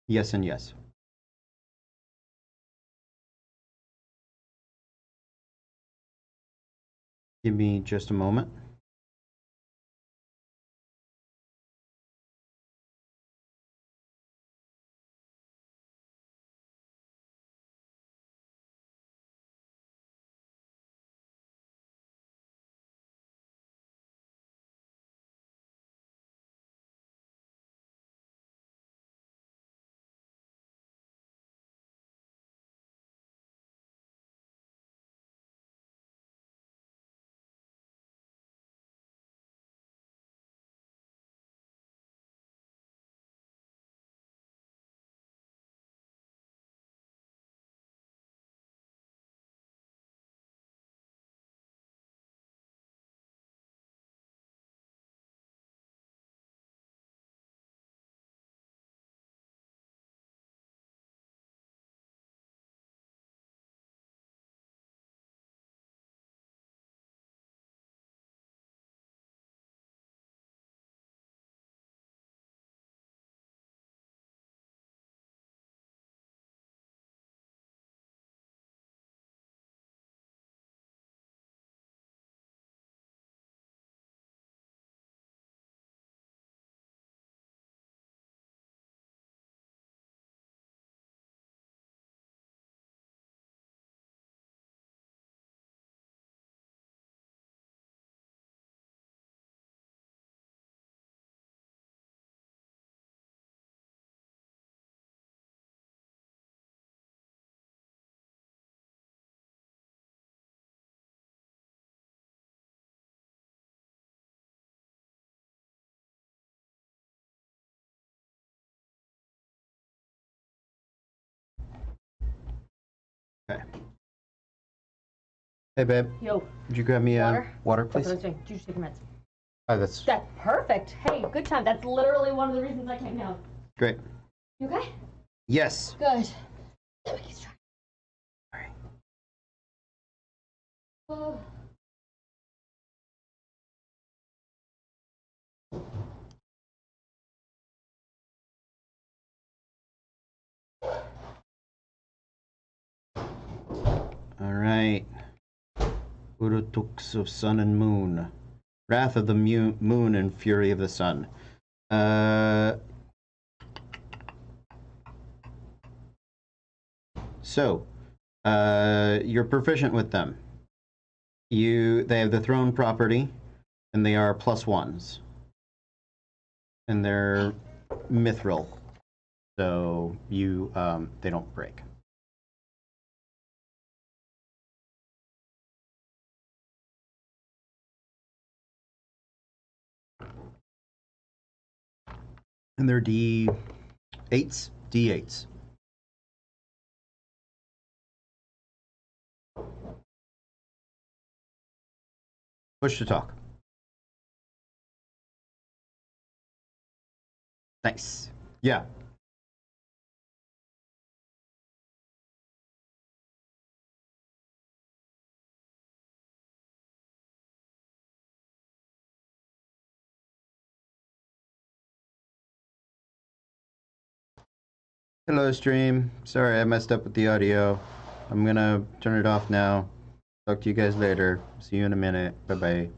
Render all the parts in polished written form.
Yes and yes. Give me just a moment. Okay. Hey, babe. Yo. Could you grab me water, That's please? what I was doing. Did you just take your meds? That's perfect. Hey, good time. That's literally one of the reasons I came down. great. You okay? Yes. Good. Let me try. All right. Oh. All right. Urutux of sun and moon. Wrath of the moon and fury of the sun. So, you're proficient with them. They have the throne property, and they are +1s. And they're mithril, so they don't break. And they're D8s. D8s. Push to talk. Nice. Yeah. Hello, stream. Sorry, I messed up with the audio. I'm gonna turn it off now. Talk to you guys later. See you in a minute. Bye-bye.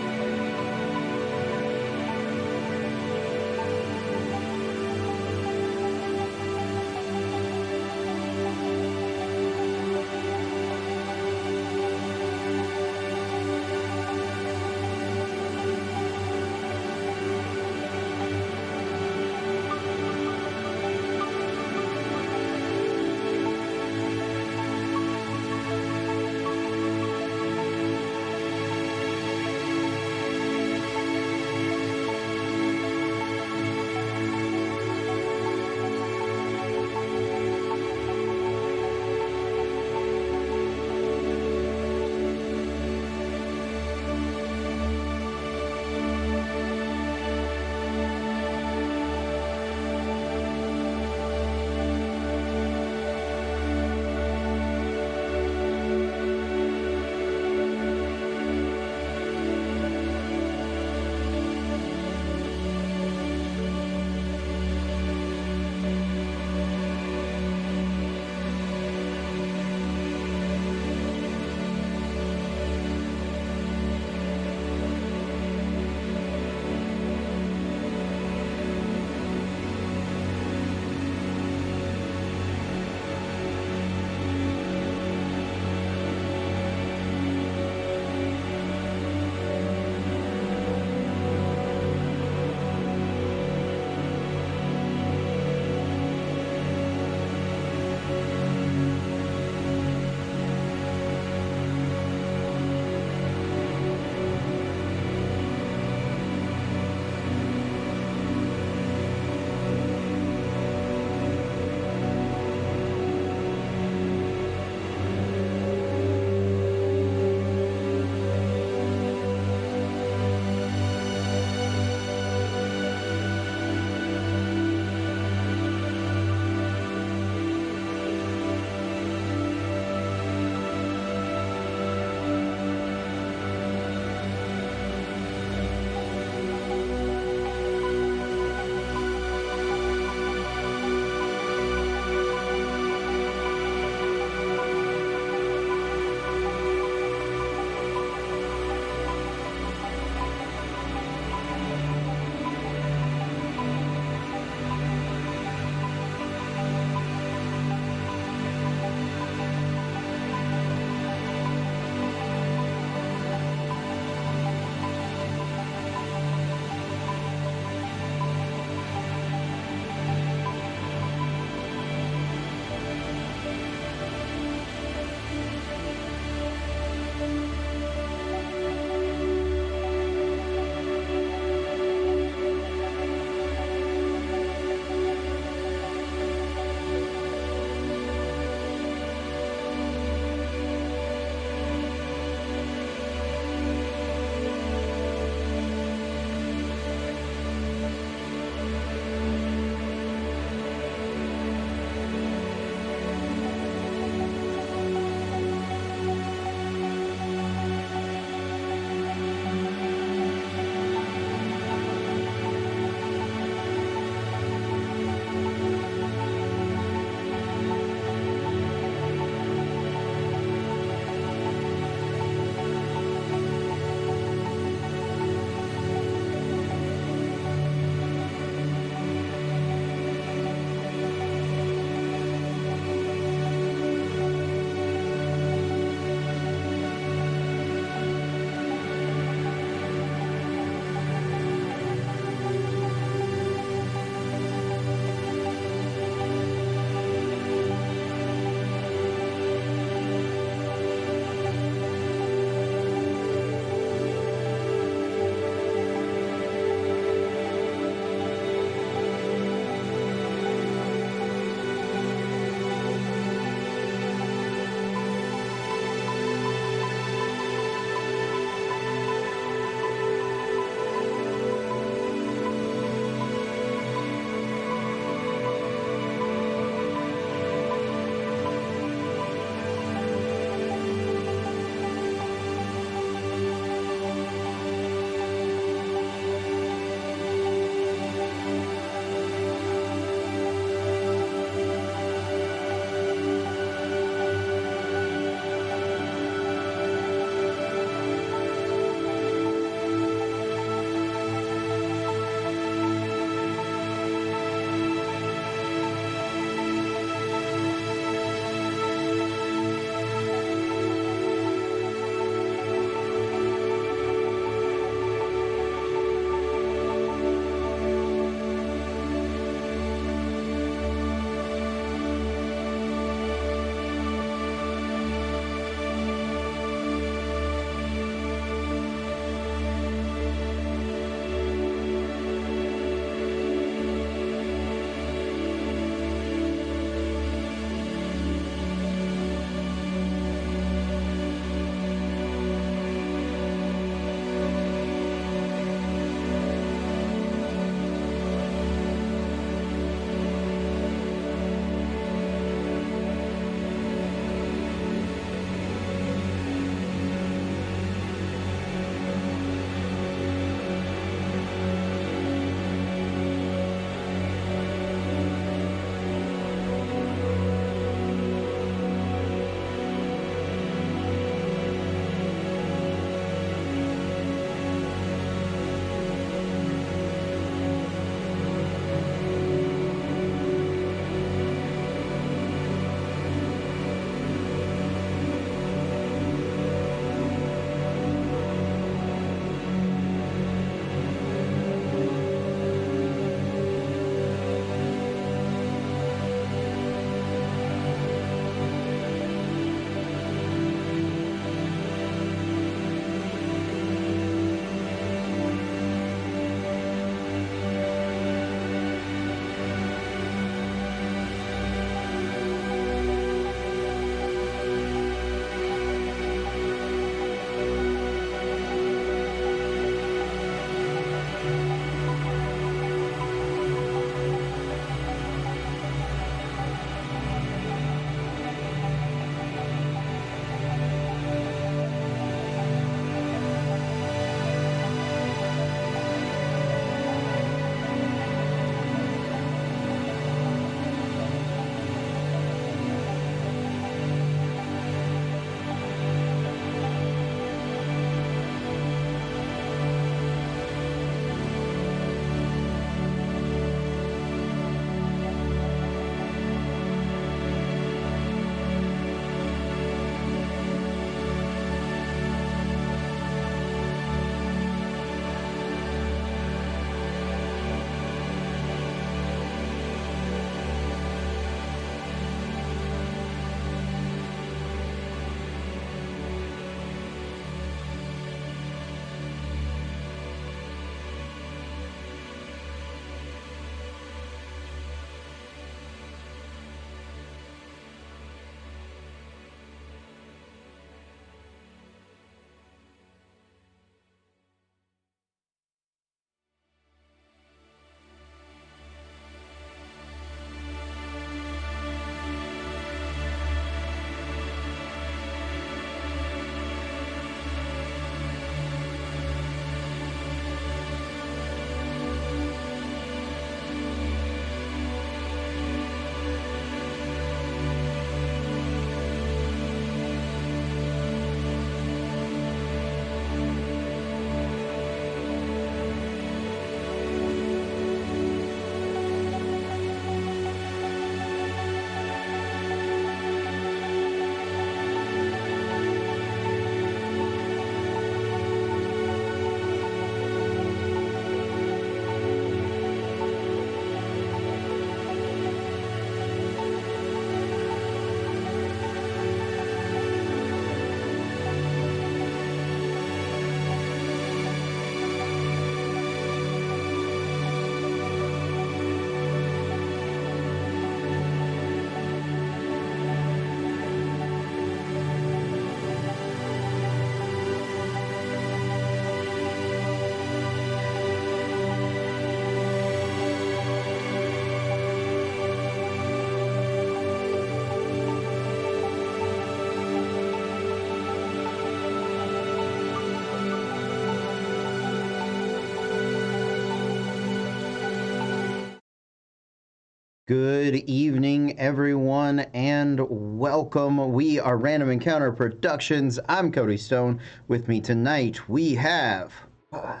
Good evening, everyone, and welcome. We are Random Encounter Productions. I'm Cody Stone. With me tonight, we have... I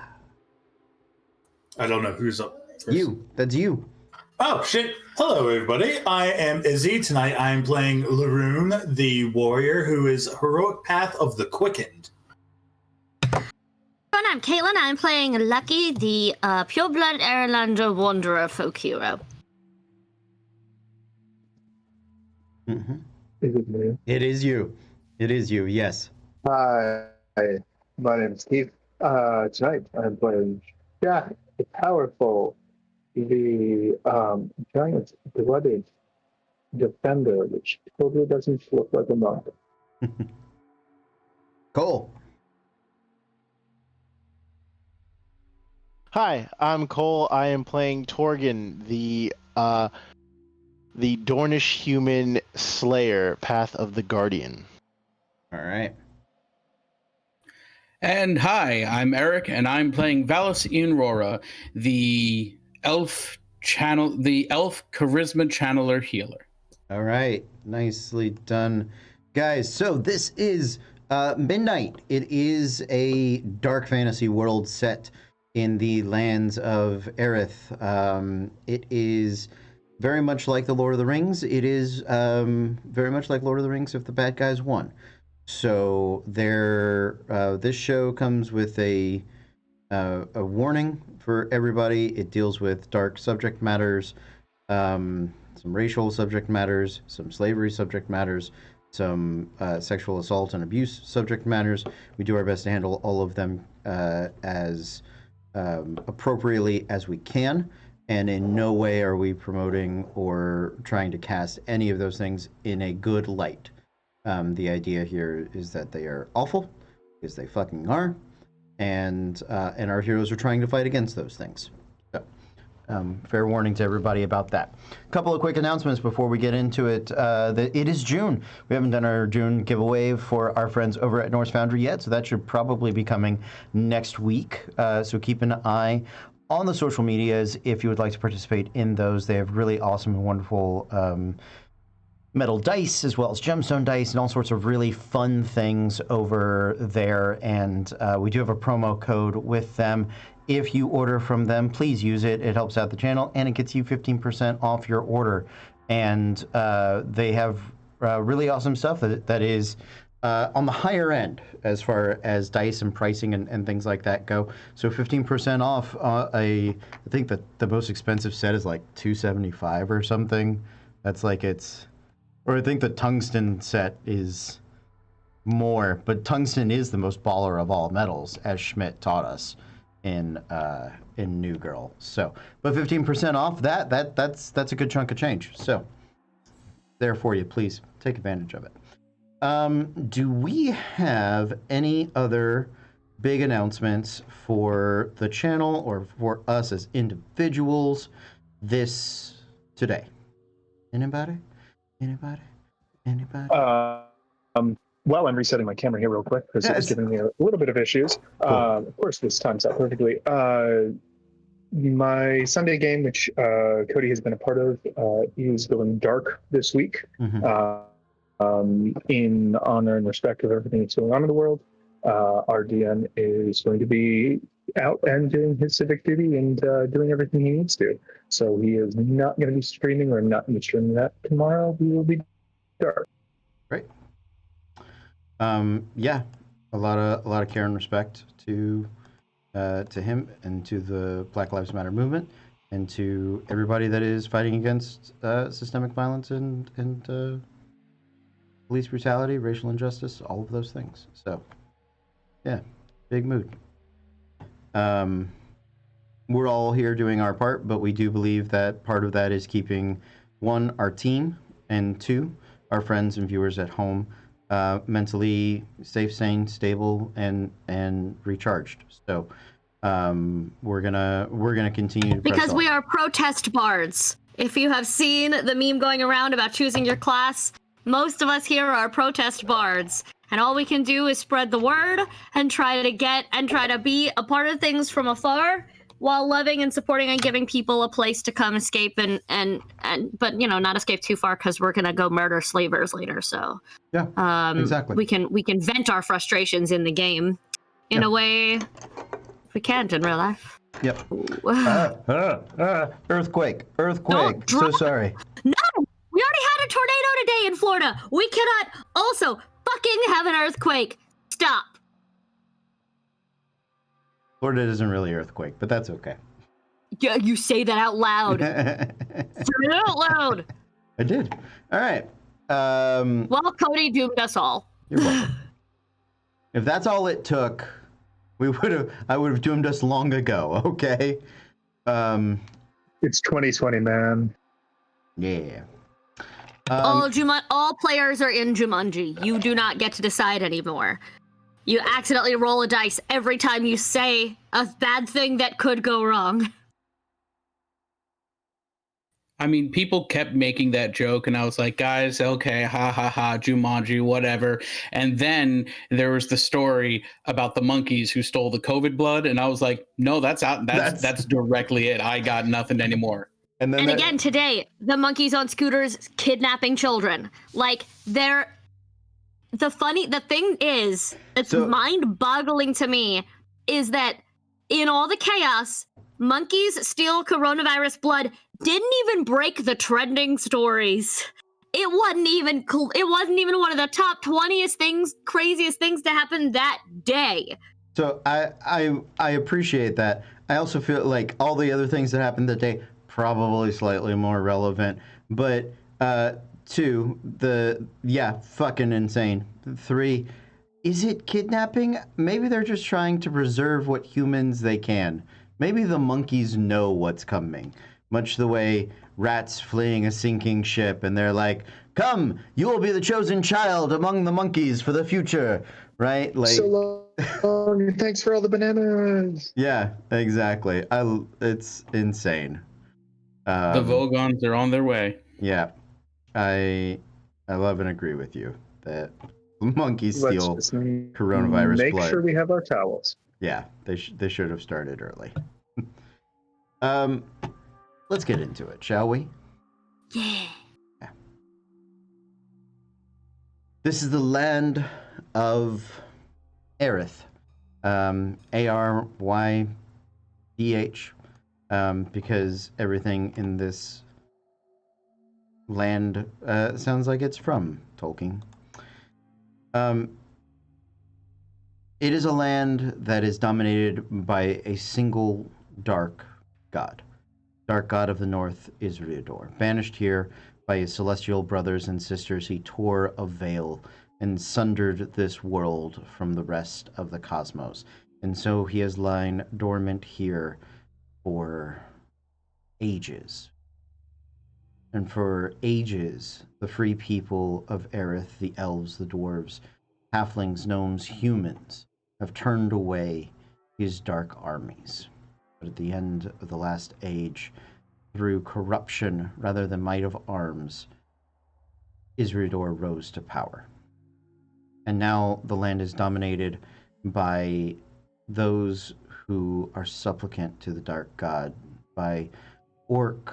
don't know who's up first. You. That's you. Oh, shit. Hello, everybody. I am Izzy. Tonight I am playing Laroon, the warrior who is Heroic Path of the Quickened. And I'm Caitlin. I'm playing Lucky, the pureblood Erlander Wanderer folk hero. Mm-hmm. Is it me? It is you. It is you, yes. Hi, my name is Steve. Tonight I'm playing Jack, the Powerful, the giant blooded defender, which totally doesn't look like a monk. Cole. Hi, I'm Cole. I am playing Torgan, the Dornish human slayer, Path of the Guardian. All right. And hi, I'm Eric, and I'm playing Valis Inrora, the elf charisma channeler healer. All right. Nicely done. Guys, so this is Midnight. It is a dark fantasy world set in the lands of Aerith. It is very much like the Lord of the Rings. It is very much like Lord of the Rings if the bad guys won. So this show comes with a warning for everybody. It deals with dark subject matters, some racial subject matters, some slavery subject matters, some sexual assault and abuse subject matters. We do our best to handle all of them as appropriately as we can, and in no way are we promoting or trying to cast any of those things in a good light. The idea here is that they are awful, because they fucking are, and our heroes are trying to fight against those things. So, fair warning to everybody about that. A couple of quick announcements before we get into it. It is June. We haven't done our June giveaway for our friends over at Norse Foundry yet, so that should probably be coming next week. So keep an eye on the social medias if you would like to participate in those. They have really awesome and wonderful metal dice, as well as gemstone dice, and all sorts of really fun things over there. And we do have a promo code with them. If you order from them, please use it. It helps out the channel, and it gets you 15% off your order. And they have really awesome stuff that is on the higher end as far as dice and pricing and things like that go. So 15% off. I think that the most expensive set is like $275 or something. That's like or I think the tungsten set is more, but tungsten is the most baller of all metals, as Schmidt taught us in New Girl. So, but 15% off that's a good chunk of change. So, there for you. Please take advantage of it. Do we have any other big announcements for the channel or for us as individuals today? Anybody? Well, I'm resetting my camera here real quick because it was giving me a little bit of issues. Cool. Of course, this times out perfectly. My Sunday game, which Cody has been a part of, is going dark this week. Mm-hmm. In honor and respect of everything that's going on in the world. Our DM is going to be out and doing his civic duty and doing everything he needs to. So he is not going to be streaming, or I'm not going to be streaming that tomorrow. We will be dark. Great. Yeah, a lot of care and respect to him and to the Black Lives Matter movement and to everybody that is fighting against systemic violence and police brutality, racial injustice, all of those things. So, yeah, big mood. We're all here doing our part, but we do believe that part of that is keeping, one, our team, and two, our friends and viewers at home mentally safe, sane, stable, and recharged. So we're gonna continue to press Because we on. are protest bards. If you have seen the meme going around about choosing your class, most of us here are protest bards. And all we can do is spread the word and try to be a part of things from afar, while loving and supporting and giving people a place to come escape and but not escape too far because we're gonna go murder slavers later. So Yeah, exactly. we can vent our frustrations in the game in a way we can't in real life. Yep. Earthquake. Don't So drop- sorry. No, we already had a tornado today in Florida. We cannot also fucking have an earthquake. Stop. Florida isn't really earthquake, but that's okay. Yeah, you say that out loud. Say it out loud. I did. All right. Well, Cody doomed us all. You're welcome. If that's all it took, I would have doomed us long ago. Okay. It's 2020, man. Yeah. All players are in Jumanji. You do not get to decide anymore. You accidentally roll a dice every time you say a bad thing that could go wrong. I mean, people kept making that joke, and I was like, guys, okay, ha ha ha, Jumanji, whatever. And then there was the story about the monkeys who stole the COVID blood, and I was like, no, that's directly it. I got nothing anymore. And Again, today, the monkeys on scooters kidnapping children. Like, the thing is, it's mind-boggling to me, is that in all the chaos, monkeys steal coronavirus blood didn't even break the trending stories. It wasn't even one of the top 20th craziest things to happen that day. So I appreciate that. I also feel like all the other things that happened that day probably slightly more relevant. But 2, fucking insane. 3, is it kidnapping? Maybe they're just trying to preserve what humans they can. Maybe the monkeys know what's coming. Much the way rats fleeing a sinking ship, and they're like, come, you will be the chosen child among the monkeys for the future, right? Like, so long, thanks for all the bananas. Yeah, exactly. It's insane. The Vogons are on their way. Yeah, I love and agree with you that monkeys steal coronavirus make blood. Make sure we have our towels. Yeah, they should have started early. Let's get into it, shall we? Yeah. This is the land of Aerith. ARYDH. Because everything in this land sounds like it's from Tolkien. It is a land that is dominated by a single dark god. Dark god of the north, Isriador. Banished here by his celestial brothers and sisters, he tore a veil and sundered this world from the rest of the cosmos. And so he has lain dormant here for ages. And for ages, the free people of Aerith, the elves, the dwarves, halflings, gnomes, humans, have turned away his dark armies. But at the end of the last age, through corruption rather than might of arms, Isriador rose to power. And now the land is dominated by those who are supplicant to the dark god, by orc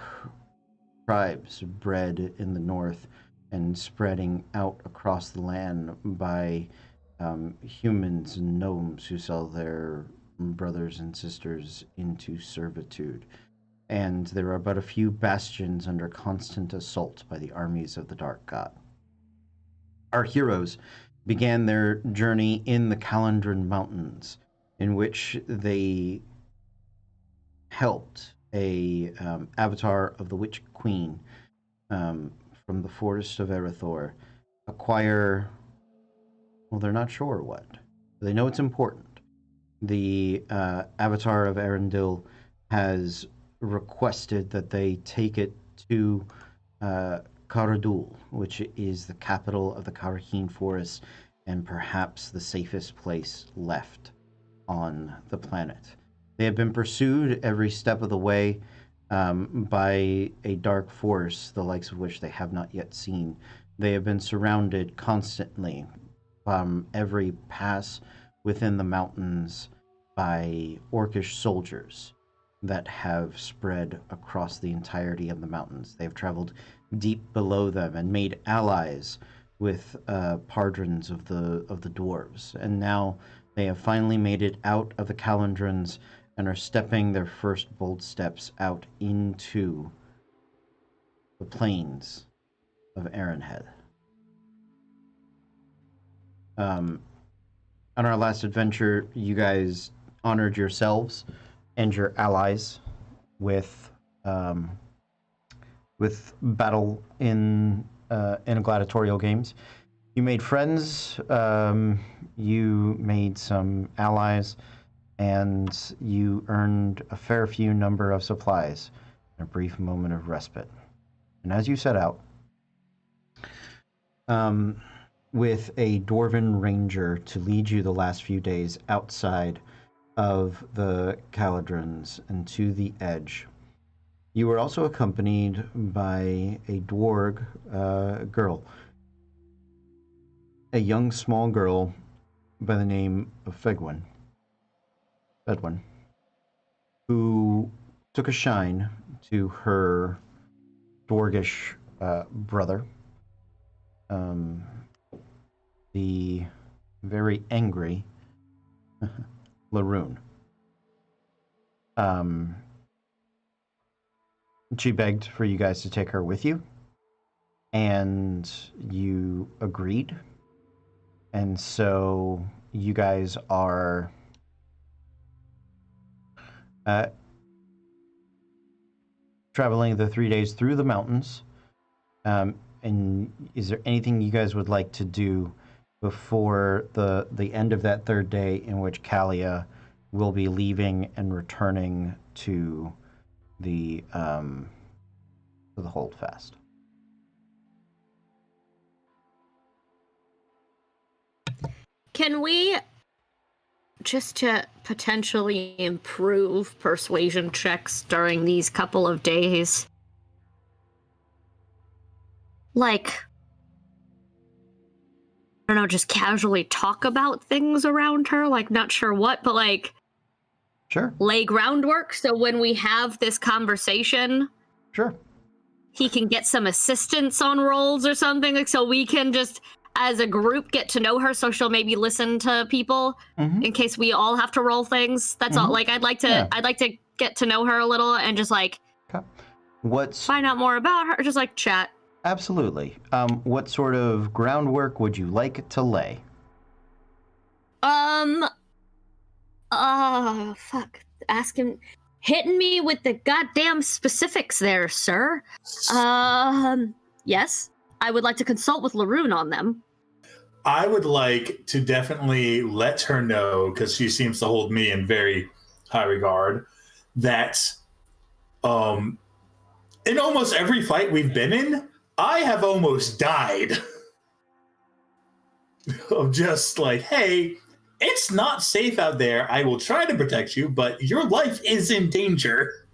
tribes bred in the north and spreading out across the land, by humans and gnomes who sell their brothers and sisters into servitude. And there are but a few bastions under constant assault by the armies of the dark god. Our heroes began their journey in the Calandran Mountains, in which they helped a avatar of the Witch Queen from the Forest of Erethdor acquire, well, they're not sure what. They know it's important. The avatar of Arundel has requested that they take it to Caradul, which is the capital of the Karaheen Forest and perhaps the safest place left on the planet. They have been pursued every step of the way by a dark force, the likes of which they have not yet seen. They have been surrounded constantly from every pass within the mountains by orcish soldiers. that have spread across the entirety of the mountains. They've traveled deep below them and made allies with Pardrons of the dwarves, and now they have finally made it out of the Calendrons and are stepping their first bold steps out into the plains of Aaronhead. On our last adventure, you guys honored yourselves and your allies with battle in gladiatorial games. You made friends, you made some allies, and you earned a fair few number of supplies in a brief moment of respite. And as you set out, with a dwarven ranger to lead you the last few days outside of the Caledrons and to the edge, you were also accompanied by a dwarg girl, a young small girl by the name of Bedwin, who took a shine to her dwargish brother, the very angry Laroon. She begged for you guys to take her with you, and you agreed. And so you guys are traveling the 3 days through the mountains. And is there anything you guys would like to do before the end of that third day, in which Kalia will be leaving and returning to the holdfast? Can we, just to potentially improve persuasion checks during these couple of days, like, I don't know, just casually talk about things around her, like, not sure what, but like, Sure. lay groundwork so when we have this conversation, Sure. he can get some assistance on rolls or something, like, so we can just, as a group, get to know her, so she'll maybe listen to people in case we all have to roll things. That's all. Like, I'd like to get to know her a little and just like find out more about her, just like chat. Absolutely. What sort of groundwork would you like to lay? Fuck. Hitting me with the goddamn specifics there, sir. Yes. I would like to consult with Laroon on them. I would like to definitely let her know, because she seems to hold me in very high regard, that in almost every fight we've been in, I have almost died. Of just like, hey, it's not safe out there. I will try to protect you, but your life is in danger.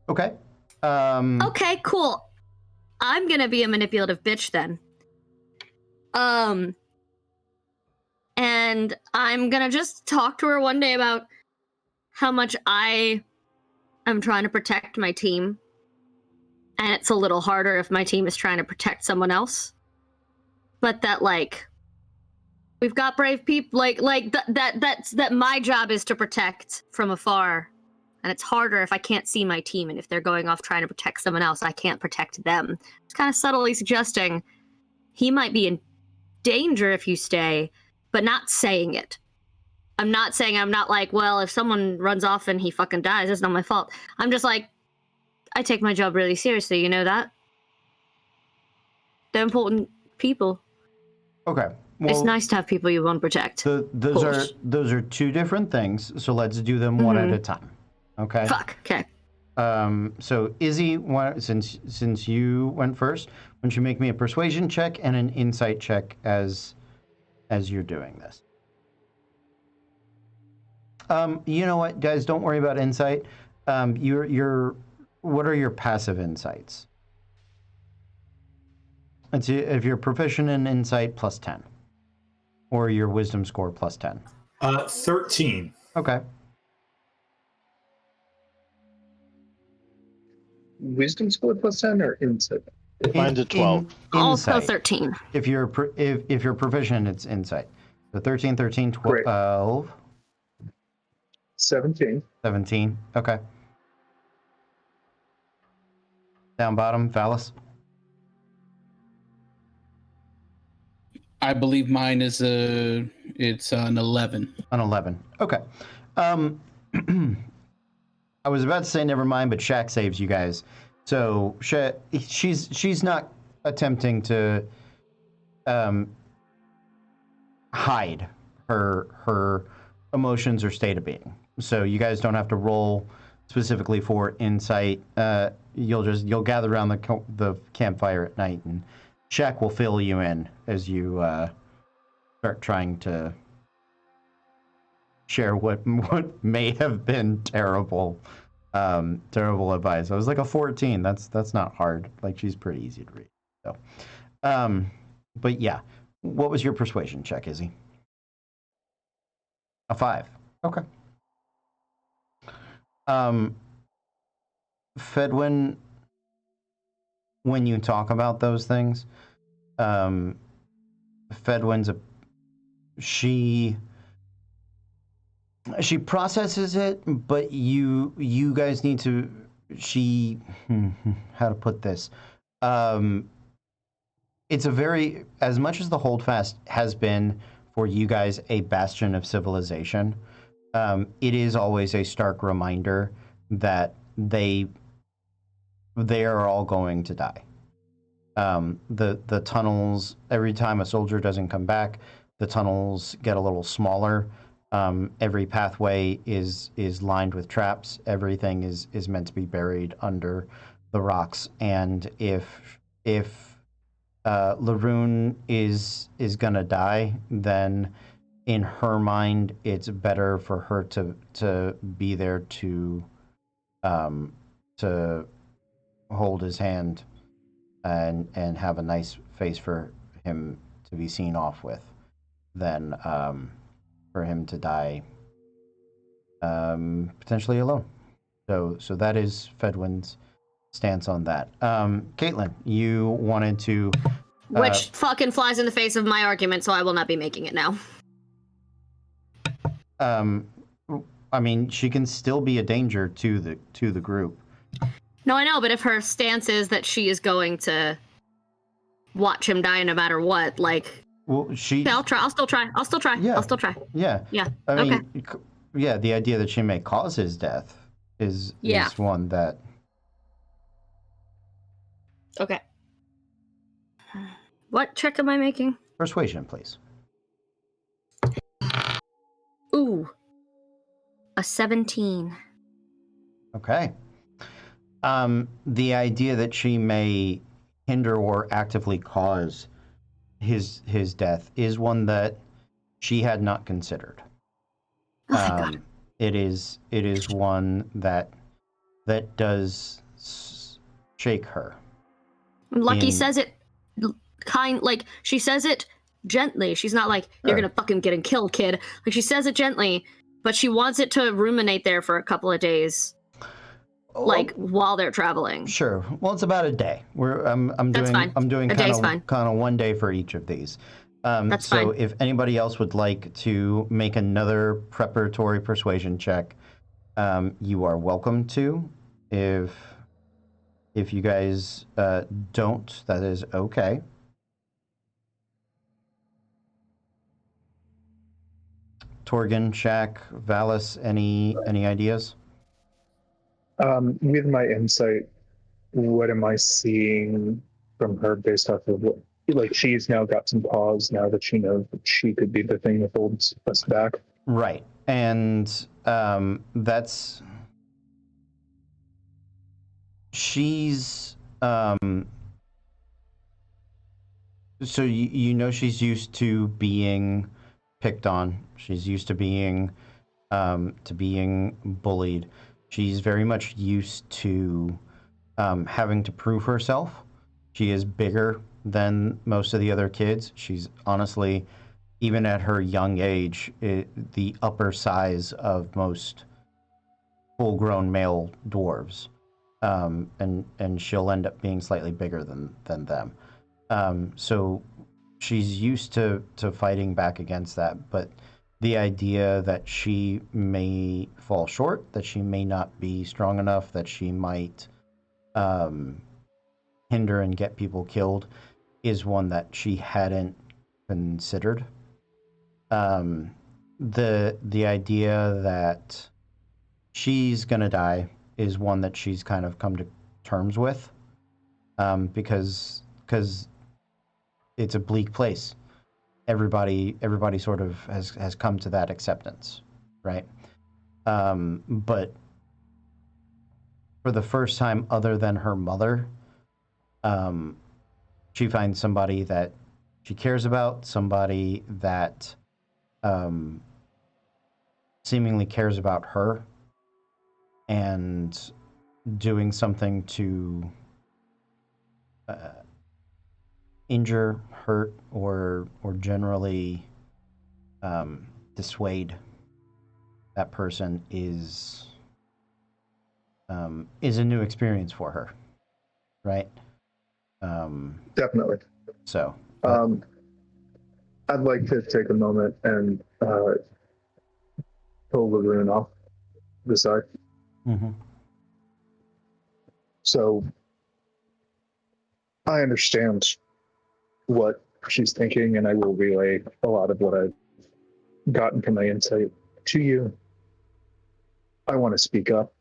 Okay. Okay, cool. I'm gonna be a manipulative bitch then. And I'm gonna just talk to her one day about how much I am trying to protect my team. And it's a little harder if my team is trying to protect someone else. But that, like, we've got brave people, that my job is to protect from afar. And it's harder if I can't see my team, and if they're going off trying to protect someone else, I can't protect them. It's kind of subtly suggesting he might be in danger if you stay, but not saying it. I'm not like, well, if someone runs off and he fucking dies, it's not my fault. I'm just like, I take my job really seriously, you know that? They're important people. Okay. Well, it's nice to have people you want to protect. Those are two different things, so let's do them one at a time. Okay. Fuck. Okay. So Izzy, since you went first, why don't you make me a persuasion check and an insight check as you're doing this? You know what, guys? Don't worry about insight. What are your passive insights? Let's see, if you're proficient in insight, plus 10, or your wisdom score plus 10. 13. Okay. wisdom score plus 10 or insight? Mine's a 12. Also Insight. 13. If you're if you're proficient, it's insight. So 13, 13, Great. 12, 17. 17. Okay. Down bottom, Phallus. I believe mine is it's an 11. An 11. Okay. I was about to say never mind, but Shaq saves you guys. So she's not attempting to hide her emotions or state of being. So you guys don't have to roll specifically for insight. You'll gather around the campfire at night, and Shaq will fill you in as you start trying to share what may have been terrible advice. I was like a 14. That's not hard. Like, she's pretty easy to read. So, but yeah, what was your persuasion check, Izzy? A 5. Okay. Fedwin, when you talk about those things, Fedwin's she processes it, but you guys need to how to put this. It's a very, as much as the Holdfast has been for you guys a bastion of civilization, it is always a stark reminder that they are all going to die. The tunnels, every time a soldier doesn't come back, the tunnels get a little smaller. Every pathway is lined with traps. Everything is meant to be buried under the rocks. And if Laroon is gonna die, then in her mind, it's better for her to be there to hold his hand and have a nice face for him to be seen off with, than for him to die potentially alone. So that is Fedwin's stance on that. Caitlin, you wanted to Which fucking flies in the face of my argument, so I will not be making it now. I mean, she can still be a danger to the group. No, I know, but if her stance is that she is going to watch him die no matter what, like, Well, okay, I'll still try. Yeah. I'll still try. Yeah. Yeah. I mean, Okay. yeah, the idea that she may cause his death is one that. Okay. What check am I making? Persuasion, please. Ooh. A 17. Okay. The idea that she may hinder or actively cause his death is one that she had not considered. Oh, thank God. It is one that does shake her. Lucky says it she says it gently. She's not like, you're gonna fucking get killed, kid. Like, she says it gently, but she wants it to ruminate there for a couple of days. Like, while they're traveling. Sure. Well, it's about a day. I'm doing kind of one day for each of these. That's so fine. If anybody else would like to make another preparatory persuasion check, you are welcome to. If you guys don't, that is okay. Torgan, Shaq, Valis, any ideas? With my insight, what am I seeing from her based off of what, like, she's now got some pause now that she knows that she could be the thing that holds us back? Right. And that's... She's... So you know she's used to being picked on. She's used to being bullied. She's very much used to having to prove herself. She is bigger than most of the other kids. She's honestly, even at her young age, the upper size of most full-grown male dwarves. and she'll end up being slightly bigger than them. So she's used to fighting back against that, but the idea that she may fall short, that she may not be strong enough, that she might hinder and get people killed, is one that she hadn't considered. The idea that she's gonna die is one that she's kind of come to terms with, because it's a bleak place. Everybody sort of has come to that acceptance, right? But for the first time, other than her mother, she finds somebody that she cares about, somebody that seemingly cares about her, and doing something to injure, hurt, or generally dissuade that person is a new experience for her, right? Definitely. So, I'd like to take a moment and pull the rune off the side. mm-hmm. So I understand what she's thinking, and I will relay a lot of what I've gotten from my insight to you. I want to speak up.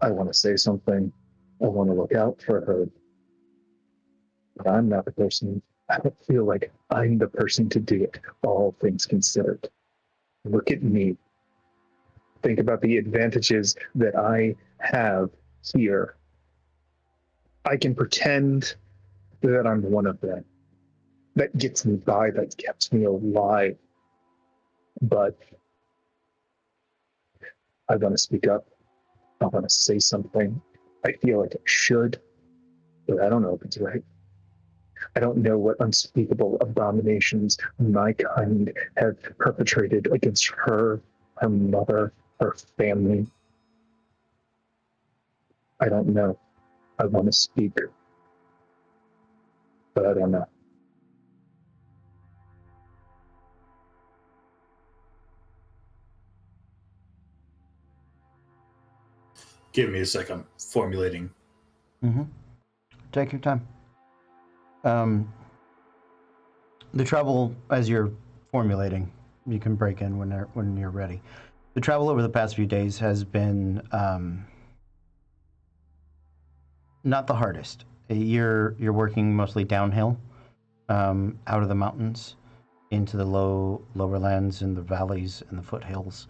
I want to say something. I want to look out for her. But I'm not the person. I don't feel like I'm the person to do it, all things considered. Look at me. Think about the advantages that I have here. I can pretend that I'm one of them. That gets me by, that keeps me alive. But I want to speak up. I want to say something. I feel like I should, but I don't know if it's right. I don't know what unspeakable abominations my kind have perpetrated against her, her mother, her family. I don't know. I want to speak, but I don't know. Give me a sec. I'm formulating. Mm-hmm. Take your time. The travel, as you're formulating, you can break in when you're ready. The travel over the past few days has been not the hardest. You're working mostly downhill, out of the mountains, into the lower lands and the valleys and the foothills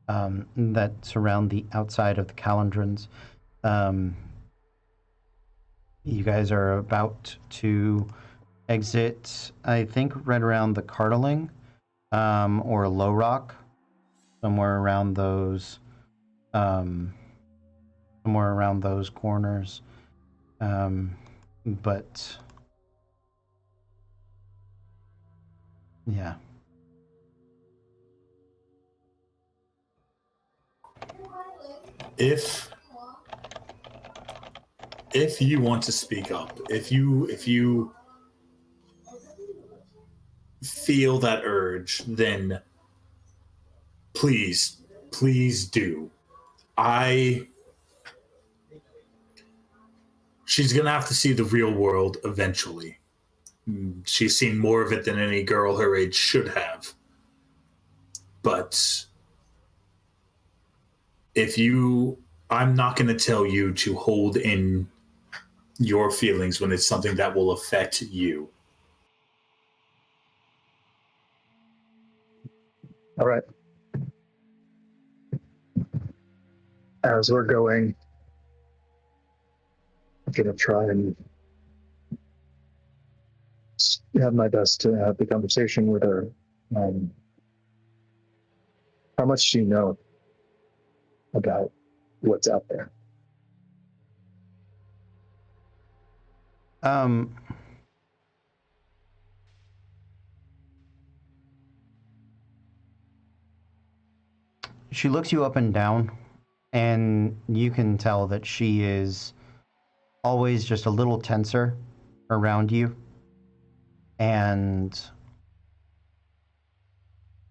that surround the outside of the Calendrons. You guys are about to exit, I think, right around the Cartling, or Low Rock, somewhere around those corners. But yeah. If you want to speak up, if you feel that urge, then please do. She's gonna have to see the real world eventually. She's seen more of it than any girl her age should have. But I'm not gonna tell you to hold in your feelings when it's something that will affect you. All right. As we're going, I'm going to try and have my best to have the conversation with her. How much do you know about what's out there? She looks you up and down, and you can tell that she is always just a little tenser around you, and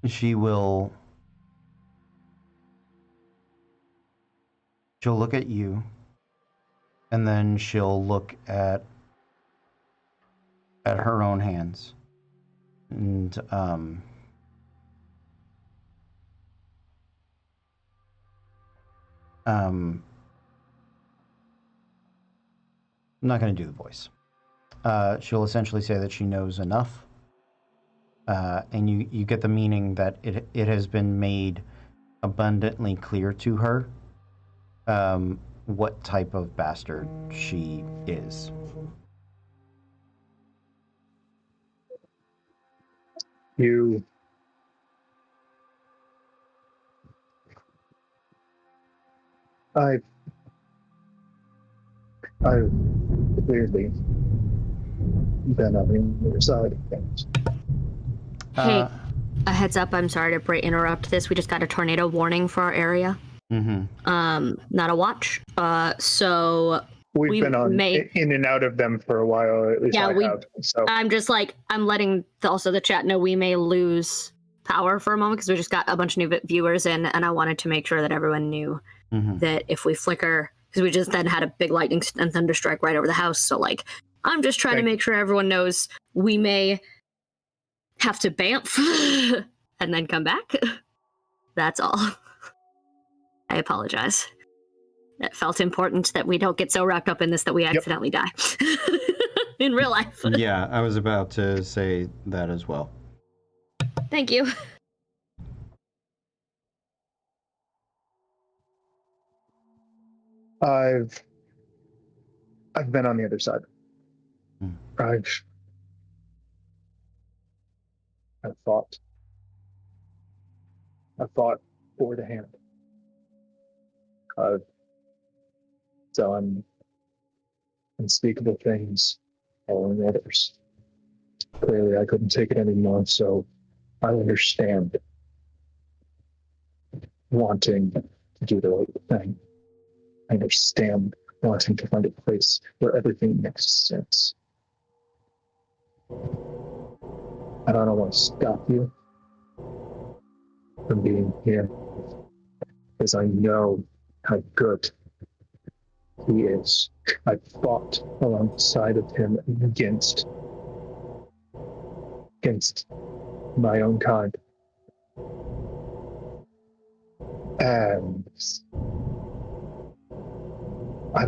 she'll look at you, and then she'll look at her own hands, and I'm not going to do the voice. She'll essentially say that she knows enough, and you get the meaning that it has been made abundantly clear to her what type of bastard she is. I've clearly been on the other side of things. Hey, a heads up, I'm sorry to interrupt this. We just got a tornado warning for our area. Not a watch. So We've been in and out of them for a while, at least I have. So I'm just like, I'm letting also the chat know we may lose power for a moment because we just got a bunch of new viewers in, and I wanted to make sure that everyone knew that if we flicker, because we just then had a big lightning and thunder strike right over the house. So like, I'm just trying to make sure everyone knows we may have to bamf and then come back. That's all. I apologize. It felt important that we don't get so wrapped up in this that we accidentally die in real life. Yeah, I was about to say that as well. Thank you. I've been on the other side. I've fought. I fought for the hand. So I'm unspeakable things following others. Clearly, I couldn't take it anymore, so I understand wanting to do the right thing. I understand wanting to find a place where everything makes sense. And I don't want to stop you from being here, because I know how good he is. I fought alongside of him against my own kind. And I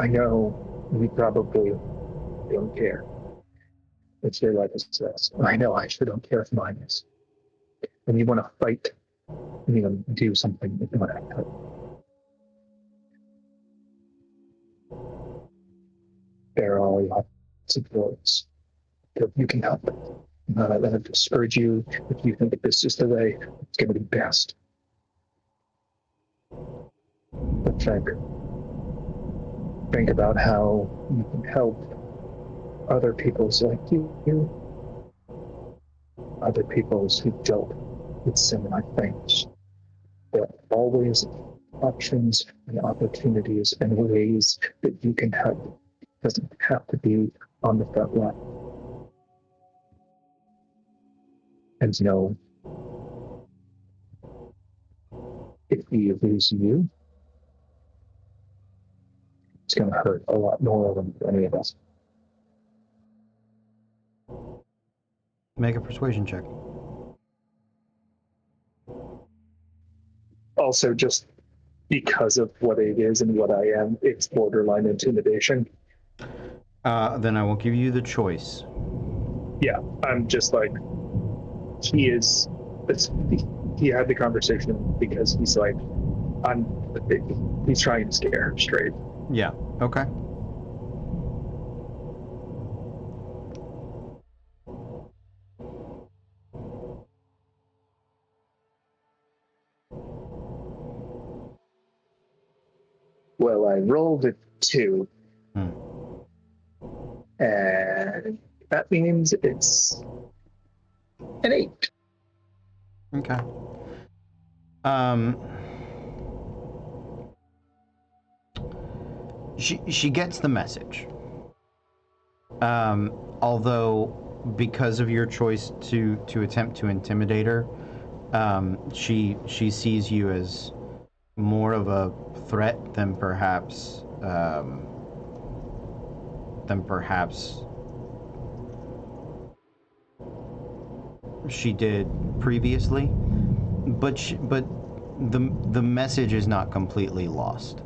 know we probably don't care. It's your life is stress. I know I sure don't care if mine is. When you want to fight, do something with my head. There are lots of ways that you can help. Not let it discourage you if you think that this is the way it's going to be best. But think about how you can help other peoples like you, other peoples who dealt with similar things. There are always options and opportunities and ways that you can help. It doesn't have to be on the front line. And if we lose you, it's going to hurt a lot more than any of us. Make a persuasion check. Also, just because of what it is and what I am, it's borderline intimidation. Then I will give you the choice. Yeah, I'm just like, he had the conversation because he's like, he's trying to scare her straight. Yeah, okay. Well, I rolled a 2. And that means it's an 8. Okay. She gets the message. Although, because of your choice to attempt to intimidate her, she sees you as more of a threat than perhaps she did previously. But the message is not completely lost.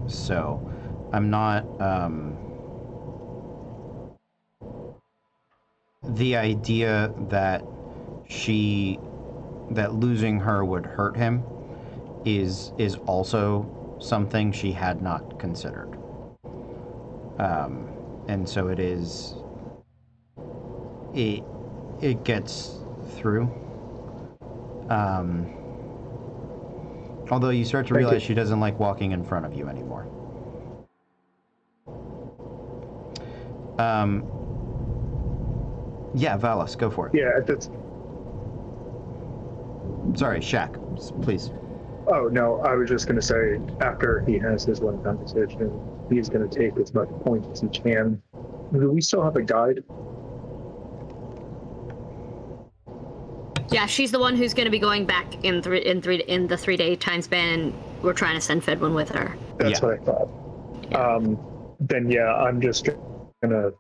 So I'm not. The idea that losing her would hurt him is also something she had not considered. And so it gets through. Although you start to realize she doesn't like walking in front of you anymore. Yeah, Valis, go for it. Yeah, that's... Sorry, Shaq, please. Oh, no, I was just going to say, after he has his one conversation, he's going to take as much points as he can. Do we still have a guide? Yeah, she's the one who's going to be going back in the 3-day time span, and we're trying to send Fedwin with her. That's what I thought. Yeah. Then, yeah, I'm just going to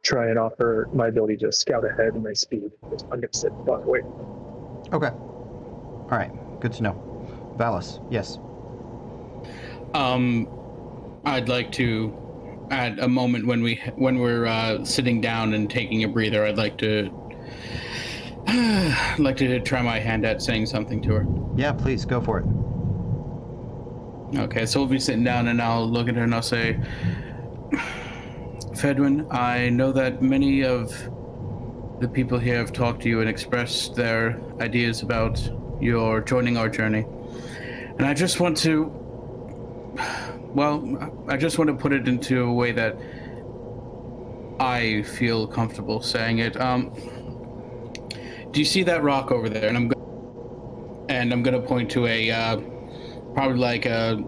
try and offer my ability to scout ahead and my speed. I'm going to sit far away. Okay. All right. Good to know. Valis, yes. I'd like to, at a moment when we're sitting down and taking a breather, I'd like to try my hand at saying something to her. Yeah, please go for it. Okay, so we'll be sitting down and I'll look at her and I'll say, Fedwin, I know that many of the people here have talked to you and expressed their ideas about your joining our journey. And I just want to, put it into a way that I feel comfortable saying it. Do you see that rock over there? And I'm gonna point to a probably like a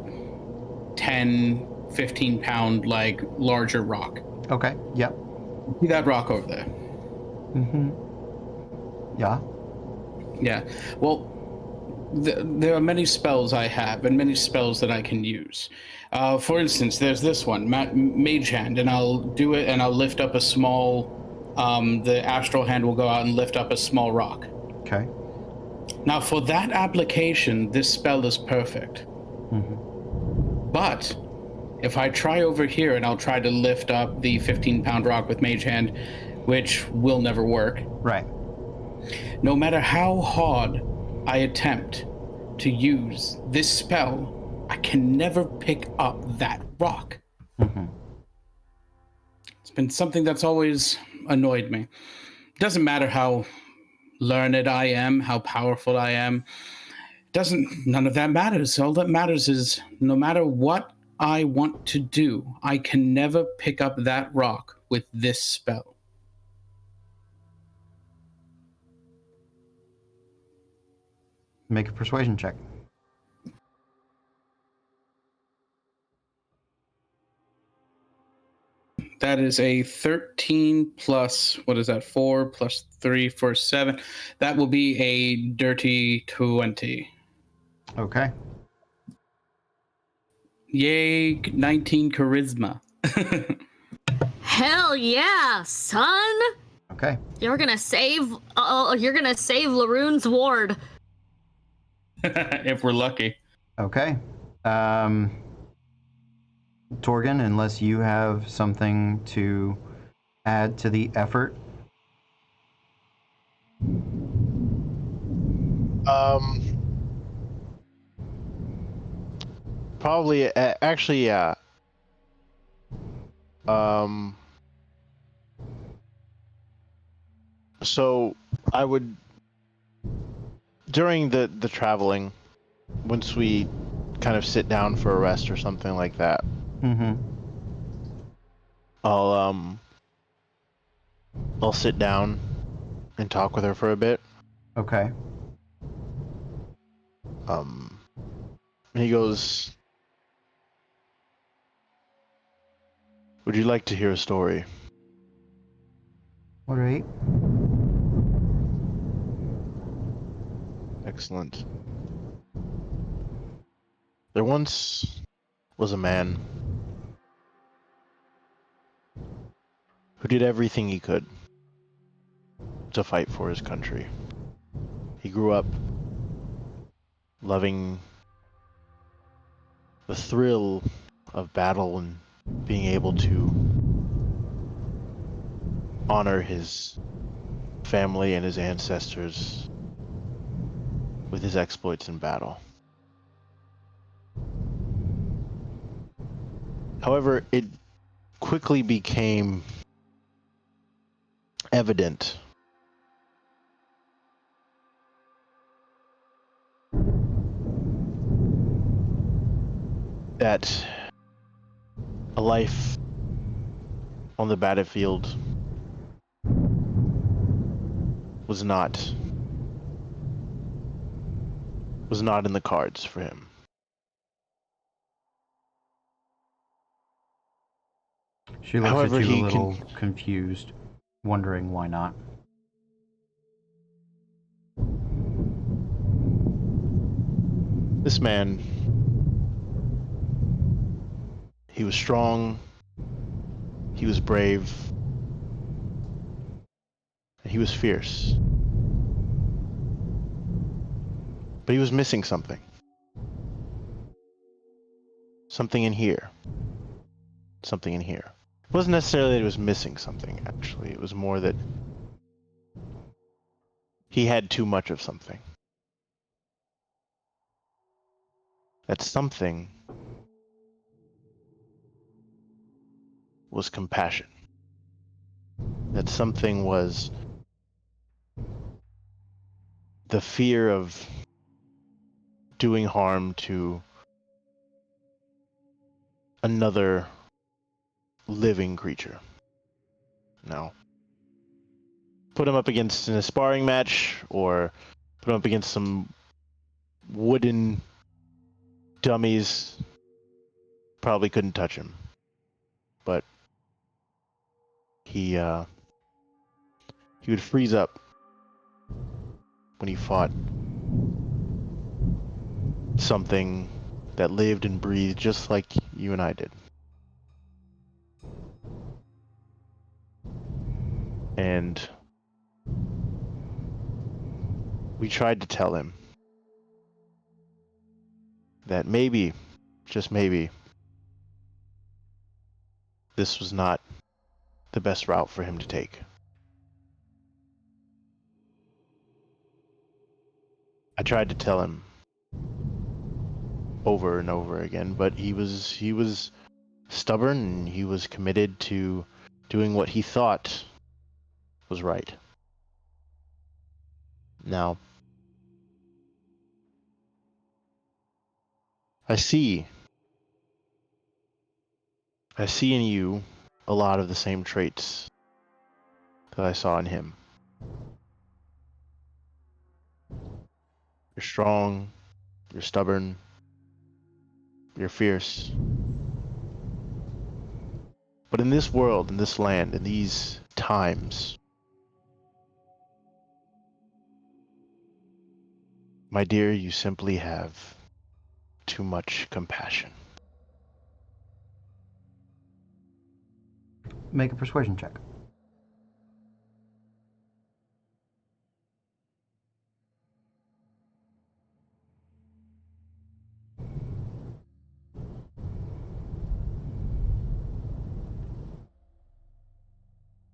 10, 15 pound like larger rock. Okay. Yep. See that rock over there? Mm-hmm. Yeah. Yeah. Well, there are many spells I have and many spells that I can use. For instance, there's this one, Mage Hand, and I'll do it and I'll lift up a small, the astral hand will go out and lift up a small rock. Okay. Now, for that application, this spell is perfect. Mm-hmm. But if I try over here and I'll try to lift up the 15-pound rock with Mage Hand, which will never work. Right. No matter how hard I attempt to use this spell, I can never pick up that rock. Mm-hmm. It's been something that's always annoyed me. It doesn't matter how learned I am, how powerful I am. None of that matters. All that matters is no matter what I want to do, I can never pick up that rock with this spell. Make a persuasion check. That is a 13 plus, what is that, 4 plus 3 for 7. That will be a dirty 20. Okay. Yay, 19 charisma. Hell yeah, son! Okay. You're gonna save Laroon's ward. If we're lucky. Okay. Torgan, unless you have something to add to the effort. Probably, actually, yeah. So I would, during the traveling, once we kind of sit down for a rest or something like that, Mm-hmm. I'll sit down and talk with her for a bit. Okay. He goes, "Would you like to hear a story?" All right. Excellent. There once was a man who did everything he could to fight for his country. He grew up loving the thrill of battle and being able to honor his family and his ancestors with his exploits in battle. However, it quickly became evident that a life on the battlefield was not in the cards for him. She looks However, at you a he little confused, wondering why not. This man, he was strong, he was brave, and he was fierce. But he was missing something. Something in here. Something in here. It wasn't necessarily that he was missing something, actually. It was more that he had too much of something. That something was compassion. That something was the fear of doing harm to another living creature. Now, put him up against in a sparring match, or put him up against some wooden dummies, probably couldn't touch him. But he would freeze up when he fought something that lived and breathed just like you and I did. And we tried to tell him that maybe, just maybe, this was not the best route for him to take. I tried to tell him over and over again, but he was stubborn, and he was committed to doing what he thought was right. Now, I see in you a lot of the same traits that I saw in him. You're strong, you're stubborn, you're fierce. But in this world, in this land, in these times, my dear, you simply have too much compassion. Make a persuasion check.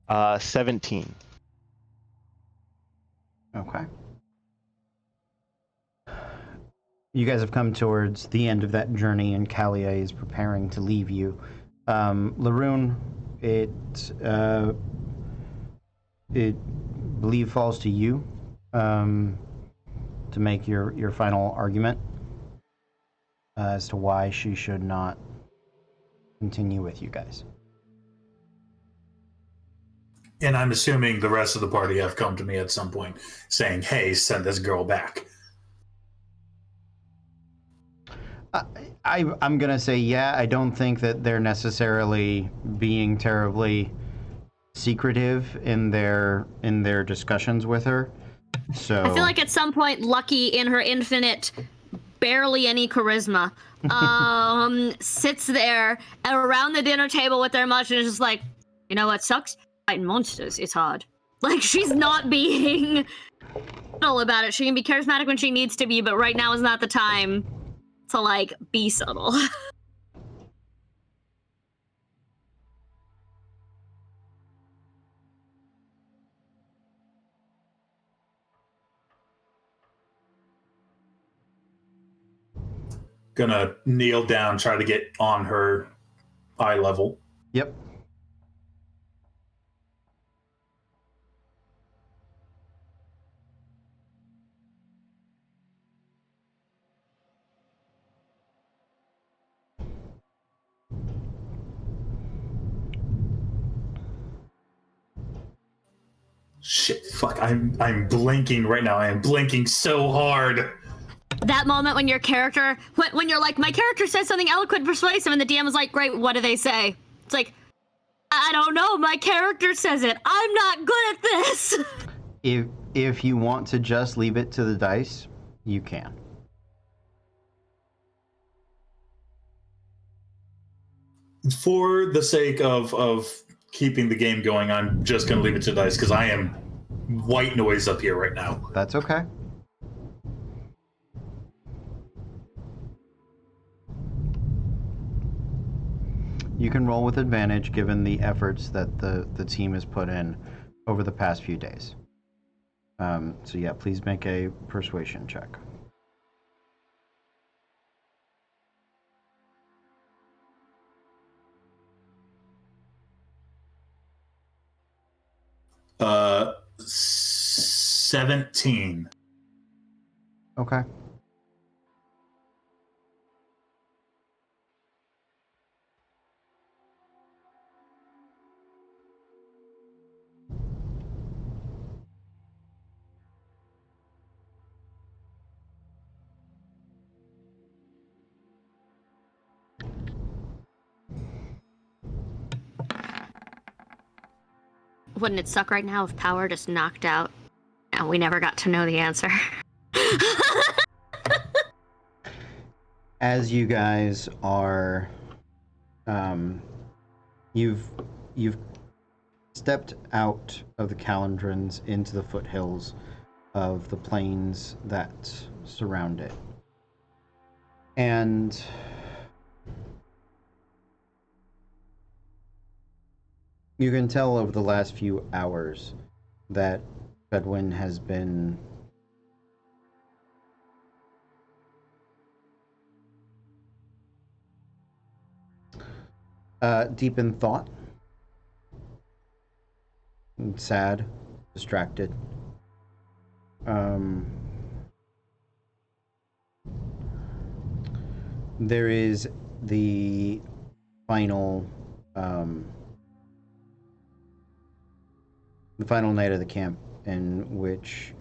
Uh, 17. Okay. You guys have come towards the end of that journey, and Kalia is preparing to leave you. Laroon, it believe falls to you to make your final argument as to why she should not continue with you guys. And I'm assuming the rest of the party have come to me at some point saying, hey, send this girl back. I'm gonna say yeah. I don't think that they're necessarily being terribly secretive in their discussions with her. So I feel like at some point, Lucky, in her infinite, barely any charisma, sits there around the dinner table with their munch and is just like, you know what sucks? Fighting monsters, it's hard. Like, she's not being subtle about it. She can be charismatic when she needs to be, but right now is not the time to, like, be subtle. Gonna kneel down, try to get on her eye level. Yep. Shit, fuck, I'm blinking right now. I am blinking so hard. That moment when your character, when you're like, my character says something eloquent, persuasive, and the DM is like, great, what do they say? It's like, I don't know, my character says it. I'm not good at this. If you want to just leave it to the dice, you can. For the sake of keeping the game going, I'm just gonna leave it to dice because I am white noise up here right now. That's okay. You can roll with advantage given the efforts that the team has put in over the past few days. So yeah, please make a persuasion check. Uh, 17. Okay. Wouldn't it suck right now if power just knocked out and we never got to know the answer? As you guys are, you've stepped out of the Calendrons into the foothills of the plains that surround it. And you can tell over the last few hours that Bedwin has been deep in thought, sad, distracted. There is the final night of the camp in which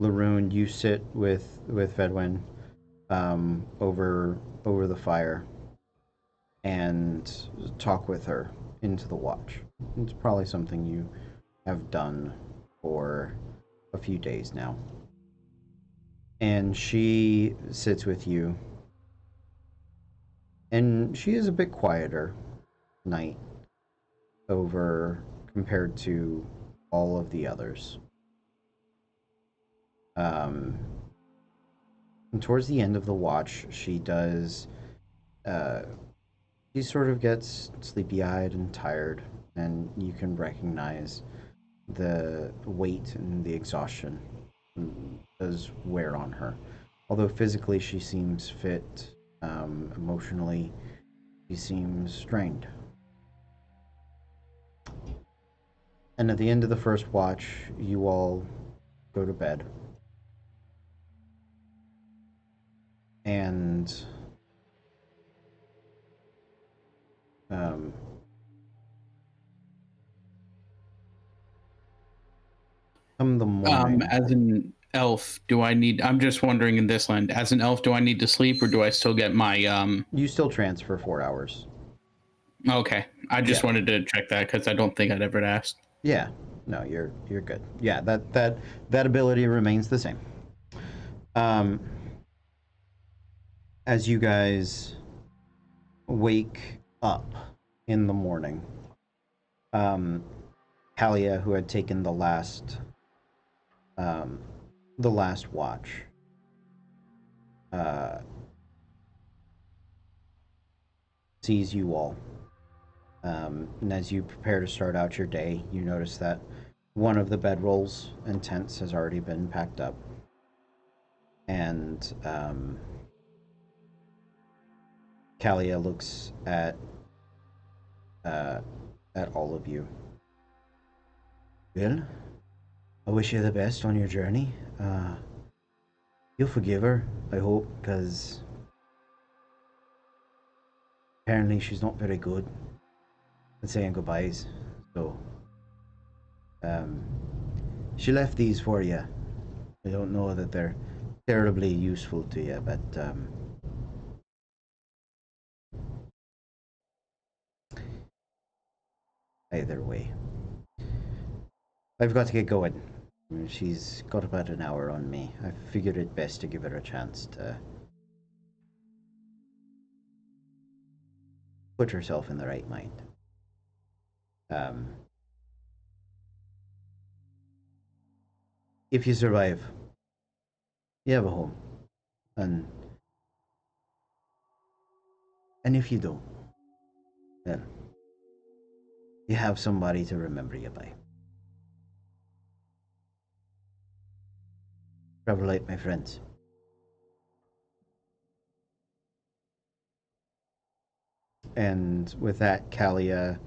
Laroon, you sit with Fedwin over the fire and talk with her into the watch. It's probably something you have done for a few days now. And she sits with you. And she is a bit quieter night over compared to all of the others. And towards the end of the watch, she does she sort of gets sleepy-eyed and tired, and you can recognize the weight and the exhaustion does wear on her. Although physically she seems fit, emotionally she seems strained. And at the end of the first watch, you all go to bed. And come the morning. elf, I'm just wondering in this land, as an elf, do I need to sleep or do I still get my You still transfer 4 hours. Okay. I just wanted to check that because I don't think I'd ever asked. Yeah. No, you're good. Yeah, that ability remains the same. As you guys wake up in the morning, Kalia, who had taken the last watch, sees you all. And as you prepare to start out your day, you notice that one of the bedrolls and tents has already been packed up. And Kalia looks at all of you. Well, I wish you the best on your journey. You'll forgive her, I hope, because apparently she's not very good at saying goodbyes. So, she left these for you. I don't know that they're terribly useful to you, but either way, I've got to get going. She's got about an hour on me. I figured it best to give her a chance to put herself in the right mind. If you survive, you have a home. And if you don't, then you have somebody to remember you by. Travel light, my friends. And with that, Kalia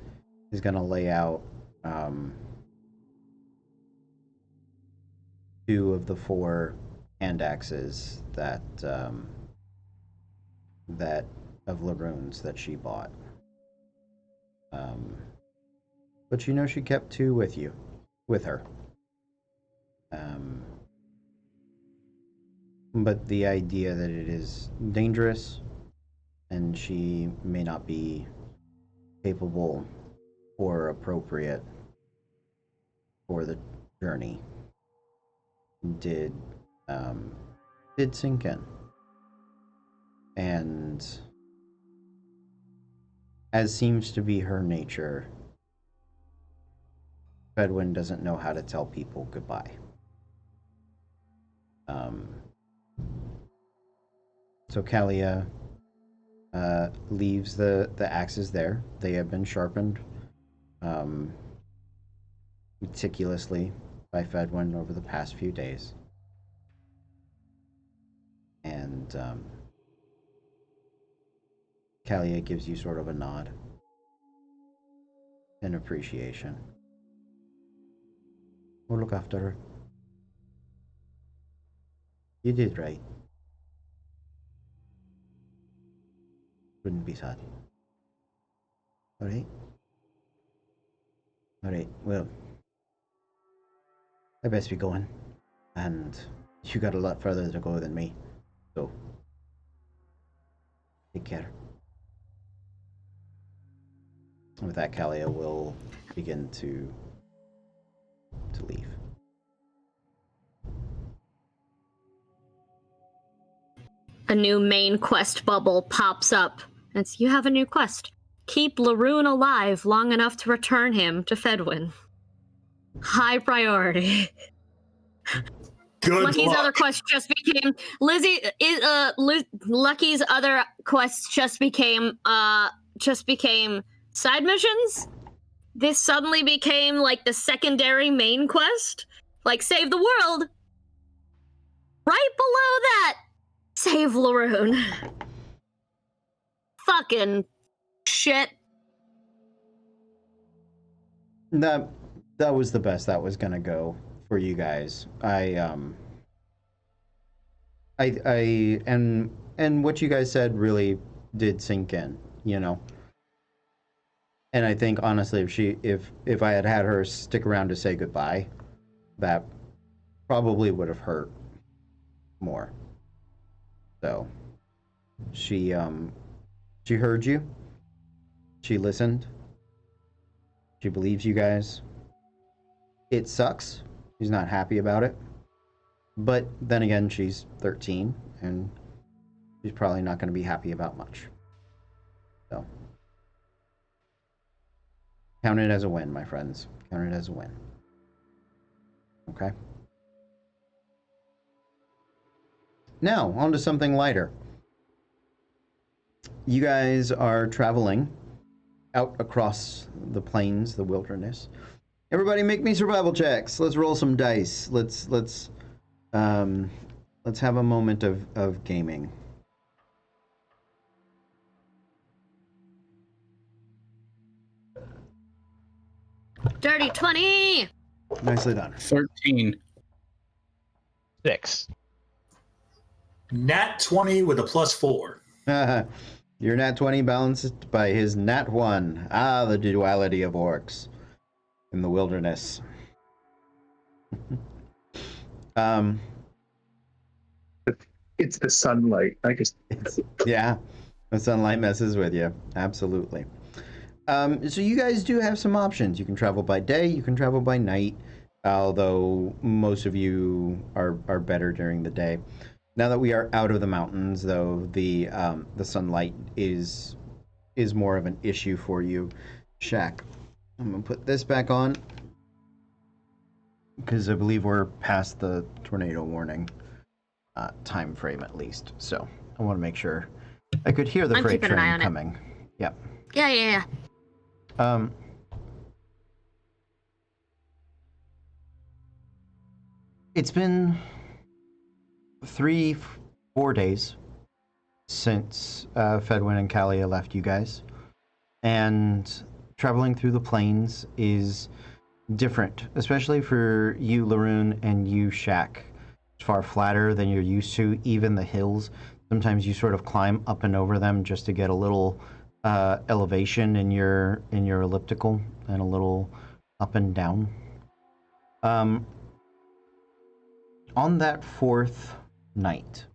is going to lay out 2 of the 4 hand axes that of Laroon's that she bought. But you know she kept 2 with her. But the idea that it is dangerous and she may not be capable or appropriate for the journey did sink in. And as seems to be her nature, Fedwin doesn't know how to tell people goodbye. So Kalia leaves the axes there. They have been sharpened meticulously by Fedwin over the past few days. And Kalia gives you sort of a nod in appreciation. We'll look after her. You did right. Wouldn't be sad. Alright? Alright, well, I best be going. And you got a lot further to go than me. So, take care. With that, Kalia will begin to leave. A new main quest bubble pops up. You have a new quest. Keep Laroon alive long enough to return him to Fedwin. High priority. Good Lucky's luck. other quest just became Lucky's other quests just became side missions. This suddenly became like the secondary main quest, like save the world. Right below that, save Laroon. Fucking shit. That was the best that was gonna go for you guys. And what you guys said really did sink in, you know. And I think honestly, if I had her stick around to say goodbye, that probably would have hurt more. So she heard you. She listened. She believes you guys. It sucks. She's not happy about it. But then again, she's 13 and she's probably not going to be happy about much. So count it as a win, my friends. Count it as a win. Okay. Now, on to something lighter. You guys are traveling out across the plains, the wilderness. Everybody make me survival checks. Let's roll some dice. Let's have a moment of gaming. Dirty 20! Nicely done. 13. 6. Nat 20 with a +4. Your nat 20 balanced by his nat 1. Ah, the duality of orcs in the wilderness. It's the sunlight. Yeah, the sunlight messes with you. Absolutely. So you guys do have some options. You can travel by day, you can travel by night, although most of you are better during the day. Now that we are out of the mountains, though, the sunlight is more of an issue for you. Shaq, I'm gonna put this back on because I believe we're past the tornado warning time frame at least. So I want to make sure. I could hear the I'm freight keeping an eye train on it. coming. Yep. Yeah. It's been 3-4 days since Fedwin and Kalia left you guys, and traveling through the plains is different, especially for you, Laroon, and you, Shaq. It's far flatter than you're used to. Even the hills, sometimes you sort of climb up and over them just to get a little elevation in your elliptical and a little up and down. On that 4th night,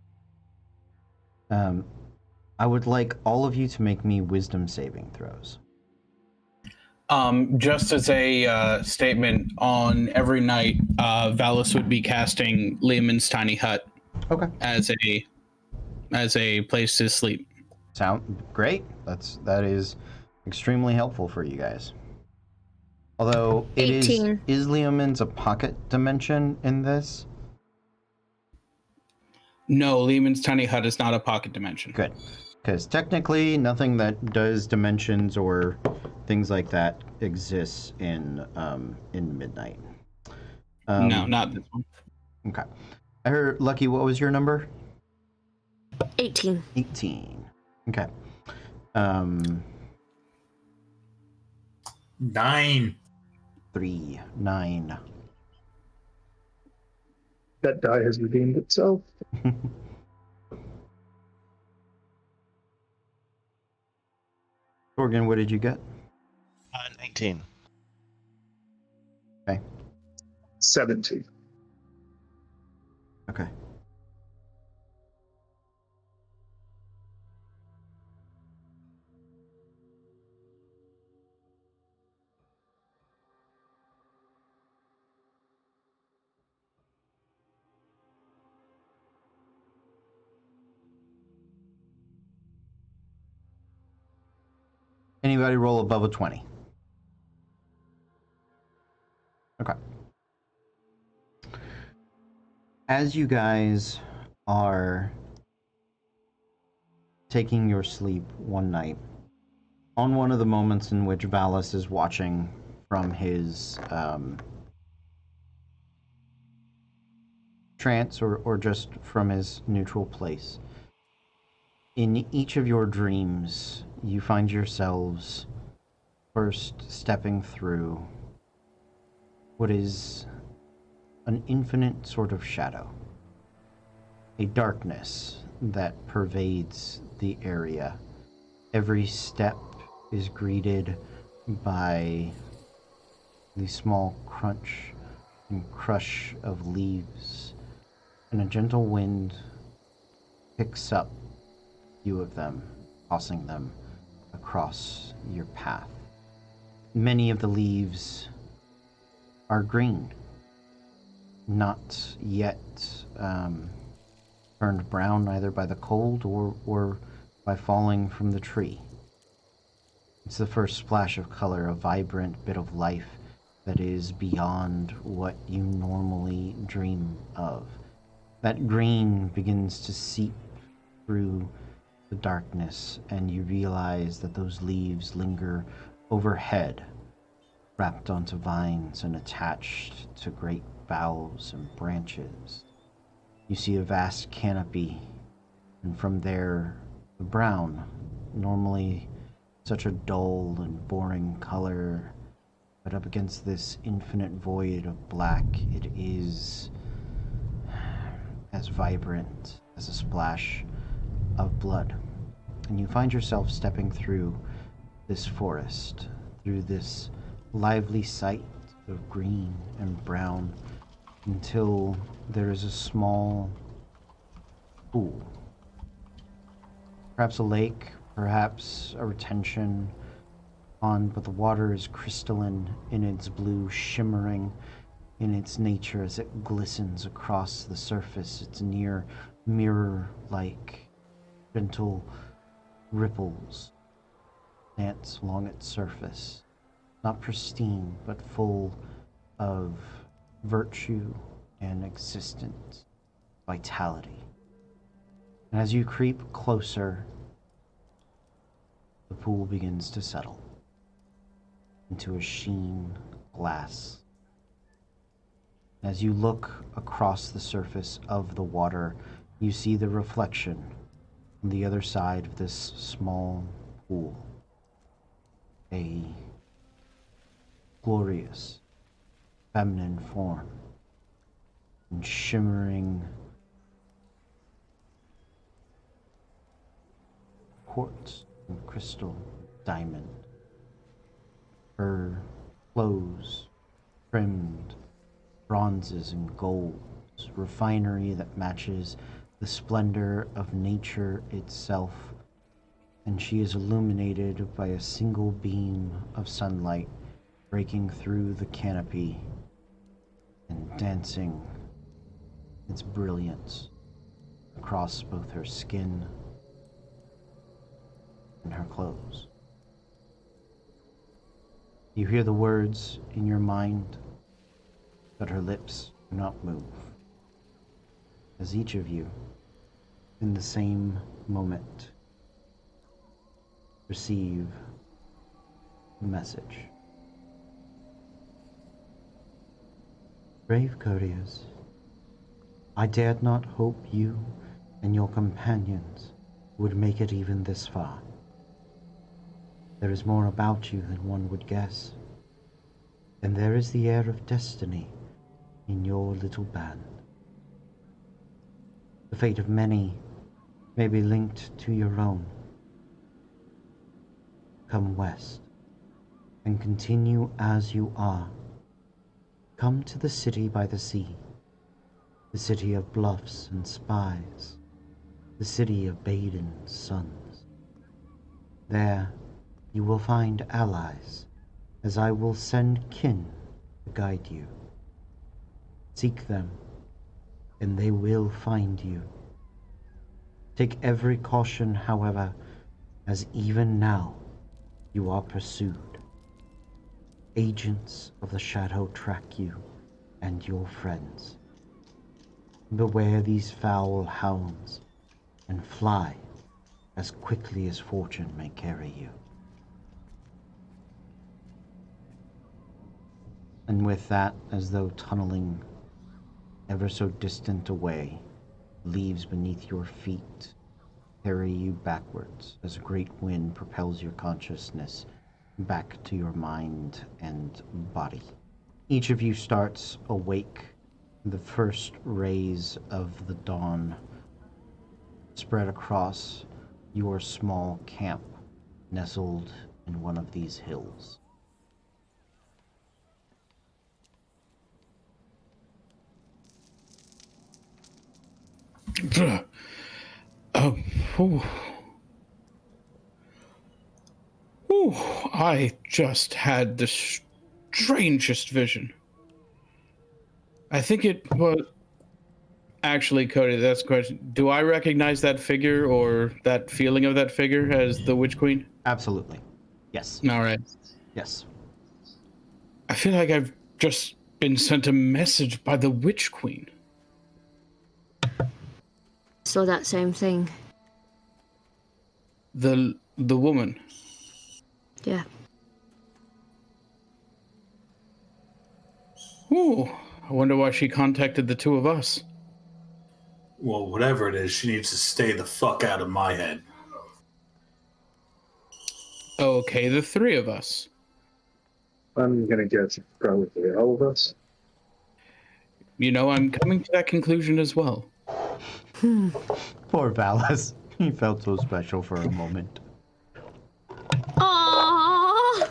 I would like all of you to make me wisdom saving throws. Just as a statement, on every night, Valis would be casting Lehman's Tiny Hut Okay. as a place to sleep. Sound great. That is extremely helpful for you guys. Although it 18. is Leomin's a pocket dimension in this? No, Lehman's Tiny Hut is not a pocket dimension. Good. Because technically nothing that does dimensions or things like that exists in Midnight. No, not this one. Okay. I heard, Lucky, what was your number? 18. 18. Okay. 9. 3, 9. That die has redeemed itself. Morgan, what did you get? 19. Okay. 17. Okay. Anybody roll above a 20? Okay. As you guys are taking your sleep one night, on one of the moments in which Valis is watching from his trance or just from his neutral place, in each of your dreams, you find yourselves first stepping through what is an infinite sort of shadow, a darkness that pervades the area. Every step is greeted by the small crunch and crush of leaves, and a gentle wind picks up a few of them, tossing them across your path. Many of the leaves are green, not yet turned brown either by the cold or by falling from the tree. It's the first splash of color, a vibrant bit of life that is beyond what you normally dream of. That green begins to seep through the darkness, and you realize that those leaves linger overhead, wrapped onto vines and attached to great boughs and branches. You see a vast canopy, and from there, the brown, normally such a dull and boring color, but up against this infinite void of black, it is as vibrant as a splash of blood. And you find yourself stepping through this forest, through this lively sight of green and brown, until there is a small pool. Perhaps a lake, perhaps a retention pond, but the water is crystalline in its blue, shimmering in its nature as it glistens across the surface. Its near mirror-like gentle ripples dance along its surface, not pristine, but full of virtue and existence, vitality. And as you creep closer, the pool begins to settle into a sheen glass. As you look across the surface of the water, you see the reflection on the other side of this small pool. A glorious feminine form in shimmering quartz and crystal diamond. Her clothes trimmed bronzes and golds, refinery that matches the splendor of nature itself, and she is illuminated by a single beam of sunlight breaking through the canopy and dancing its brilliance across both her skin and her clothes. You hear the words in your mind, but her lips do not move, as each of you, in the same moment, receive a message. Brave courtiers, I dared not hope you and your companions would make it even this far. There is more about you than one would guess, and there is the air of destiny in your little band. The fate of many may be linked to your own. Come west and continue as you are. Come to the city by the sea, the city of bluffs and spies, the city of Baden's sons. There you will find allies, as I will send kin to guide you. Seek them, and they will find you. Take every caution, however, as even now you are pursued. Agents of the shadow track you and your friends. Beware these foul hounds, and fly as quickly as fortune may carry you. And with that, as though tunneling ever so distant away, leaves beneath your feet carry you backwards as a great wind propels your consciousness back to your mind and body. Each of you starts awake. The first rays of the dawn spread across your small camp nestled in one of these hills. Whew. Whew. I just had the strangest vision. I think it was... Actually, Cody, that's a question. Do I recognize that figure or that feeling of that figure as the Witch Queen? Absolutely. Yes. All right. Yes. I feel like I've just been sent a message by the Witch Queen. So that same thing. The woman. Yeah. Ooh, I wonder why she contacted the two of us. Well, whatever it is, she needs to stay the fuck out of my head. Okay, the three of us. I'm gonna guess probably all of us. You know, I'm coming to that conclusion as well. Poor Valis. He felt so special for a moment. Aww.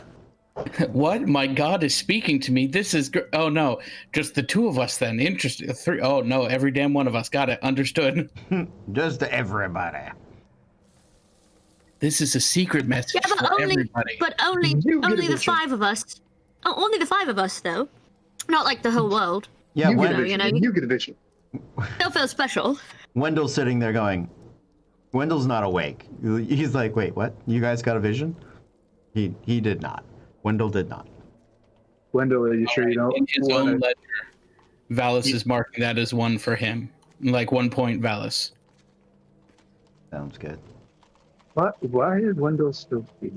What? My god is speaking to me. This is oh no, just the two of us then. Interesting. Three. Oh no, every damn one of us. Got it. Understood. Just everybody. This is a secret message Yeah, for everybody. only You get the a vision. 5 of us. Oh, only the 5 of us though. Not like the whole world. Yeah, You get a Wendell, vision. you know, You get a vision. Still feel special. Wendell's sitting there going, Wendell's not awake. He's like, wait, what? You guys got a vision? He did not. Wendell did not. Wendell, are you sure you don't In his want own to? ledger, Valis is marking that as 1 for him. Like 1 point, Valis. Sounds good. Why is Wendell still here?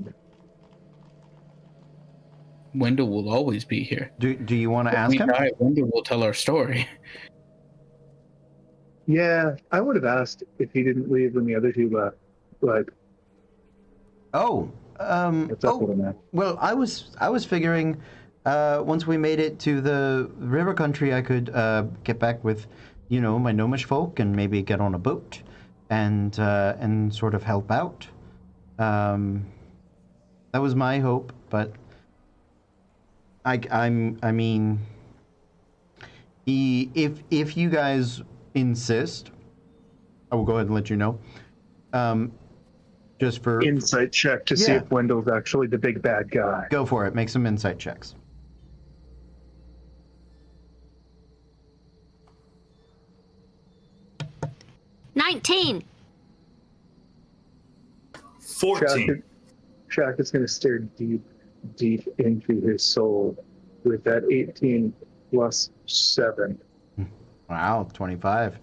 Wendell will always be here. Do you want to ask We him? die, Wendell will tell our story. Yeah, I would have asked if he didn't leave when the other two left. Like, Oh, what's up with him, man? well, I was figuring once we made it to the river country, I could get back with, you know, my gnomish folk and maybe get on a boat and sort of help out. That was my hope, but I mean, if you guys insist, I will go ahead and let you know. Just for Insight check to see Yeah. if Wendell's actually the big bad guy. Go for it. Make some insight checks. $19. 14. Shaq is going to stare deep into his soul with that 18 plus 7, Wow, 25.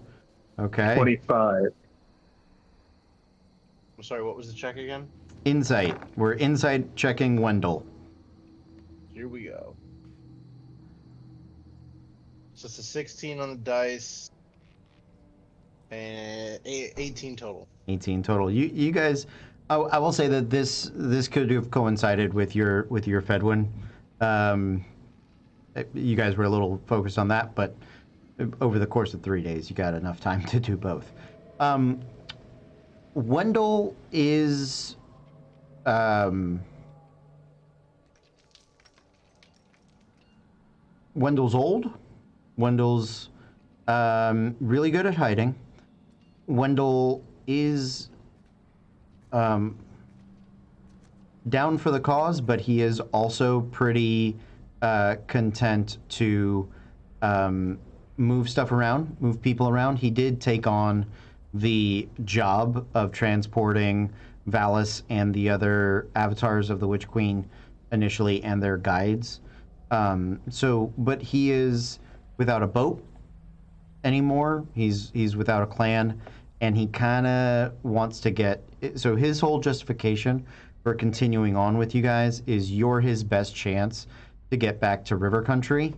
Okay. 25. I'm sorry, what was the check again? Insight. We're insight checking Wendell. Here we go. So it's a 16 on the dice and 18 total. 18 total. You guys, I will say that this could have coincided with your Fedwin. You guys were a little focused on that, but over the course of 3 days, you got enough time to do both. Wendell is Wendell's old. Wendell's really good at hiding. Wendell is down for the cause, but he is also pretty content to move stuff around, move people around. He did take on the job of transporting Valis and the other avatars of the Witch Queen initially and their guides. But he is without a boat anymore. He's without a clan, and he kind of wants to get. So his whole justification for continuing on with you guys is you're his best chance to get back to River Country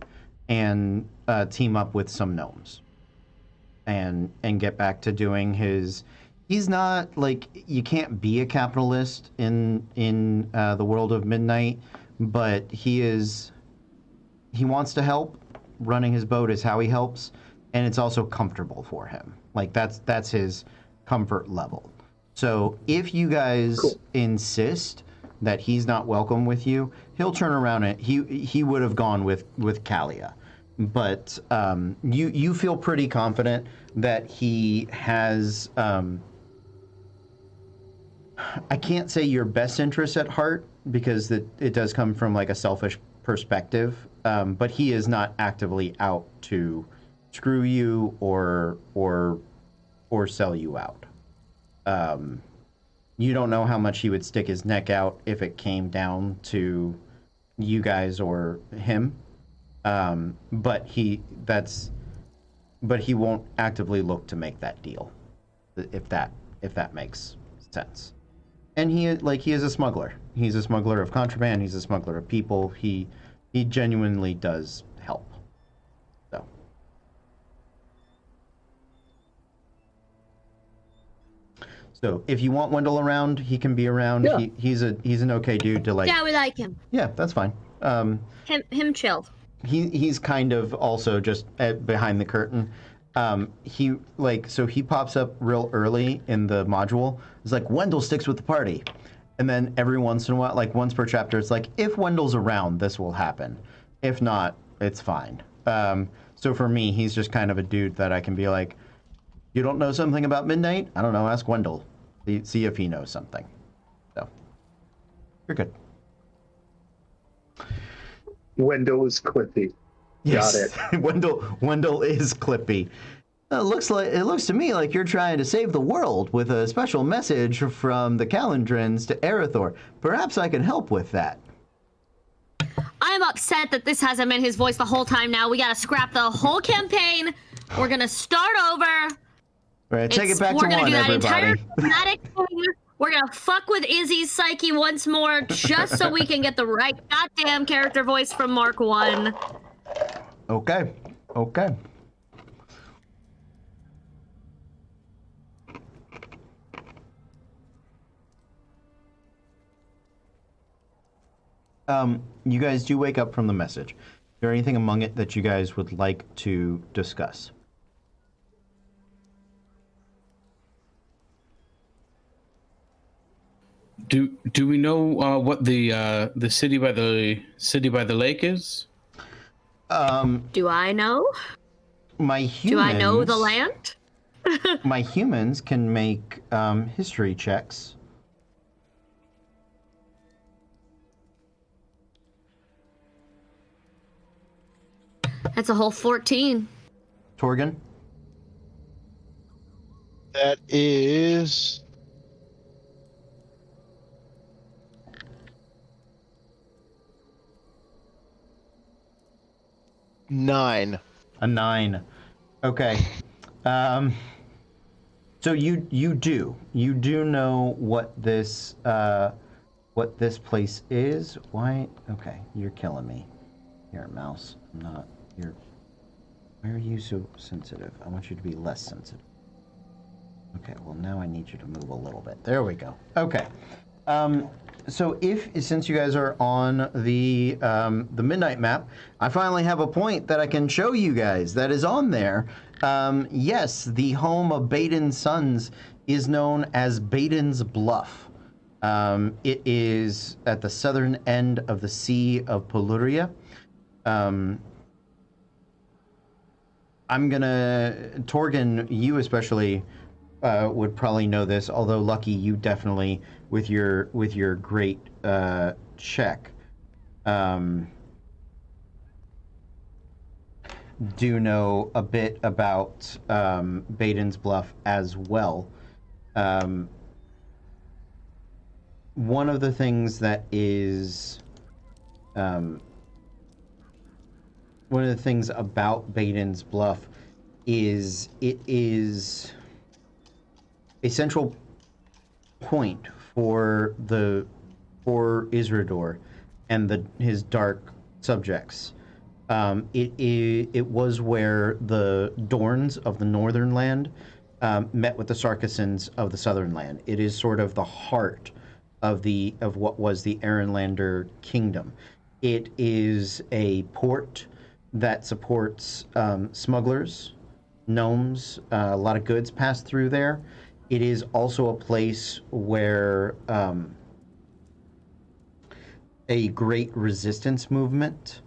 and team up with some gnomes and get back to doing his. He's not like, you can't be a capitalist in the world of Midnight, but he wants to help. Running his boat is how he helps, and it's also comfortable for him. Like that's his comfort level. So if you guys insist that he's not welcome with you, he'll turn around and he would have gone with Kalia. but you feel pretty confident that he has. I can't say your best interest at heart because it does come from like a selfish perspective, but he is not actively out to screw you or sell you out. You don't know how much he would stick his neck out if it came down to you guys or him, but he won't actively look to make that deal, if that makes sense. And he is a smuggler. He's a smuggler of contraband. He's a smuggler of people. He genuinely does help. So if you want Wendell around, he can be around. Yeah. He's an okay dude to like. Yeah, we like him. Yeah, that's fine. Him chill. He's kind of also just behind the curtain. He pops up real early in the module. It's like Wendell sticks with the party, and then every once in a while, like once per chapter, it's like if Wendell's around, this will happen. If not, it's fine. So for me, he's just kind of a dude that I can be like, you don't know something about Midnight? I don't know. Ask Wendell. See if he knows something. So you're good. Wendell is Clippy. Yes. Got it. Wendell is Clippy. It looks to me like you're trying to save the world with a special message from the Calendrins to Erythor. Perhaps I can help with that. I'm upset that this hasn't been his voice the whole time now. We gotta scrap the whole campaign. We're gonna start over. All right, take it back to We're gonna one, do that everybody. entire dramatic thing. We're gonna fuck with Izzy's psyche once more just so we can get the right goddamn character voice from Mark 1. Okay. You guys do wake up from the message. Is there anything among it that you guys would like to discuss? Do we know what the city by the lake is? Do I know? My humans. Do I know the land? My humans can make history checks. That's a whole 14. Torgan? That is 9. A 9. Okay. So you do know what this place is. Why? Okay, you're killing me. Here, mouse. I'm not. You're. Why are you so sensitive? I want you to be less sensitive. Okay. Well, now I need you to move a little bit. There we go. Okay. So since you guys are on the Midnight map, I finally have a point that I can show you guys that is on there. Yes, the home of Baden's sons is known as Baden's Bluff. It is at the southern end of the Sea of Peluria. Torgan, you especially would probably know this, although Lucky, you definitely, with your great check, do know a bit about Baden's Bluff as well. One of the things that is one of the things about Baden's Bluff is it is a central point for Isrador and his dark subjects. It was where the Dorns of the northern land met with the Sarkissans of the southern land. It is sort of the heart of what was the Aaronlander kingdom. It is a port that supports smugglers, gnomes. A lot of goods pass through there. It is also a place where a great resistance movement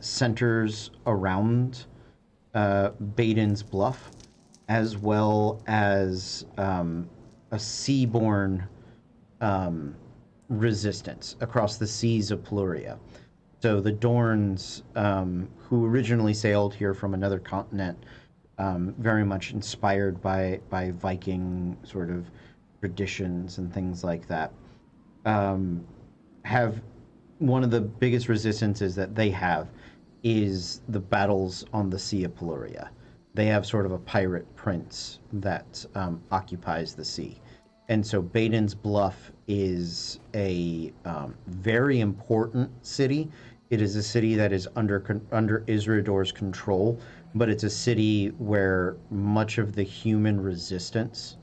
centers around Baden's Bluff, as well as a seaborne resistance across the seas of Pluria. So the Dorns, who originally sailed here from another continent, very much inspired by Viking sort of traditions and things like that, have one of the biggest resistances that they have is the battles on the Sea of Pluria. They have sort of a pirate prince that occupies the sea. And so Baden's Bluff is a very important city. It is a city that is under Isridor's control, but it's a city where much of the human resistance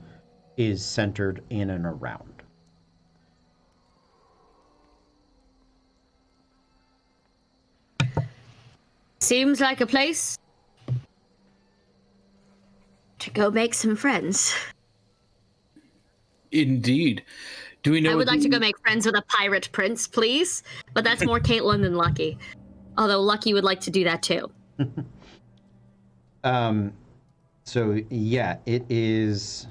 is centered in and around. Seems like a place to go make some friends. Indeed. Do we know? I would like to go make friends with a pirate prince, please. But that's more Caitlin than Lucky. Although Lucky would like to do that too. So yeah, it is.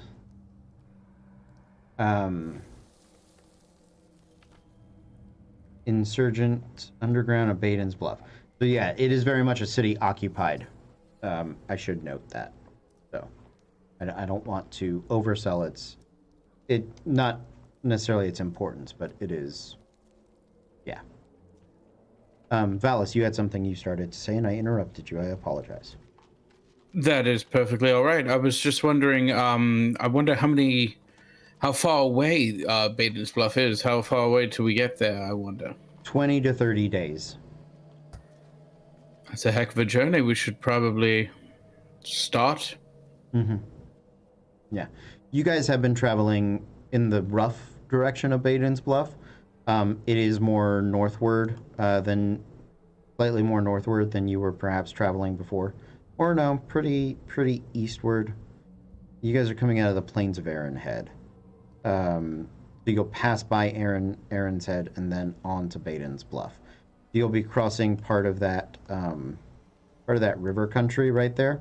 Insurgent Underground of Baden's Bluff. So yeah, it is very much a city occupied. I should note that. So I don't want to oversell it not necessarily its importance, but it is. Yeah. Valis, you had something you started to say, and I interrupted you. I apologize. That is perfectly all right. I was just wondering. I wonder how far away Baden's Bluff is. How far away till we get there? I wonder. 20 to 30 days. That's a heck of a journey. We should probably start. Mm-hmm. Yeah. You guys have been traveling in the rough direction of Baden's Bluff. It is more northward slightly more northward than you were perhaps traveling before. Or no, pretty eastward. You guys are coming out of the plains of Aaron Head. So you go past by Aaron's Head and then on to Baden's Bluff. You'll be crossing part of that river country right there,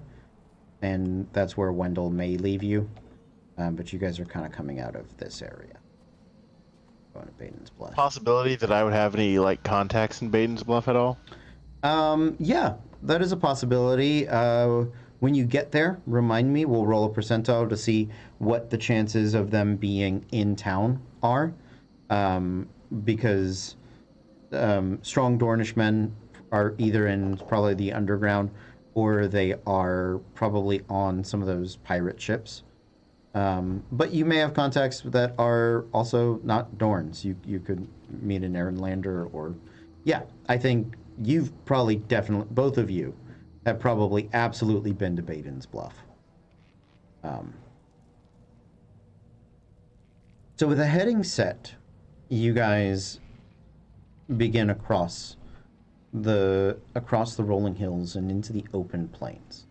and that's where Wendell may leave you. But you guys are kind of coming out of this area, going to Baden's Bluff. Possibility that I would have any contacts in Baden's Bluff at all? Yeah, that is a possibility. When you get there, remind me. We'll roll a percentile to see what the chances of them being in town are, because strong Dornish men are either in probably the underground or they are probably on some of those pirate ships. But you may have contacts that are also not Dorns. You could meet an Aaron Lander or... Yeah, I think you've probably definitely... Both of you have probably absolutely been to Baden's Bluff. So with a heading set, you guys begin across the rolling hills and into the open plains.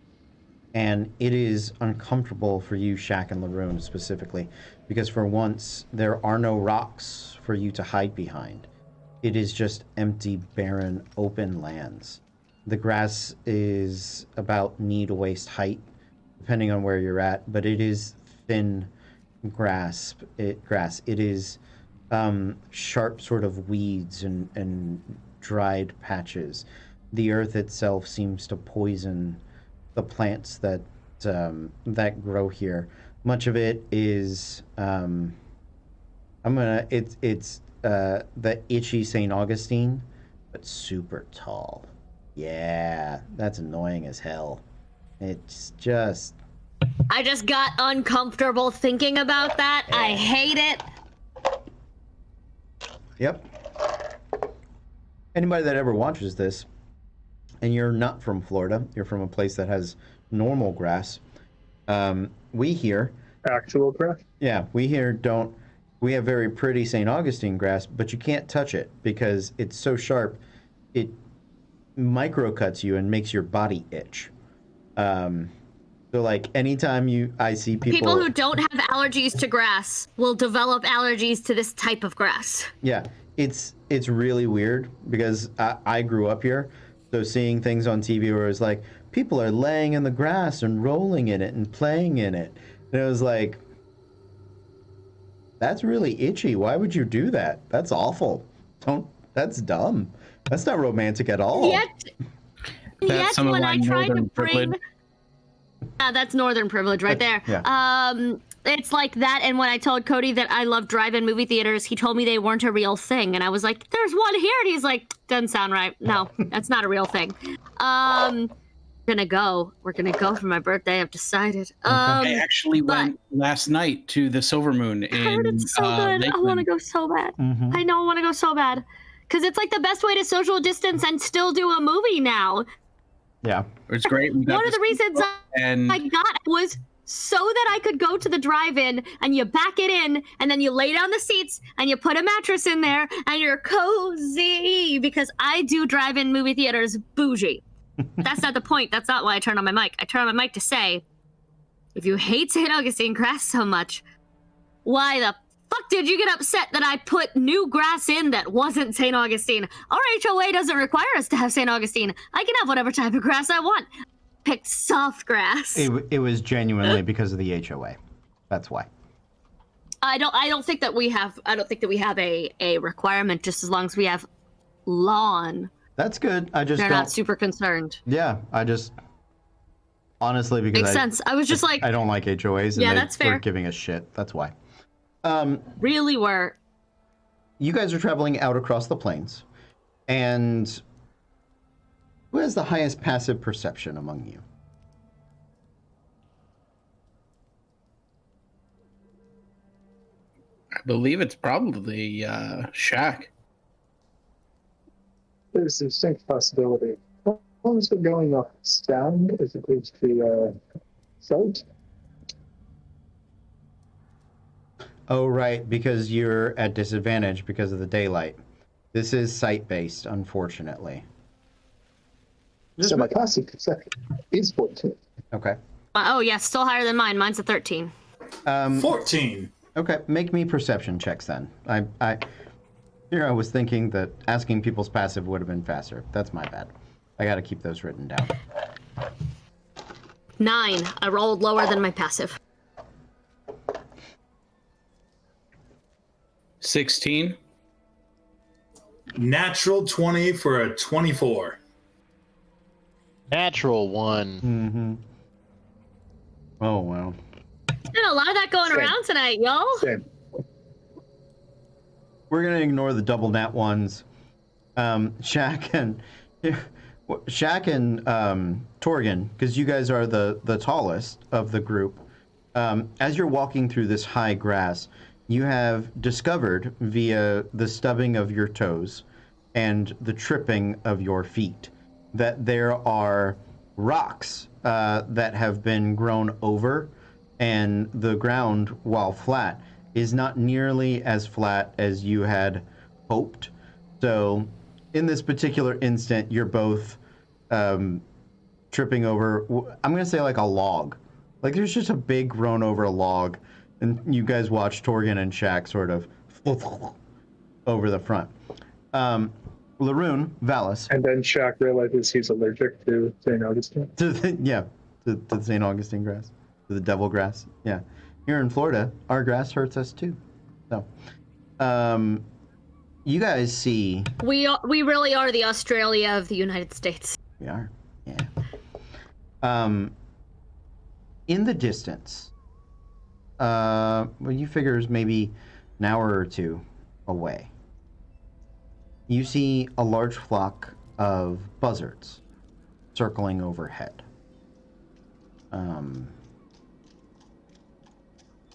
And it is uncomfortable for you, Shaq and Laroon specifically, because for once there are no rocks for you to hide behind. It is just empty, barren, open lands. The grass is about knee to waist height, depending on where you're at, but it is thin grass. It is sharp sort of weeds and dried patches. The earth itself seems to poison the plants that grow here. Much of it is it's the itchy St. Augustine, but super tall. Yeah, that's annoying as hell. It's just... I just got uncomfortable thinking about that. I hate it. Yep. Anybody that ever watches this, and you're not from Florida, you're from a place that has normal grass, we here... Actual grass? Yeah, we here we have very pretty St. Augustine grass, but you can't touch it because it's so sharp, it microcuts you and makes your body itch. So anytime I see people who don't have allergies to grass will develop allergies to this type of grass. Yeah, it's really weird because I grew up here, So seeing things on TV where it's like people are laying in the grass and rolling in it and playing in it, and it was like, that's really itchy. Why would you do that? That's awful. Don't. That's dumb. That's not romantic at all. That's some of when my I tried to northern bring, privilege. that's northern privilege right there. Yeah. It's like that. And when I told Cody that I love drive-in movie theaters, he told me they weren't a real thing, and I was like, "There's one here," and he's like, "Doesn't sound right. No, that's not a real thing." We're gonna go for my birthday. I've decided. I actually went last night to the Silver Moon I heard in it's so good. I want to go so bad. Mhm. I know I want to go so bad because it's like the best way to social distance and still do a movie now. Yeah. It's great. We got One of the reasons and I got was so that I could go to the drive-in and you back it in and then you lay down the seats and you put a mattress in there and you're cozy, because I do drive-in movie theaters bougie. That's not the point. That's not why I turn on my mic. I turn on my mic to say, if you hate St. Augustine grass so much, why the fuck did you get upset that I put new grass in that wasn't St. Augustine? Our HOA doesn't require us to have St. Augustine. I can have whatever type of grass I want. Picked soft grass. It was genuinely because of the HOA. That's why. I don't think that we have a requirement, just as long as we have lawn. That's good. I just They're don't. not super concerned. Yeah, I just honestly because Makes sense. I was just like, I don't like HOAs and Yeah, they that's fair. were giving us shit. That's why. really were. You guys are traveling out across the plains, and who has the highest passive perception among you? I believe it's probably Shaq. There's a distinct possibility. As long as we're going off sound as opposed to sight. Oh, right, because you're at disadvantage because of the daylight. This is sight-based, unfortunately. So my passive perception is 14. Okay. Oh yeah, still higher than mine. Mine's a 13. 14. Okay, make me perception checks then. Here I was thinking that asking people's passive would have been faster. That's my bad. I gotta keep those written down. 9. I rolled lower than my passive. 16. Natural 20 for a 24. Natural 1. Mm-hmm. Oh, wow. Been a lot of that going Same. around tonight, y'all. Same. We're gonna ignore the double nat ones. Shaq and Torgan, because you guys are the tallest of the group. As you're walking through this high grass, you have discovered via the stubbing of your toes and the tripping of your feet that there are rocks that have been grown over, and the ground, while flat, is not nearly as flat as you had hoped. So in this particular instant, you're both tripping over, I'm going to say like a log. Like there's just a big grown over log, and you guys watch Torgan and Shaq sort of over the front. Laroon, Valis. And then Shaq realizes he's allergic to St. Augustine. To the St. Augustine grass, to the devil grass. Yeah. Here in Florida, our grass hurts us too. So, you guys see. We really are the Australia of the United States. We are, yeah. In the distance, well, you figure is maybe an hour or two away. You see a large flock of buzzards circling overhead.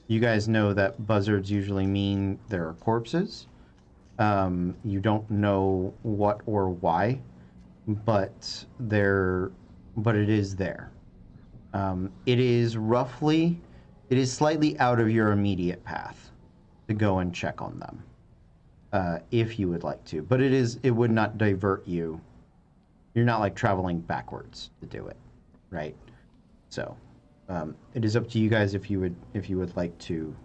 You guys know that buzzards usually mean there are corpses. You don't know what or why, but it is there. It is slightly out of your immediate path to go and check on them, if you would like to. But it would not divert you. You're not like traveling backwards to do it, right? So, it is up to you guys if you would like to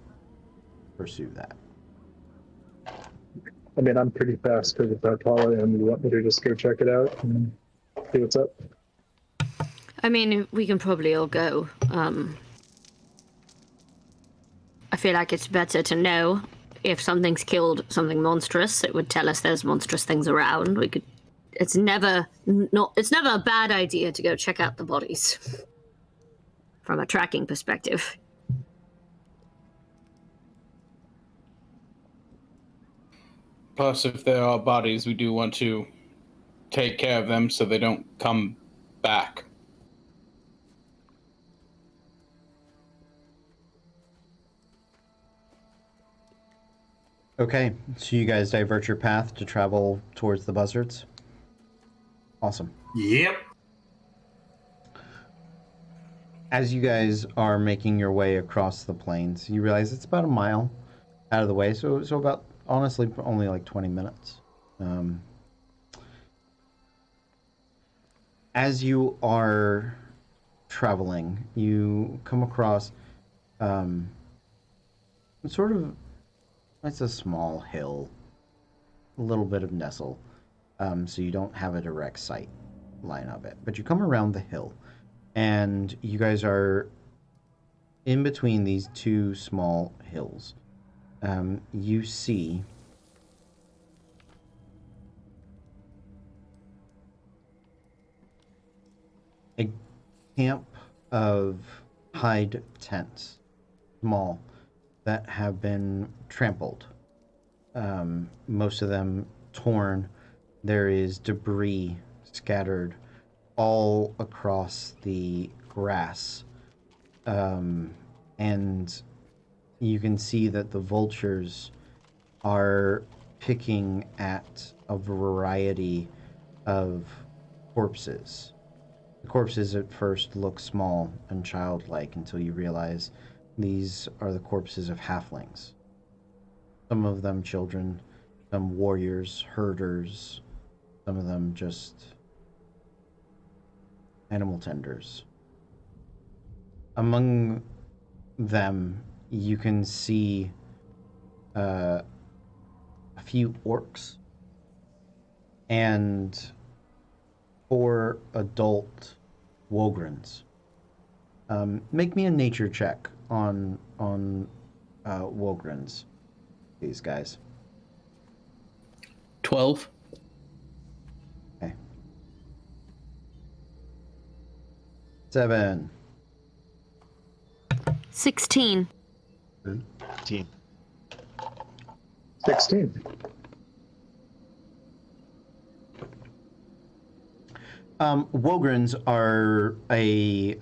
pursue that. I mean, I'm pretty fast because of how tall I am. You want me to just go check it out? See what's up. I mean, we can probably all go. I feel like it's better to know if something's killed something monstrous. It would tell us there's monstrous things around. We could. It's never a bad idea to go check out the bodies from a tracking perspective. Plus, if there are bodies, we do want to take care of them so they don't come back. Okay, so you guys divert your path to travel towards the buzzards. Awesome. Yep. As you guys are making your way across the plains, you realize it's about a mile out of the way, so about, honestly, only like 20 minutes. As you are traveling, you come across sort of, it's a small hill, a little bit of nestle, so you don't have a direct sight line of it. But you come around the hill, and you guys are in between these two small hills. You see a camp of hide tents, small, that have been trampled. Most of them torn. There is debris scattered all across the grass. And you can see that the vultures are picking at a variety of corpses. The corpses at first look small and childlike until you realize these are the corpses of halflings. Some of them children, some warriors, herders, some of them just animal tenders. Among them, you can see a few orcs and 4 adult wogrens. Make me a nature check on wogrens, these guys. 12. Okay. 7. 16. 15. 16. Wogrens are a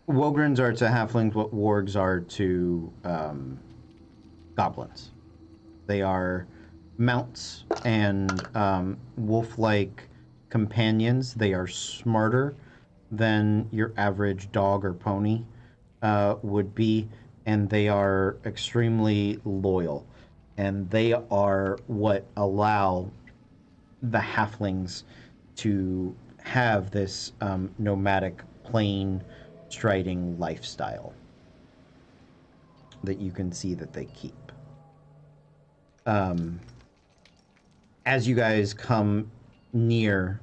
Wogrens are to halflings what wargs are to goblins. They are mounts and wolf-like companions. They are smarter than your average dog or pony would be, and they are extremely loyal. And they are what allow the halflings to have this nomadic plain striding lifestyle that you can see that they keep. As you guys come near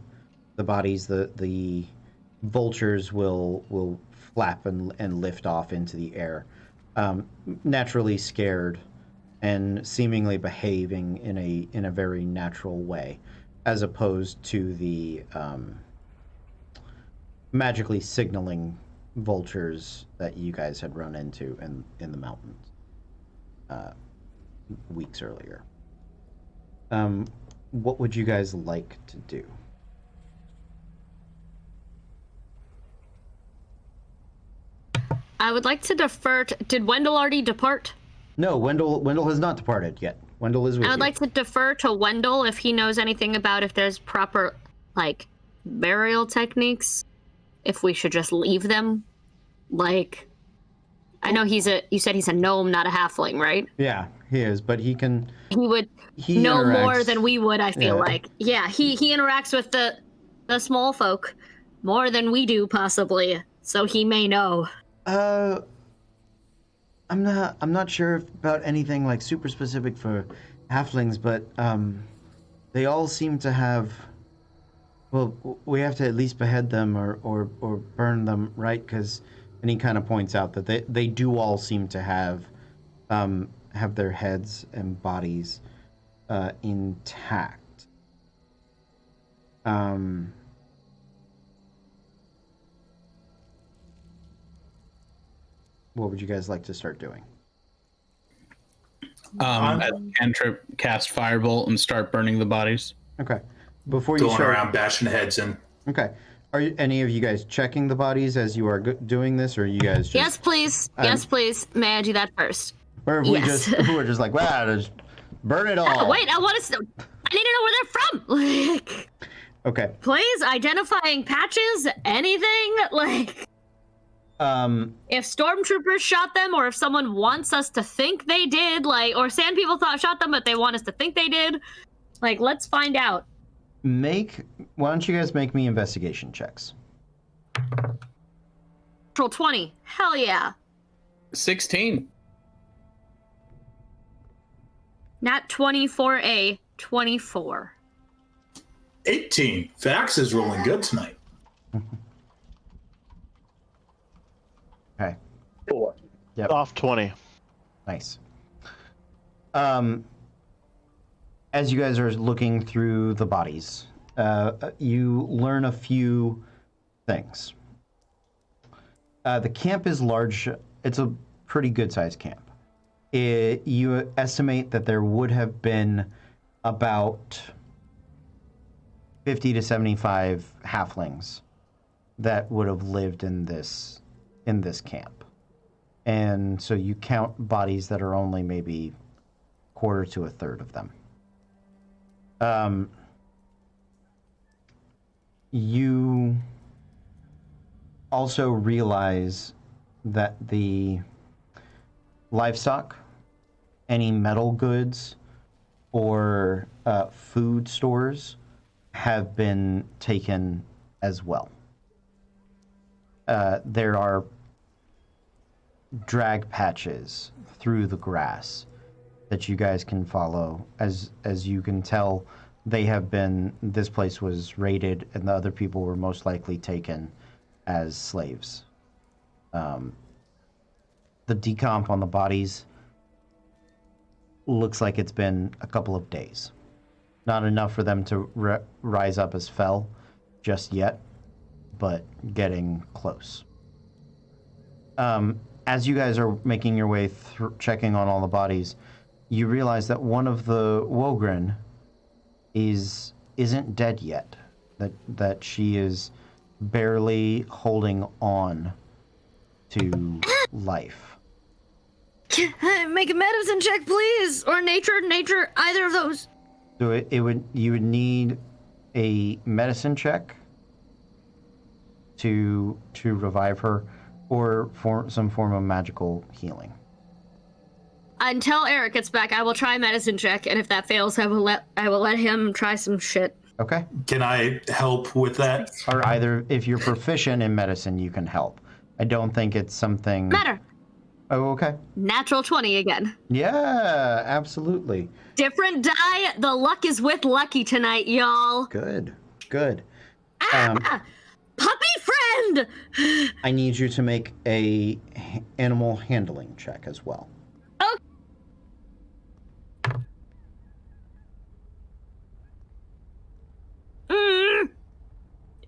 the bodies, the vultures will flap and lift off into the air, naturally scared and seemingly behaving in a very natural way, as opposed to the magically signaling vultures that you guys had run into in the mountains weeks earlier. What would you guys like to do? I would like to defer to... Did Wendell already depart? No, Wendell has not departed yet. Wendell is with you. I would like to defer to Wendell if he knows anything about if there's proper, like, burial techniques. If we should just leave them. Like, I know you said he's a gnome, not a halfling, right? Yeah, he is, but he can... He would know more than we would, I feel like. Yeah, he interacts with the small folk more than we do, possibly. So he may know. I'm not sure about anything like super specific for halflings, but they all seem to have. Well, we have to at least behead them or burn them, right? Because, and he kind of points out that they do all seem to have their heads and bodies intact. What would you guys like to start doing? As cantrip, cast firebolt and start burning the bodies. Okay. Before you Going start around bashing heads in. Okay. Are any of you guys checking the bodies as you are doing this, or are you guys just... Yes, please. Yes, please. May I do that first? Or if Yes. we're just like, wow, just burn it all. Oh, wait, I need to know where they're from. Like, Okay. please, identifying patches, anything. Like, if stormtroopers shot them, or if someone wants us to think they did, like, or sand people shot them, but they want us to think they did, like, let's find out. Why don't you guys make me investigation checks? Natural 20. Hell yeah. 16. Nat 24A 24. 18. Vax is rolling good tonight. Okay. 4. Yep. Off 20. Nice. As you guys are looking through the bodies, you learn a few things. The camp is large. It's a pretty good-sized camp. You estimate that there would have been about 50 to 75 halflings that would have lived in this camp. And so you count bodies that are only maybe quarter to a third of them. You also realize that the livestock, any metal goods, or food stores have been taken as well. There are drag patches through the grass that you guys can follow. As you can tell, this place was raided, and the other people were most likely taken as slaves. The decomp on the bodies looks like it's been a couple of days. Not enough for them to rise up as fell just yet, but getting close. As you guys are making your way through, checking on all the bodies, you realize that one of the Wogren isn't dead yet. That she is barely holding on to life. Make a medicine check, please, or nature, either of those. So you would need a medicine check to revive her, or for some form of magical healing. Until Eric gets back, I will try medicine check, and if that fails, I will let him try some shit. Okay. Can I help with that? Or either, if you're proficient in medicine, you can help. I don't think it's something... Matter. Oh, okay. Natural 20 again. Yeah, absolutely. Different die. The luck is with Lucky tonight, y'all. Good. Puppy friend! I need you to make a animal handling check as well.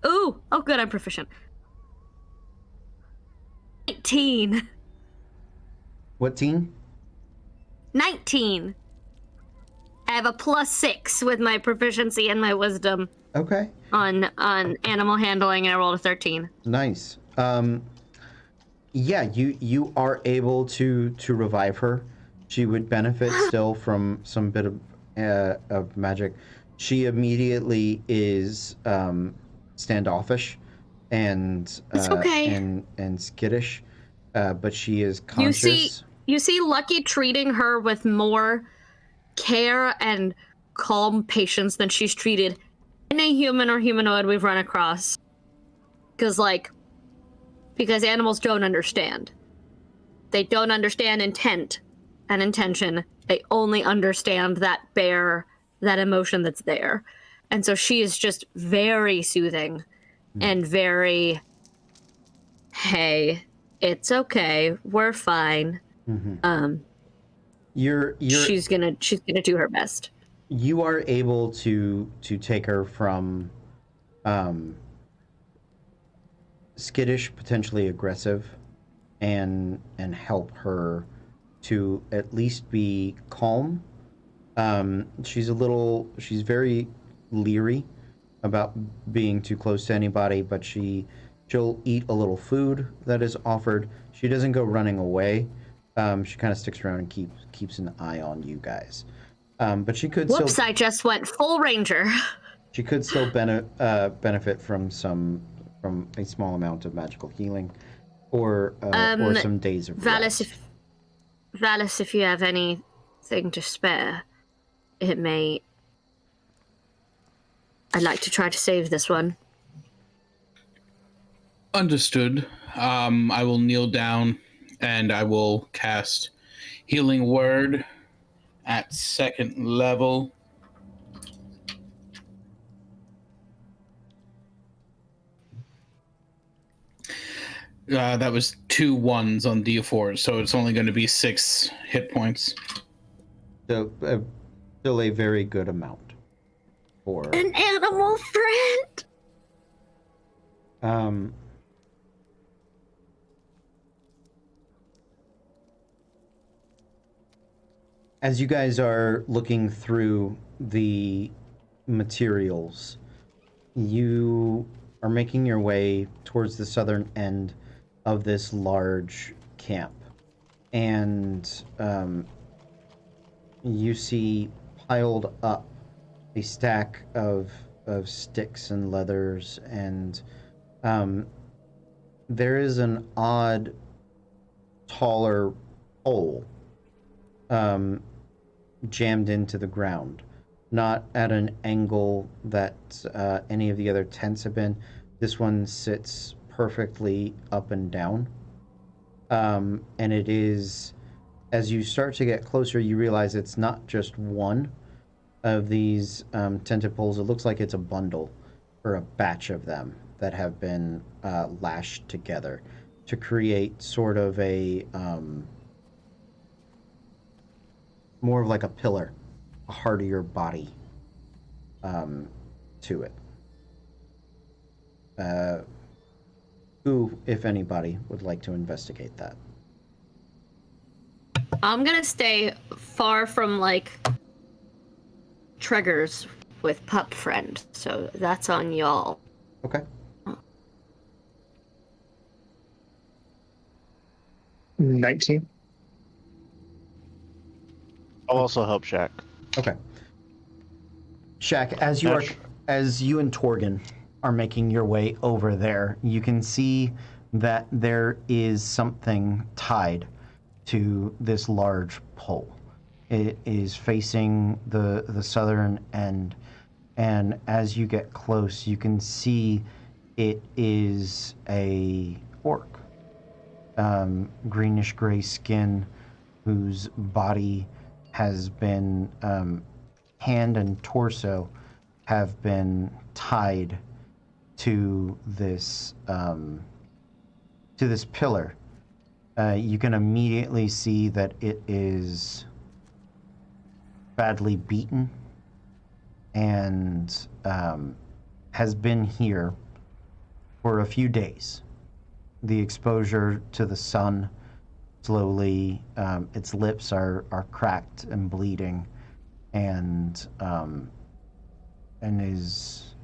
Ooh, oh good, I'm proficient. 19. What team? 19. I have a +6 with my proficiency and my wisdom Okay. on animal handling, and I rolled a 13. Nice. Yeah, you are able to revive her. She would benefit still from some bit of magic. She immediately is standoffish and It's okay. and skittish, but she is conscious. You see Lucky treating her with more care and calm patience than she's treated any human or humanoid we've run across. Because animals don't understand. They don't understand intent and intention. They only understand that emotion that's there. And so she is just very soothing and very, hey, it's okay, we're fine. She's gonna do her best. You are able to take her from skittish, potentially aggressive, and help her to at least be calm. She's very leery about being too close to anybody, but she'll eat a little food that is offered. She doesn't go running away. She kind of sticks around and keeps an eye on you guys. But she could Whoops, I just went full ranger. She could still benefit from a small amount of magical healing, or some days of rest. Valis, if you have anything to spare, I'd like to try to save this one. Understood. I will kneel down and I will cast Healing Word at 2nd level. That was 2 1s on D4, so it's only going to be 6 hit points. So, still a very good amount for an animal friend. As you guys are looking through the materials, you are making your way towards the southern end of this large camp, and you see piled up a stack of sticks and leathers, and there is an odd, taller pole jammed into the ground, not at an angle that any of the other tents have been. This one sits perfectly up and down. And it is, as you start to get closer, you realize it's not just one of these tented poles. It looks like it's a bundle or a batch of them that have been lashed together to create sort of a more of like a pillar, a hardier body to it. Who, if anybody, would like to investigate that? I'm gonna stay far from, like, triggers with Pup Friend, so that's on y'all. Okay. 19. I'll also help Shaq. Okay. Shaq, as you and Torgan are making your way over there, you can see that there is something tied to this large pole. It is facing the southern end, and as you get close, you can see it is a orc. Greenish gray skin, whose body has been hand and torso have been tied to this pillar. You can immediately see that it is badly beaten and has been here for a few days. The exposure to the sun slowly, its lips are cracked and bleeding, and is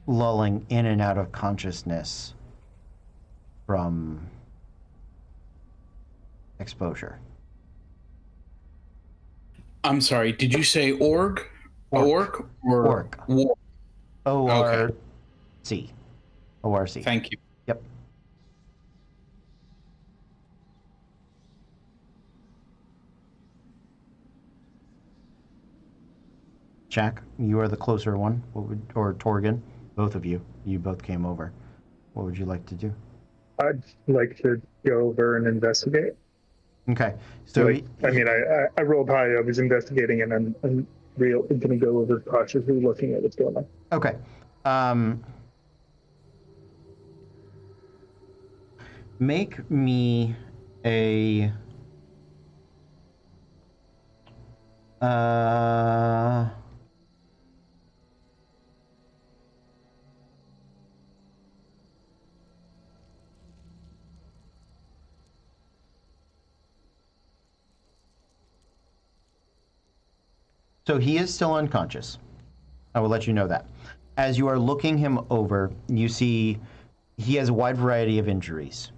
lulling in and out of consciousness from exposure. I'm sorry, did you say org? Orc. Or Orc. War? O-R-C. O-R-C. Thank you. Yep. Jack, you are the closer one. Or Torgan, both of you. You both came over. What would you like to do? I'd like to go over and investigate. Okay. So I rolled high. I was investigating, and I'm going to go over cautiously, looking at what's going on. okay. Make me a. So he is still unconscious. I will let you know that. As you are looking him over, you see he has a wide variety of injuries.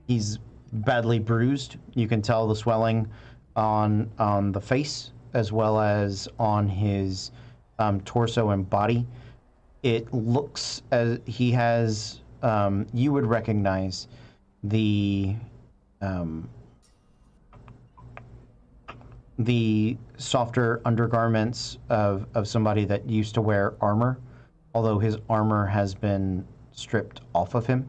He's badly bruised. You can tell the swelling on the face as well as on his torso and body. It looks as he has. You would recognize the softer undergarments of somebody that used to wear armor, although his armor has been stripped off of him.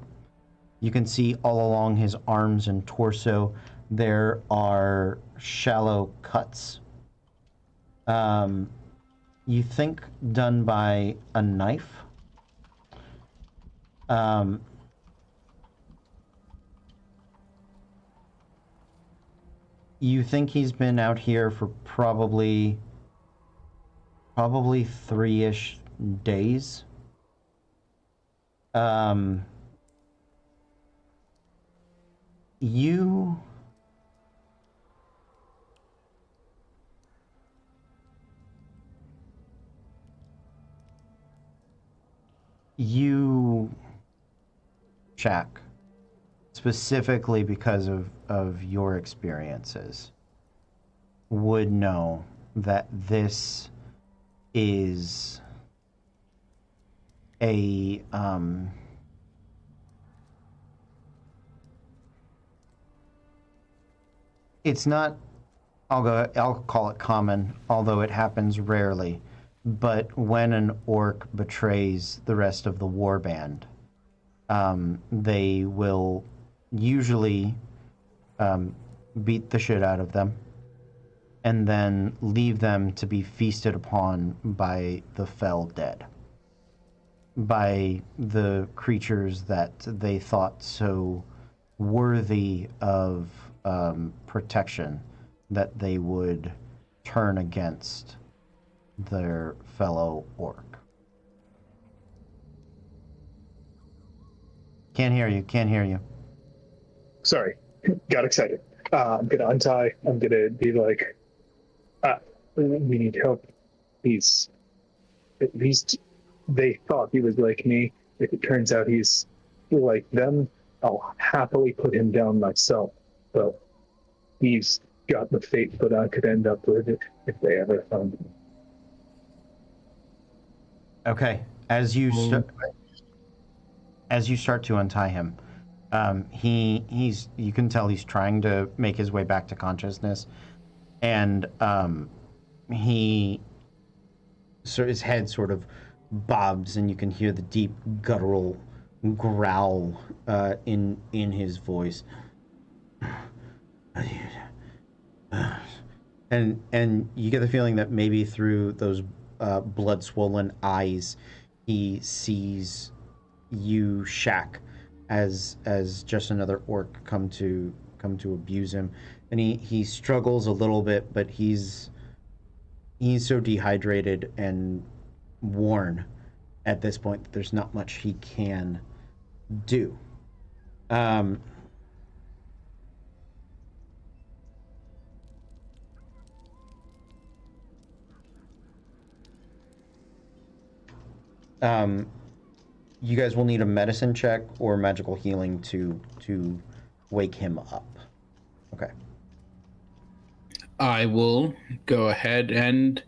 You can see all along his arms and torso there are shallow cuts. You think done by a knife. You think he's been out here for probably 3-ish days. You Shaq, specifically because of your experiences, would know that this is a it's not, I'll call it common, although it happens rarely, but when an orc betrays the rest of the warband, they will usually beat the shit out of them and then leave them to be feasted upon by the fell dead, by the creatures that they thought so worthy of protection that they would turn against their fellow orc. Can't hear you. Sorry, got excited. I'm gonna untie. I'm gonna be like, we need help. He's, at least they thought he was like me. If it turns out he's like them, I'll happily put him down myself. But he's got the fate that I could end up with if they ever found him. Okay, as you start to untie him, you can tell he's trying to make his way back to consciousness, and his head sort of bobs, and you can hear the deep guttural growl in his voice. And you get the feeling that maybe through those blood-swollen eyes, he sees you, Shaq, as just another orc come to abuse him, and he struggles a little bit, but he's so dehydrated and worn at this point that there's not much he can do. You guys will need a medicine check or magical healing to wake him up. Okay. I will go ahead and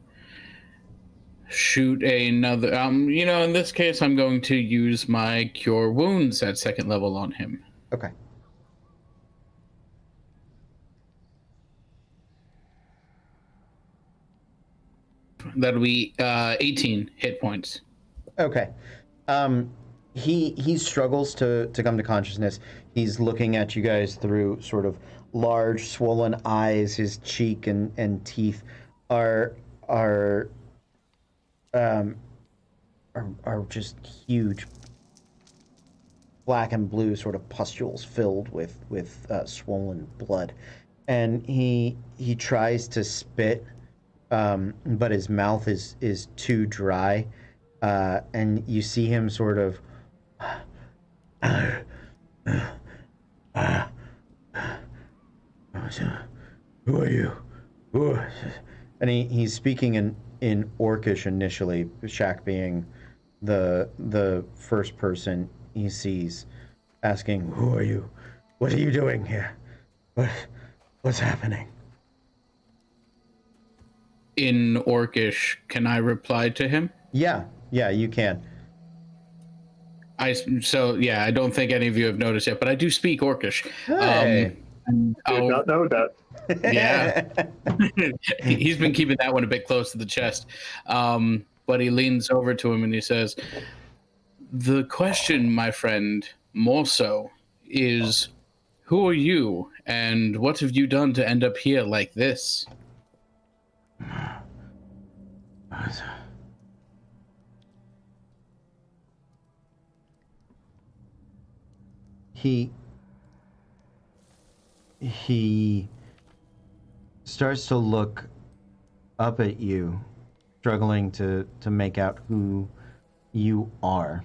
shoot another. In this case, I'm going to use my Cure Wounds at 2nd level on him. Okay. That'll be 18 hit points. Okay. he struggles to come to consciousness. He's looking at you guys through sort of large, swollen eyes. His cheek and teeth are just huge, black and blue sort of pustules filled with swollen blood, and he tries to spit, but his mouth is too dry, and you see him sort of. Who are you? And he's speaking in Orcish initially, Shaq being the first person he sees, asking, "Who are you? What are you doing here? What's happening?" In Orcish, can I reply to him? Yeah, you can. I don't think any of you have noticed yet, but I do speak Orcish. Hey. Did not know that. Yeah. He's been keeping that one a bit close to the chest. But he leans over to him and he says, "The question, my friend, more so, is who are you and what have you done to end up here like this?" He starts to look up at you, struggling to make out who you are.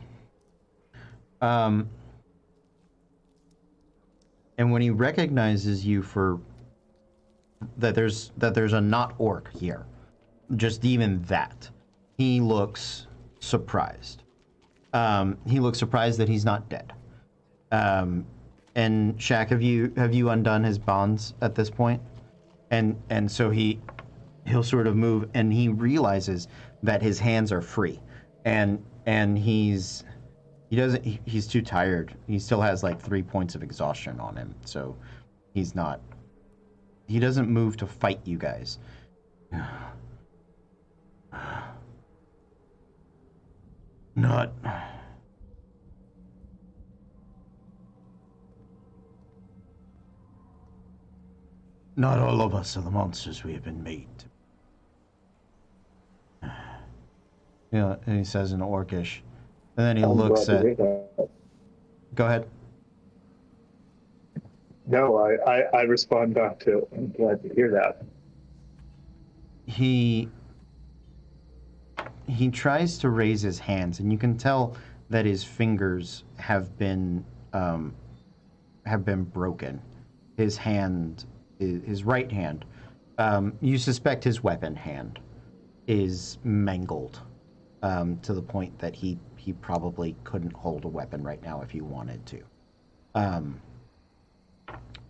And when he recognizes you for that there's a not orc here, just even that, he looks surprised. He looks surprised that he's not dead. And Shaq, have you undone his bonds at this point? And so he'll sort of move, and he realizes that his hands are free, and he's too tired. He still has like 3 points of exhaustion on him, so he doesn't move to fight you guys. Not all of us are the monsters we have been made. Yeah, and he says in Orcish, and then he looks at. Go ahead. No, I respond back to. I'm glad to hear that. He tries to raise his hands, and you can tell that his fingers have been broken. His hand. His right hand, you suspect his weapon hand is mangled to the point that he probably couldn't hold a weapon right now if he wanted to. And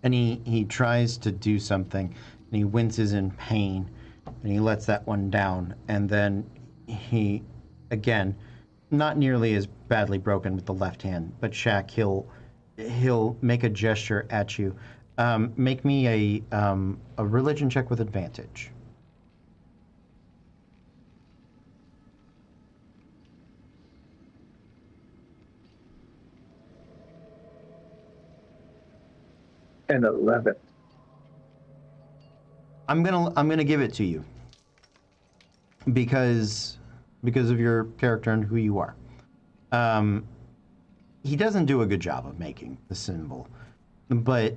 he tries to do something, and he winces in pain, and he lets that one down, and then he, again, not nearly as badly broken with the left hand, but Shaq, he'll make a gesture at you. Make me a religion check with advantage. An 11. I'm gonna give it to you because of your character and who you are. He doesn't do a good job of making the symbol, but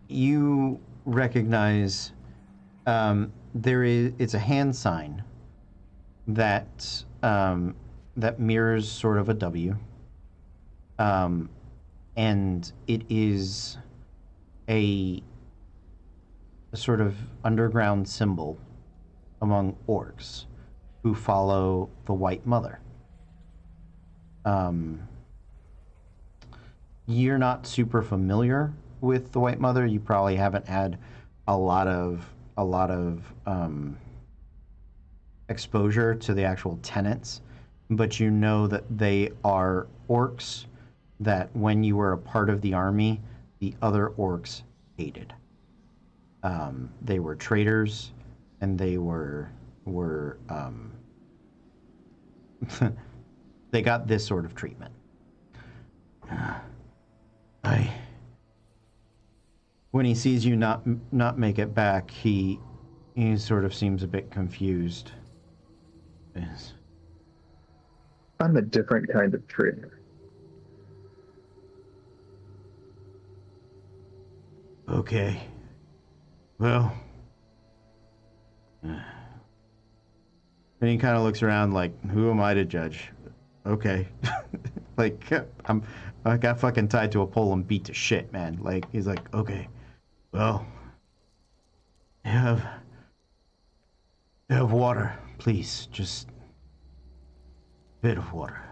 you recognize it's a hand sign that mirrors sort of a W, and it is a sort of underground symbol among orcs who follow the White Mother. You're not super familiar with the White Mother. You probably haven't had a lot of exposure to the actual tenets, but you know that they are orcs that when you were a part of the army, the other orcs hated. They were traitors, and they were they got this sort of treatment. when he sees you not make it back, he sort of seems a bit confused. Yes. I'm a different kind of trader. Okay. Well. And he kind of looks around like, who am I to judge? Okay. Like, I got fucking tied to a pole and beat to shit, man. Like, he's like, okay. Well. You have water, please. Just a bit of water.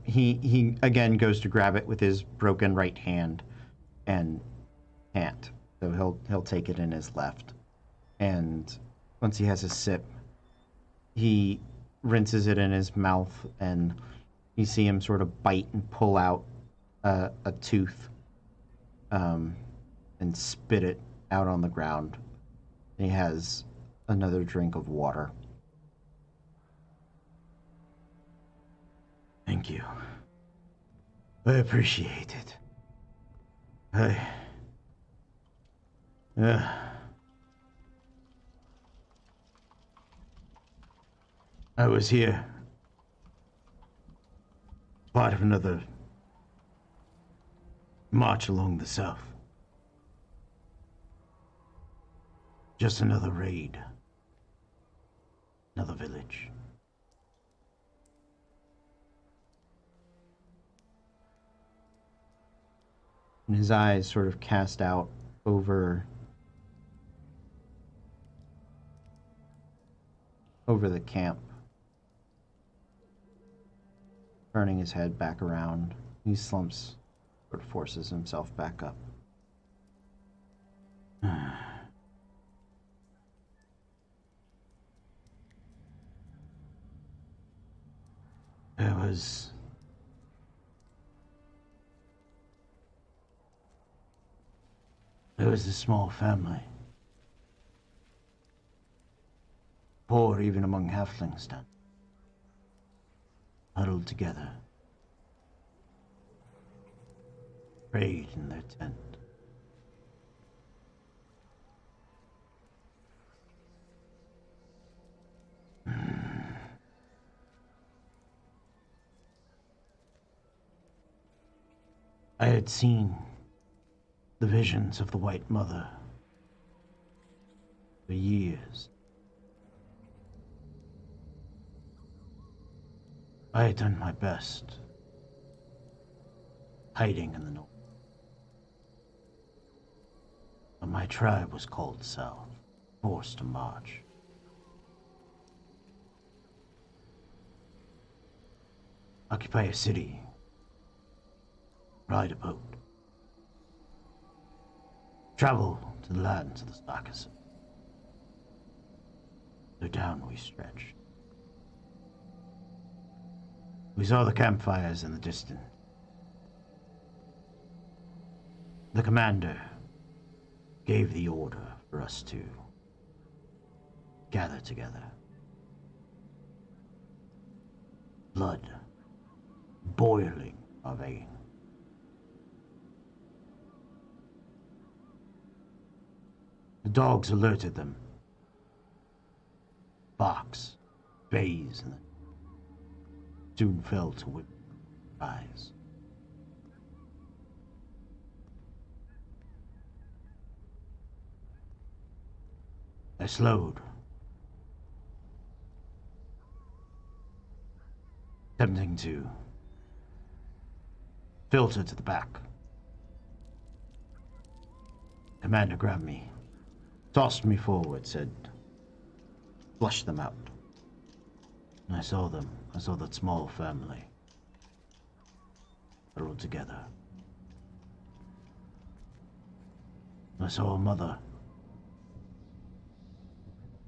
He again goes to grab it with his broken right hand and can't. So he'll take it in his left. And once he has a sip, he rinses it in his mouth, and you see him sort of bite and pull out a tooth, and spit it out on the ground. And he has another drink of water. Thank you. I appreciate it. I was here, part of another march along the south. Just another raid. Another village. And his eyes sort of cast out over the camp. Turning his head back around, he slumps, sort of forces himself back up. There was a small family. Poor even among halflings, then. Huddled together. Prayed in their tent. I had seen the visions of the White Mother for years. I had done my best, hiding in the north. But my tribe was called south, forced to march. Occupy a city, ride a boat, travel to the lands of the Starkers. So down we stretched. We saw the campfires in the distance. The commander gave the order for us to gather together. Blood boiling our veins. The dogs alerted them. Barks, bays, and soon fell to whip cries. I slowed, attempting to filter to the back. Commander grabbed me, tossed me forward, said, "Flush them out." And I saw them. I saw that small family huddled together. I saw a mother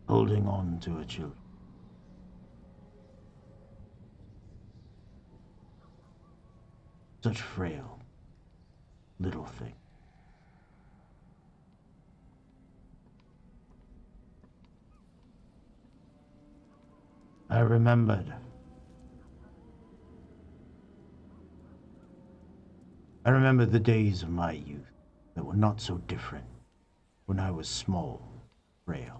holding on to her children. Such frail little thing. I remembered I remember the days of my youth that were not so different, when I was small, frail,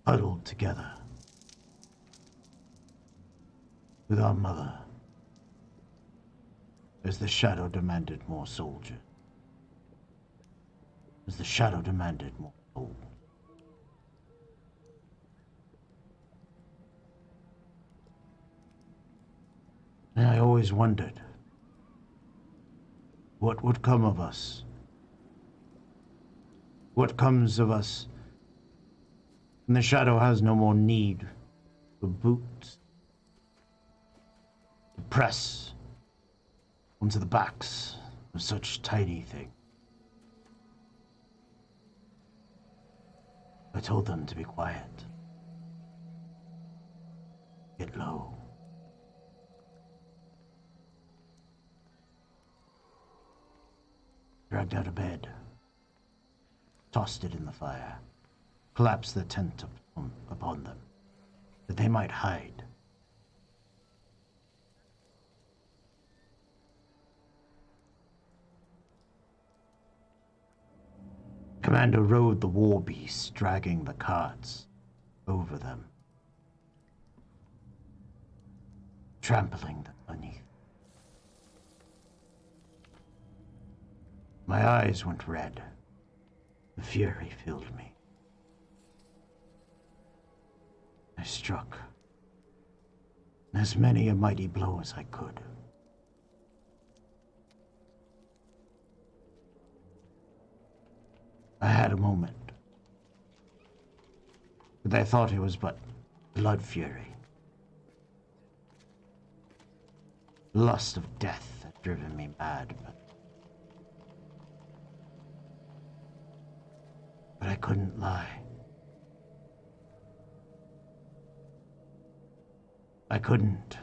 huddled together with our mother, as the shadow demanded more soldiers, as the shadow demanded more gold. And I always wondered, what would come of us? What comes of us when the shadow has no more need for boots to press onto the backs of such tiny things? I told them to be quiet. Get low. Dragged out of bed, tossed it in the fire, collapsed the tent upon them, that they might hide. Commander rode the war beasts, dragging the carts over them, trampling them beneath. My eyes went red. The fury filled me. I struck as many a mighty blow as I could. I had a moment, but I thought it was but blood fury. Lust of death had driven me mad, but I couldn't lie. I couldn't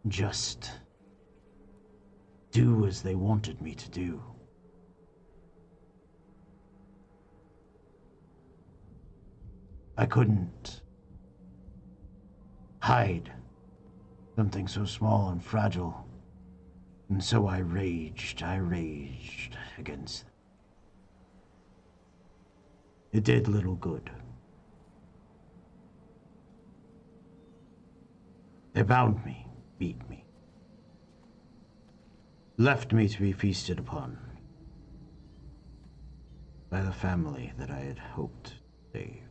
just do as they wanted me to do. I couldn't hide something so small and fragile, and so I raged against them. It did little good. They bound me, beat me, left me to be feasted upon by the family that I had hoped to save.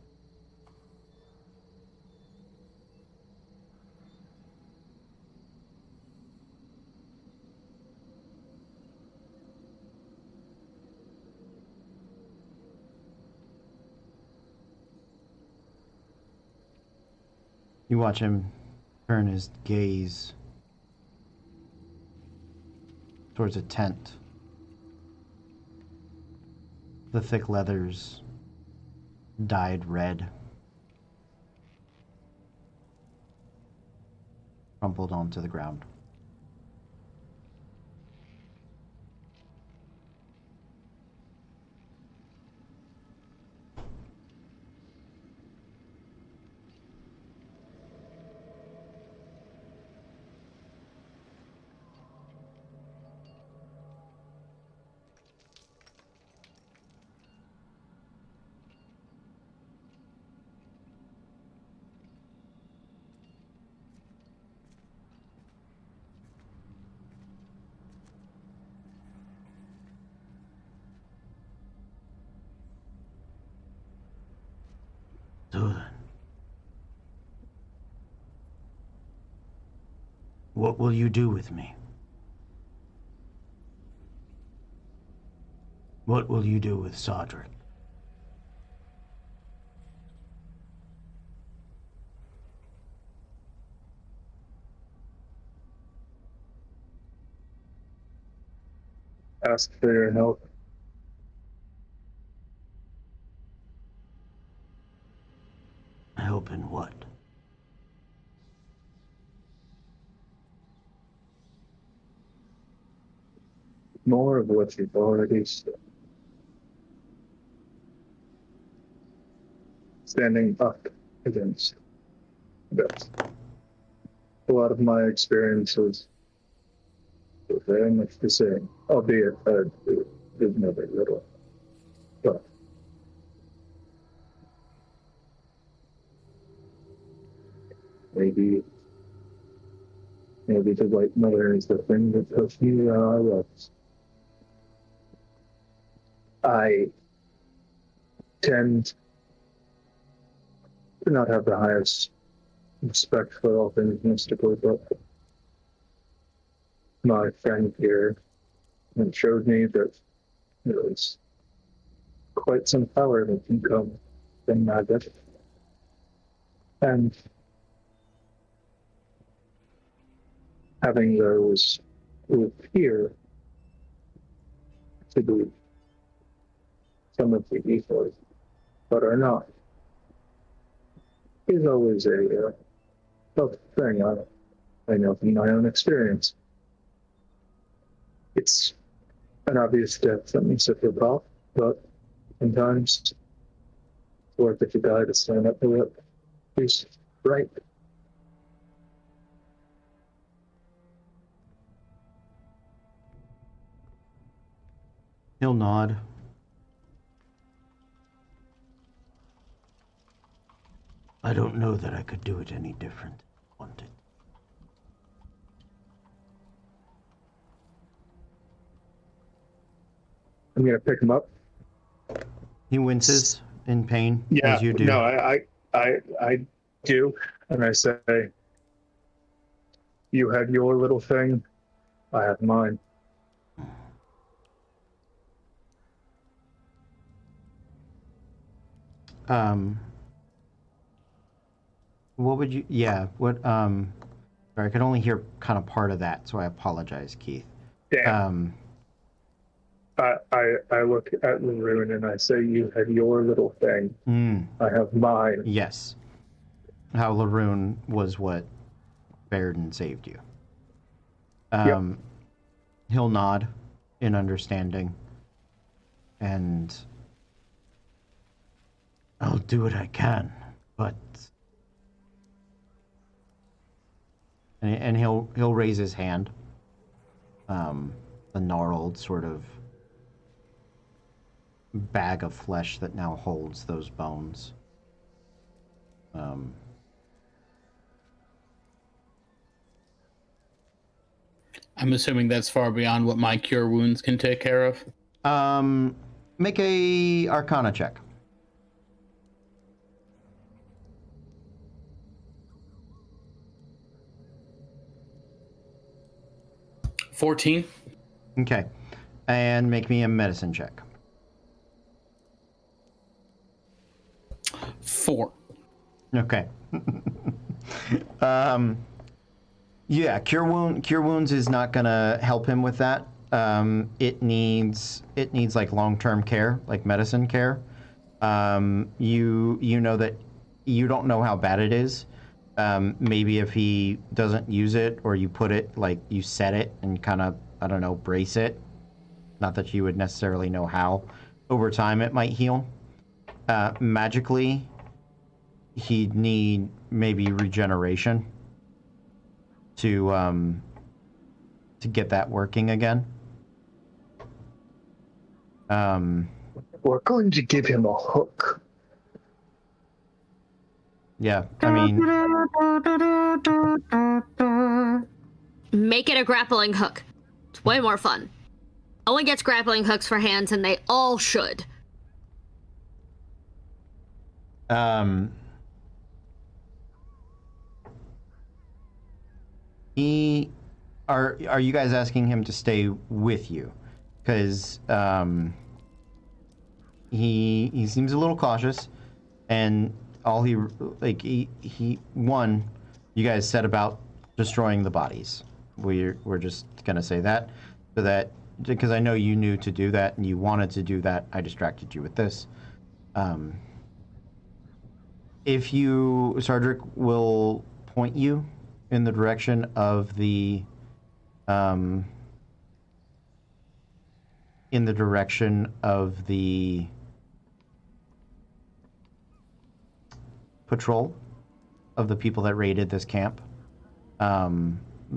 You watch him turn his gaze towards a tent. The thick leathers dyed red, crumpled onto the ground. So then, what will you do with me? What will you do with Sodric? Ask for your help. Help in what? More of what you've already said. Standing up against this. A lot of my experiences They're very much the same, albeit there's no very little. But maybe the White Mother is the thing that puts me where I was. I tend to not have the highest respect for all things mystical, but my friend here showed me that there was quite some power that can come from magic. And having those who appear to be some of the ethos, but are not, is always a tough thing. I know from my own experience. It's an obvious step that needs to feel off, but sometimes it's worth it to die to stand up for it. It's right. He'll nod. I don't know that I could do it any different. Wanted. I'm gonna pick him up. He winces in pain, Yeah, as you do. no, I do, and I say, you had your little thing, I have mine. What would you? Yeah. What? Sorry, I could only hear kind of part of that, so I apologize, Keith. Damn. I look at Laroon and I say, you had your little thing, I have mine. Yes. How Laroon was what Bairden saved you. Yep. He'll nod in understanding, and I'll do what I can, but and he'll raise his hand. The gnarled sort of bag of flesh that now holds those bones. I'm assuming that's far beyond what my cure wounds can take care of. Make a Arcana check. $14. Okay. And make me a medicine check. 4. Okay. Yeah, cure wounds is not gonna help him with that. It needs like long-term care, like medicine care. You know that you don't know how bad it is. Maybe if he doesn't use it, or you put it, like you set it and kind of, I don't know, brace it. Not that you would necessarily know how. Over time, it might heal. Magically, he'd need maybe regeneration to get that working again. We're going to give him a hook. Yeah, I mean, Make it a grappling hook. It's way more fun. No one gets grappling hooks for hands, and they all should. are you guys asking him to stay with you? Because he seems a little cautious, and all he one, you guys said about destroying the bodies. We're just gonna say that, so that, because I know you knew to do that and you wanted to do that, I distracted you with this. If you, Sardric will point you in the direction of the patrol of the people that raided this camp.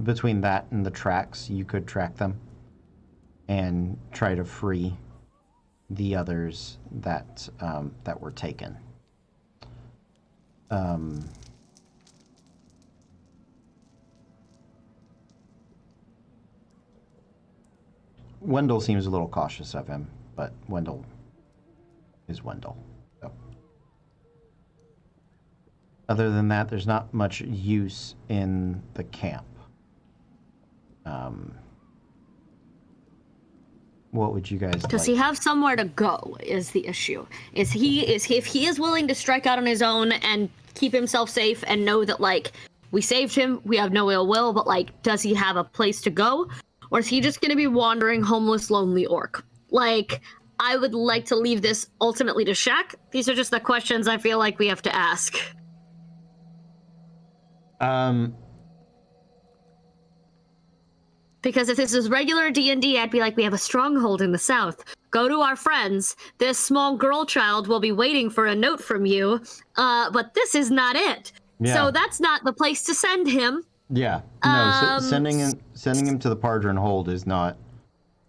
between that and the tracks, you could track them and try to free the others that that were taken. Wendell seems a little cautious of him, but Wendell is Wendell. So. Other than that, there's not much use in the camp. What would you guys Does like? he have somewhere to go is the issue. If he is willing to strike out on his own and keep himself safe and know that, like, we saved him, we have no ill will, but, like, does he have a place to go? Or is he just going to be wandering, homeless, lonely orc? Like, I would like to leave this ultimately to Shaq. These are just the questions I feel like we have to ask. Because if this is regular D&D, I'd be like, we have a stronghold in the south. Go to our friends. This small girl child will be waiting for a note from you. But this is not it. Yeah. So that's not the place to send him. Yeah. No, sending him to the Pardron Hold is not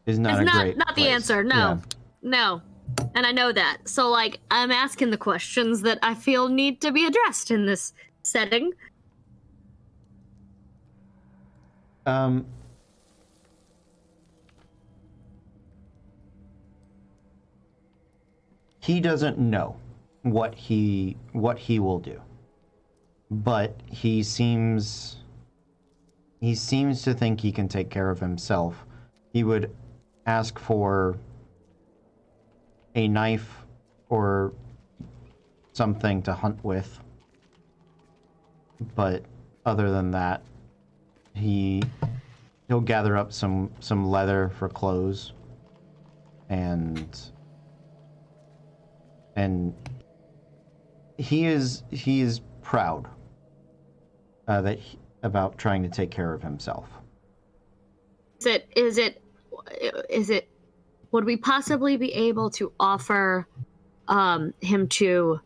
a great not the place. answer. No. Yeah. No. And I know that. So, like, I'm asking the questions that I feel need to be addressed in this setting. He doesn't know what he will do, but he seems to think he can take care of himself. He would ask for a knife or something to hunt with, but other than that, he'll gather up some leather for clothes, and he is proud about trying to take care of himself. Is it would we possibly be able to offer him to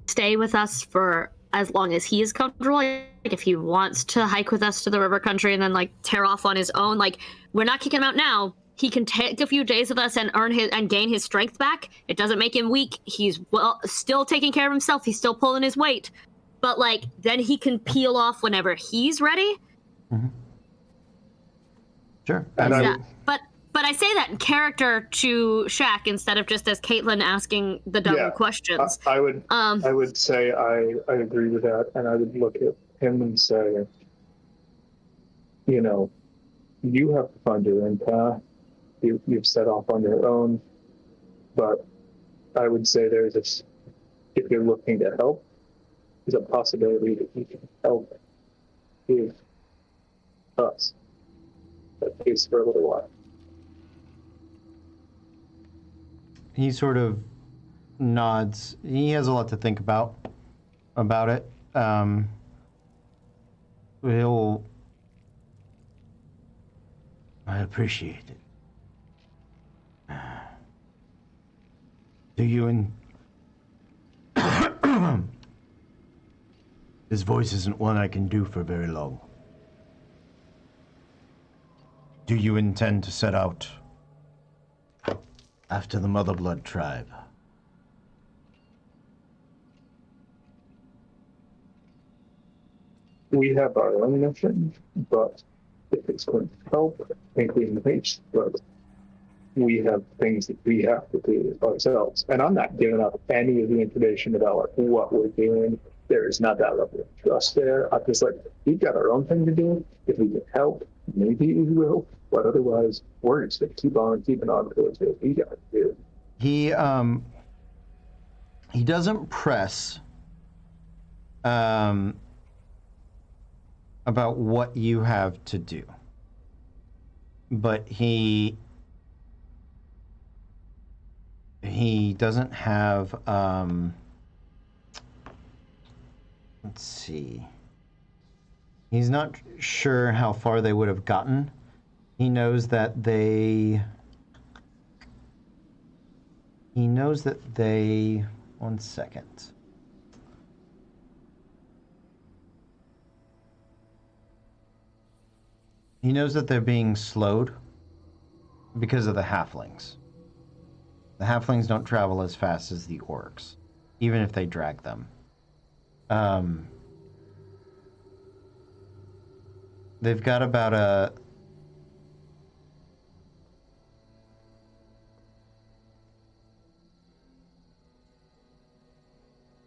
stay with us for as long as he is comfortable? Like, if he wants to hike with us to the river country and then, like, tear off on his own, like, we're not kicking him out now. He can take a few days with us and gain his strength back. It doesn't make him weak. He's still taking care of himself. He's still pulling his weight. But, like, then he can peel off whenever he's ready. Mm-hmm. Sure. But I say that in character to Shaq instead of just as Caitlin asking the dumb questions. I would say I agree with that, and I would look at him and say, you know, you have to find your own path. You've set off on your own, but I would say there's this, if you're looking to help, there's a possibility that you can help give us, at least for a little while. He sort of nods. He has a lot to think about it. I appreciate it. Do you His voice isn't one I can do for very long. Do you intend to set out after the Mother Blood tribe? We have our own mission, but if it's going to help, including the base, but we have things that we have to do ourselves. And I'm not giving up any of the information about, like, what we're doing. There is not that level of trust there. I'm just like, we've got our own thing to do. If we can help, maybe we will. But otherwise, we're just going to keep on keeping on towards what we got to do. He doesn't press about what you have to do, but he doesn't have let's see, he's not sure how far they would have gotten. He knows that they one second. He knows that they're being slowed because of the halflings. The halflings don't travel as fast as the orcs, even if they drag them. They've got about a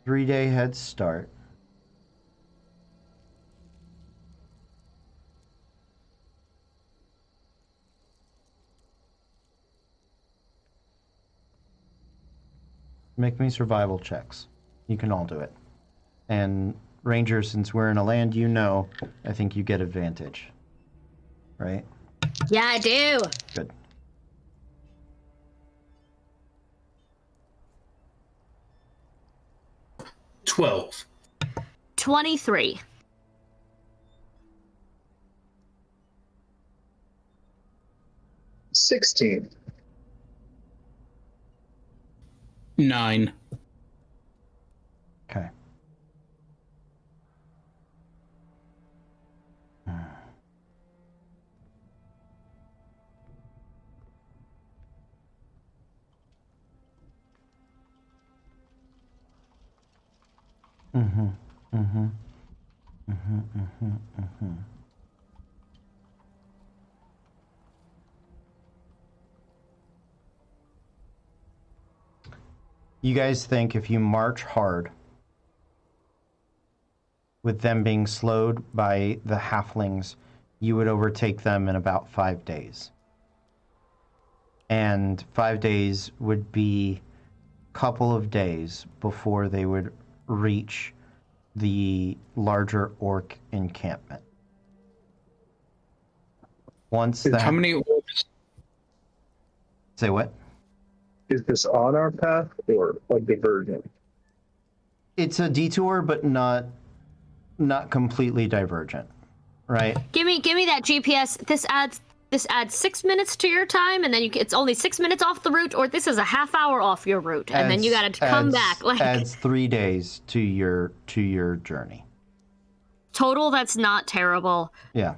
3-day head start. Make me survival checks. You can all do it. And Ranger, since we're in a land you know, I think you get advantage. Right? Yeah, I do. Good. $12. 23. 16. 9. Okay. Mm-hmm. Mm-hmm. Mm-hmm. Mm-hmm. Mm-hmm. You guys think if you march hard, with them being slowed by the halflings, you would overtake them in about 5 days. And 5 days would be a couple of days before they would reach the larger orc encampment. Once that... How many orcs? Say what? Is this on our path or a divergent? It's a detour, but not completely divergent, right? Give me that GPS. This adds 6 minutes to your time, and then it's only 6 minutes off the route, or this is a half hour off your route, and then you gotta come back. Like, adds 3 days to your journey. Total, that's not terrible. Yeah.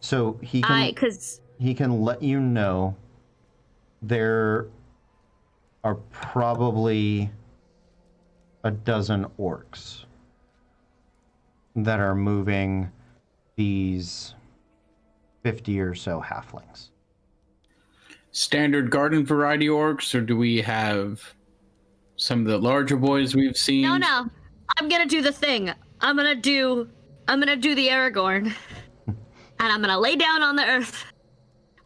So he can let you know there are probably a dozen orcs that are moving these 50 or so halflings. Standard garden variety orcs, or do we have some of the larger boys we've seen? No. I'm gonna do the thing. I'm gonna do the Aragorn. And I'm gonna lay down on the earth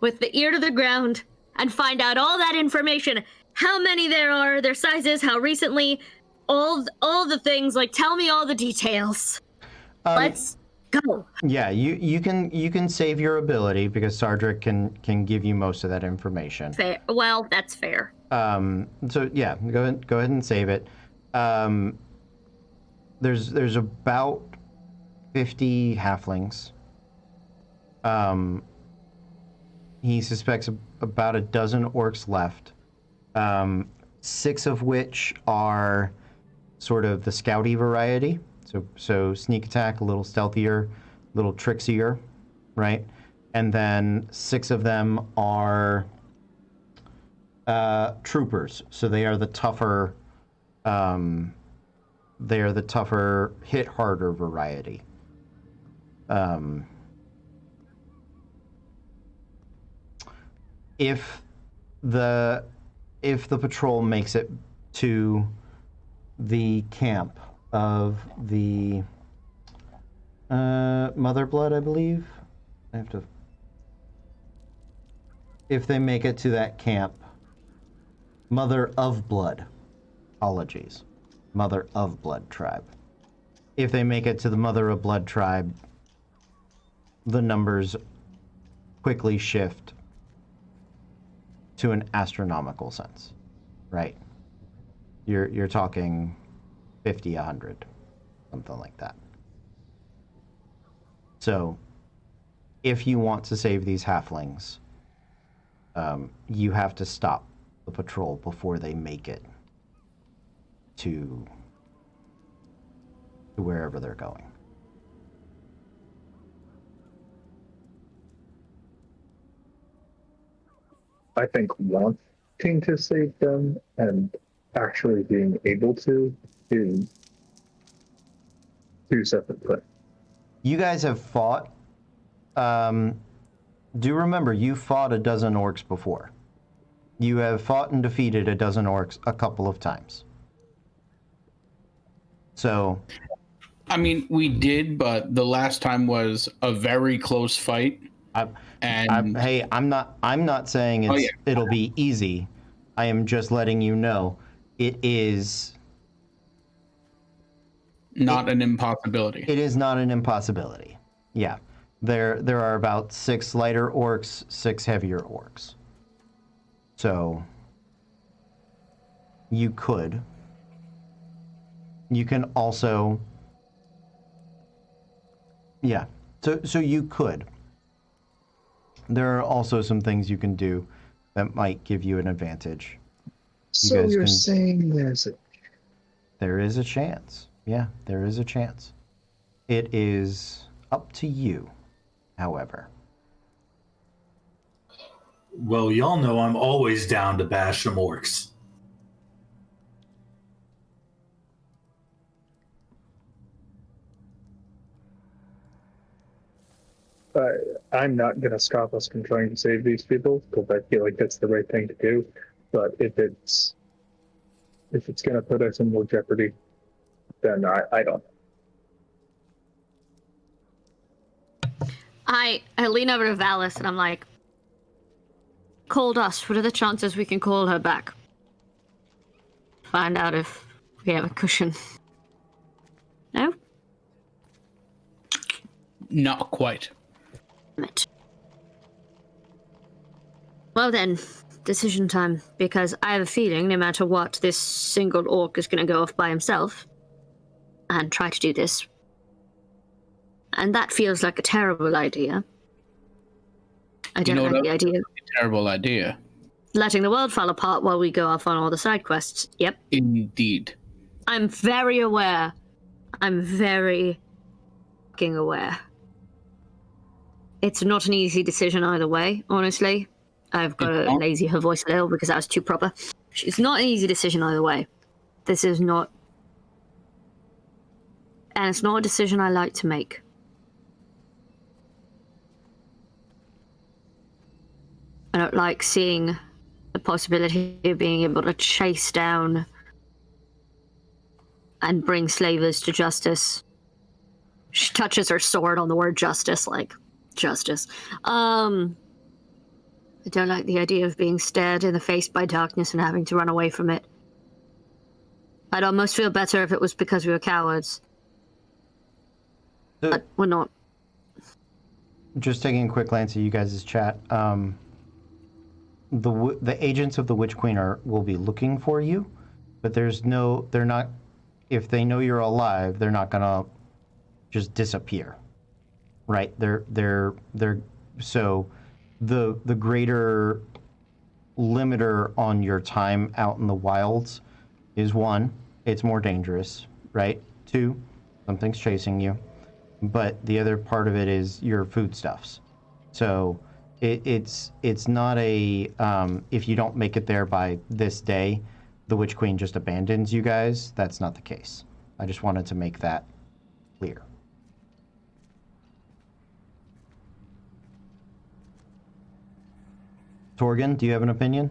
with the ear to the ground and find out all that information. How many there are, their sizes, how recently, all the things. Like, tell me all the details. Let's go. Yeah, you can save your ability because Sardric can give you most of that information. Fair. Well, that's fair. So yeah, go ahead and save it. There's about 50 halflings. He suspects about a dozen orcs left. 6 of which are sort of the scouty variety. So sneak attack, a little stealthier, a little trixier, right? And then 6 of them are troopers. So they are the tougher, hit harder variety. If the patrol makes it to the camp of the Mother Blood, I believe. If they make it to that camp, Mother of Blood, apologies, Mother of Blood tribe. If they make it to the Mother of Blood tribe, the numbers quickly shift to an astronomical sense, right? You're talking 50, 100, something like that. So, if you want to save these halflings, you have to stop the patrol before they make it to wherever they're going. I think wanting to save them and actually being able to is two separate things. You guys have fought. Do remember, you fought a dozen orcs before. You have fought and defeated a dozen orcs a couple of times. So, I mean, we did, but the last time was a very close fight. hey, I'm not saying it'll be easy. I am just letting you know it is not an impossibility. It is not an impossibility. Yeah. There are about 6 lighter orcs, 6 heavier orcs. So you could. You can also, yeah. So you could. There are also some things you can do that might give you an advantage. So you're saying there is a chance. Yeah, there is a chance. It is up to you, however. Well, y'all know I'm always down to bash some orcs. I'm not going to stop us from trying to save these people because I feel like that's the right thing to do. But if it's going to put us in more jeopardy, then I don't. I lean over to Valis and I'm like, call Dust. What are the chances we can call her back? Find out if we have a cushion. No? Not quite. Well then, decision time. Because I have a feeling no matter what, this single orc is going to go off by himself and try to do this. And that feels like a terrible idea. I don't like the idea. Terrible idea. Letting the world fall apart while we go off on all the side quests. Yep. Indeed. I'm very aware. I'm very fucking aware. It's not an easy decision either way, honestly. I've got to lazy her voice a little because that was too proper. It's not an easy decision either way. This is not... And it's not a decision I like to make. I don't like seeing the possibility of being able to chase down and bring slavers to justice. She touches her sword on the word justice, like, justice. I don't like the idea of being stared in the face by darkness and having to run away from it. I'd almost feel better if it was because we were cowards. But we're not. Just taking a quick glance at you guys' chat, the agents of the Witch Queen will be looking for you, but they're not, if they know you're alive, they're not gonna just disappear, right? So the greater limiter on your time out in the wilds is 1, it's more dangerous, right? 2, something's chasing you, but the other part of it is your foodstuffs. So it's not a if you don't make it there by this day, the Witch Queen just abandons you guys. That's not the case. I just wanted to make that clear. Torgan, do you have an opinion?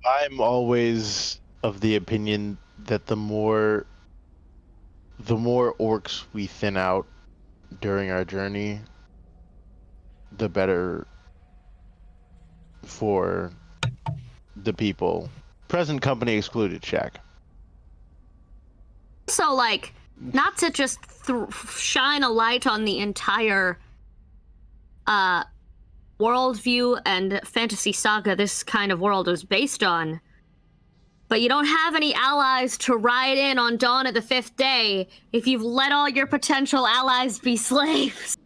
I'm always of the opinion that the more orcs we thin out during our journey, the better for the people. Present company excluded, Shaq. So, like, not to just shine a light on the entire worldview and fantasy saga this kind of world is based on, but you don't have any allies to ride in on dawn of the 5th day if you've let all your potential allies be slaves.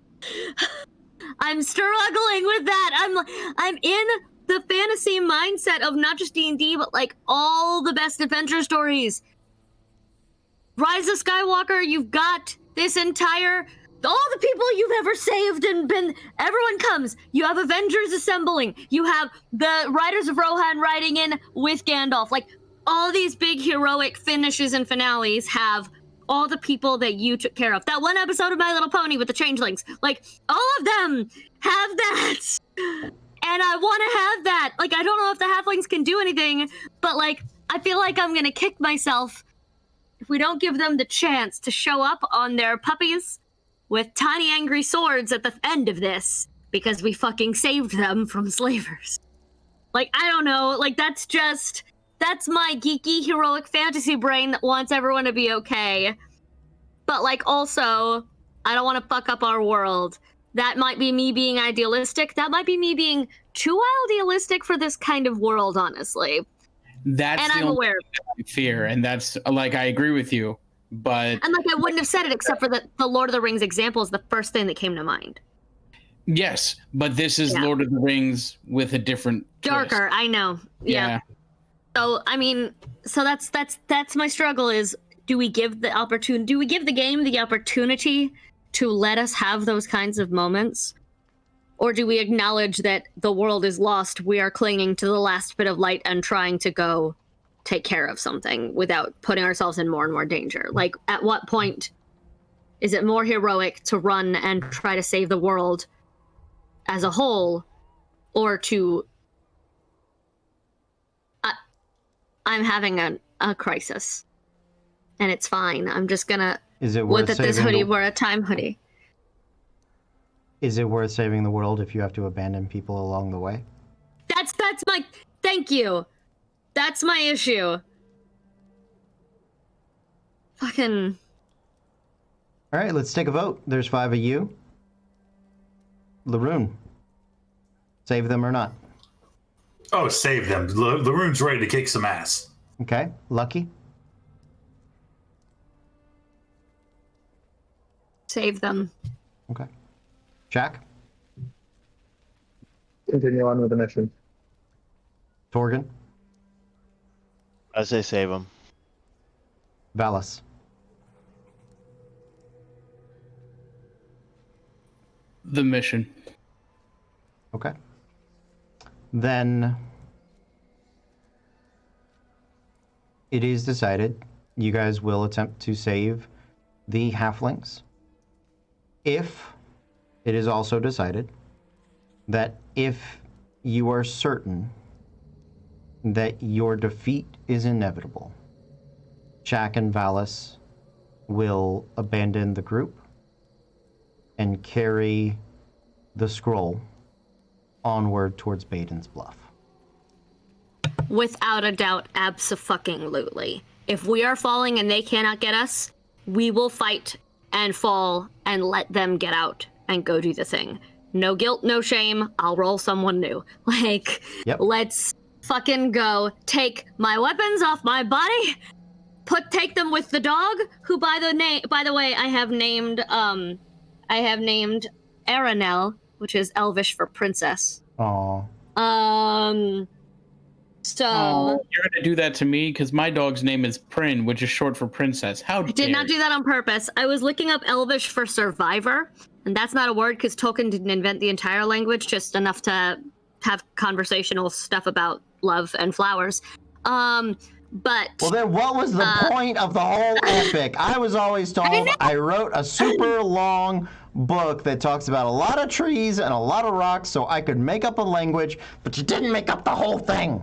I'm struggling with that. I'm in the fantasy mindset of not just D&D, but like all the best adventure stories. Rise of Skywalker, you've got this entire all the people you've ever saved and been, everyone comes. You have Avengers assembling. You have the Riders of Rohan riding in with Gandalf. Like, all these big heroic finishes and finales have all the people that you took care of. That one episode of My Little Pony with the changelings, like, all of them have that. And I want to have that. Like, I don't know if the halflings can do anything, but, like, I feel like I'm going to kick myself if we don't give them the chance to show up on their puppies with tiny angry swords at the end of this, because we fucking saved them from slavers. Like, I don't know, like, that's my geeky heroic fantasy brain that wants everyone to be okay. But, like, also, I don't want to fuck up our world. That might be me being idealistic. That might be me being too idealistic for this kind of world, honestly. That's and the I'm only aware. thing I fear, and that's, like, I agree with you, but... And, like, I wouldn't have said it except for the Lord of the Rings example is the first thing that came to mind. Yes, but this is Lord of the Rings with a different Darker, twist. I know. Yeah. So, I mean, so that's my struggle is, do we give the game the opportunity to let us have those kinds of moments? Or do we acknowledge that the world is lost, we are clinging to the last bit of light and trying to go take care of something without putting ourselves in more and more danger? Like, at what point is it more heroic to run and try to save the world as a whole, or to... I'm having a crisis, and it's fine. I'm just gonna... Is it worth that this saving hoodie were a time hoodie. Is it worth saving the world if you have to abandon people along the way? That's my... Thank you. That's my issue. Fucking... All right, let's take a vote. There's 5 of you. Laroon, save them or not? Oh, save them. Laroon's ready to kick some ass. Okay, Lucky? Save them. Okay. Jack? Continue on with the mission. Torgan? I say save him. Valis? The mission. Okay. Then it is decided you guys will attempt to save the halflings. If it is also decided that if you are certain that your defeat is inevitable, Jack and Valis will abandon the group and carry the scroll onward towards Baden's Bluff. Without a doubt, abso-fucking-lutely. If we are falling and they cannot get us, we will fight and fall and let them get out and go do the thing. No guilt, no shame. I'll roll someone new. Like, Let's fucking go. Take my weapons off my body. Take them with the dog, who by the way, I have named Aranel, which is Elvish for princess. Aww. So you're gonna do that to me because my dog's name is Prin, which is short for princess. How dare I did not do that on purpose. I was looking up Elvish for survivor, and that's not a word because Tolkien didn't invent the entire language, just enough to have conversational stuff about love and flowers. But well, then what was the point of the whole epic? I was always told I wrote a super long book that talks about a lot of trees and a lot of rocks so I could make up a language, but you didn't make up the whole thing.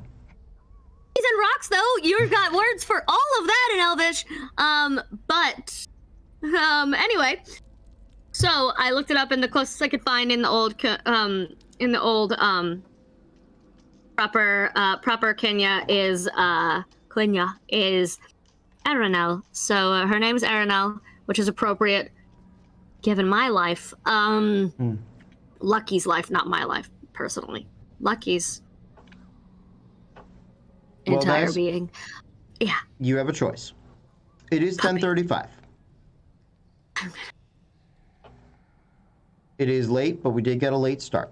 Trees and rocks, though, you've got words for all of that in Elvish. Anyway, so I looked it up, and the closest I could find in the old proper Kenya is Aranel. So her name is Aranel, which is appropriate given my life. Lucky's life, not my life, personally. Lucky's entire being. Yeah. You have a choice. It is 10:35. It is late, but we did get a late start.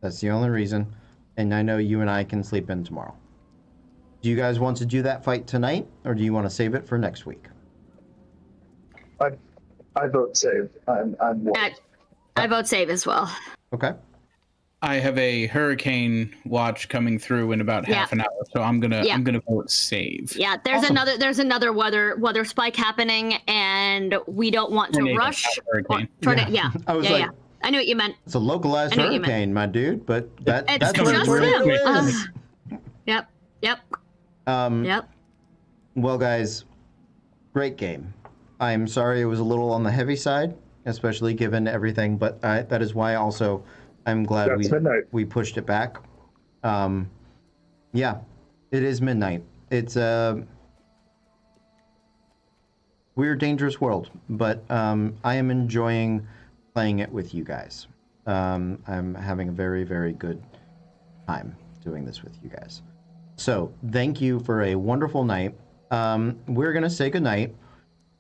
That's the only reason. And I know you and I can sleep in tomorrow. Do you guys want to do that fight tonight, or do you want to save it for next week? I vote save. I'm I vote save as well. Okay. I have a hurricane watch coming through in about half an hour, so I'm gonna vote save. Yeah, there's Awesome. another weather spike happening, and we don't want to Tornado, rush. not hurricane. Yeah. I was yeah, like, yeah. I knew what you meant. it's a localized I know what you meant. hurricane, my dude, but that's It's what a just tornado them. is. Yep. Yep. Well, guys, great game. I'm sorry it was a little on the heavy side, especially given everything, but that is why also I'm glad That's midnight. we pushed it back. Yeah, it is midnight. It's a weird, dangerous world, but I am enjoying playing it with you guys. I'm having a very, very good time doing this with you guys. So thank you for a wonderful night. We're going to say goodnight.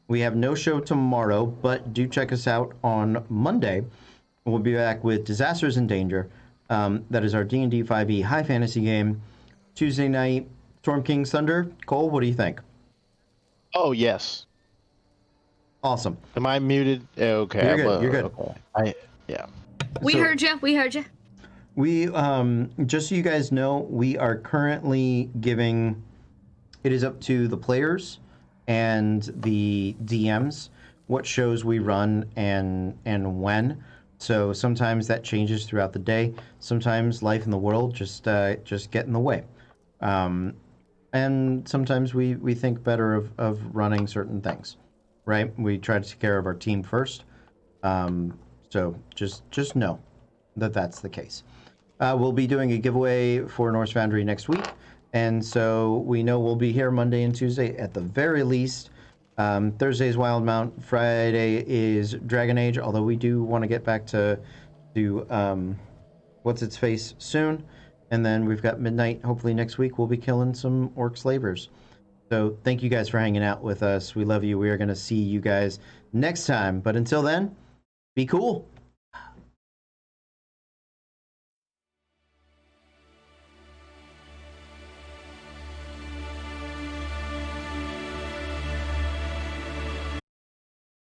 We have no show tomorrow, but do check us out on Monday. We'll be back with Disasters in Danger. That is our D&D5E high fantasy game. Tuesday night, Storm King's Thunder. Cole, what do you think? Oh, yes. Awesome. Am I muted? Okay. You're good. You're good. Okay. We heard you. We, just so you guys know, we are currently giving, it is up to the players and the DMs what shows we run and when. So sometimes that changes throughout the day. Sometimes life in the world just get in the way. And sometimes we think better of running certain things, right? We try to take care of our team first. So just know that that's the case. We'll be doing a giveaway for Norse Foundry next week. And so we know we'll be here Monday and Tuesday at the very least. Thursday is Wildmount. Friday is Dragon Age, although we do want to get back to What's Its Face soon. And then we've got Midnight. Hopefully next week we'll be killing some orc slavers. So thank you guys for hanging out with us. We love you. We are going to see you guys next time. But until then, be cool.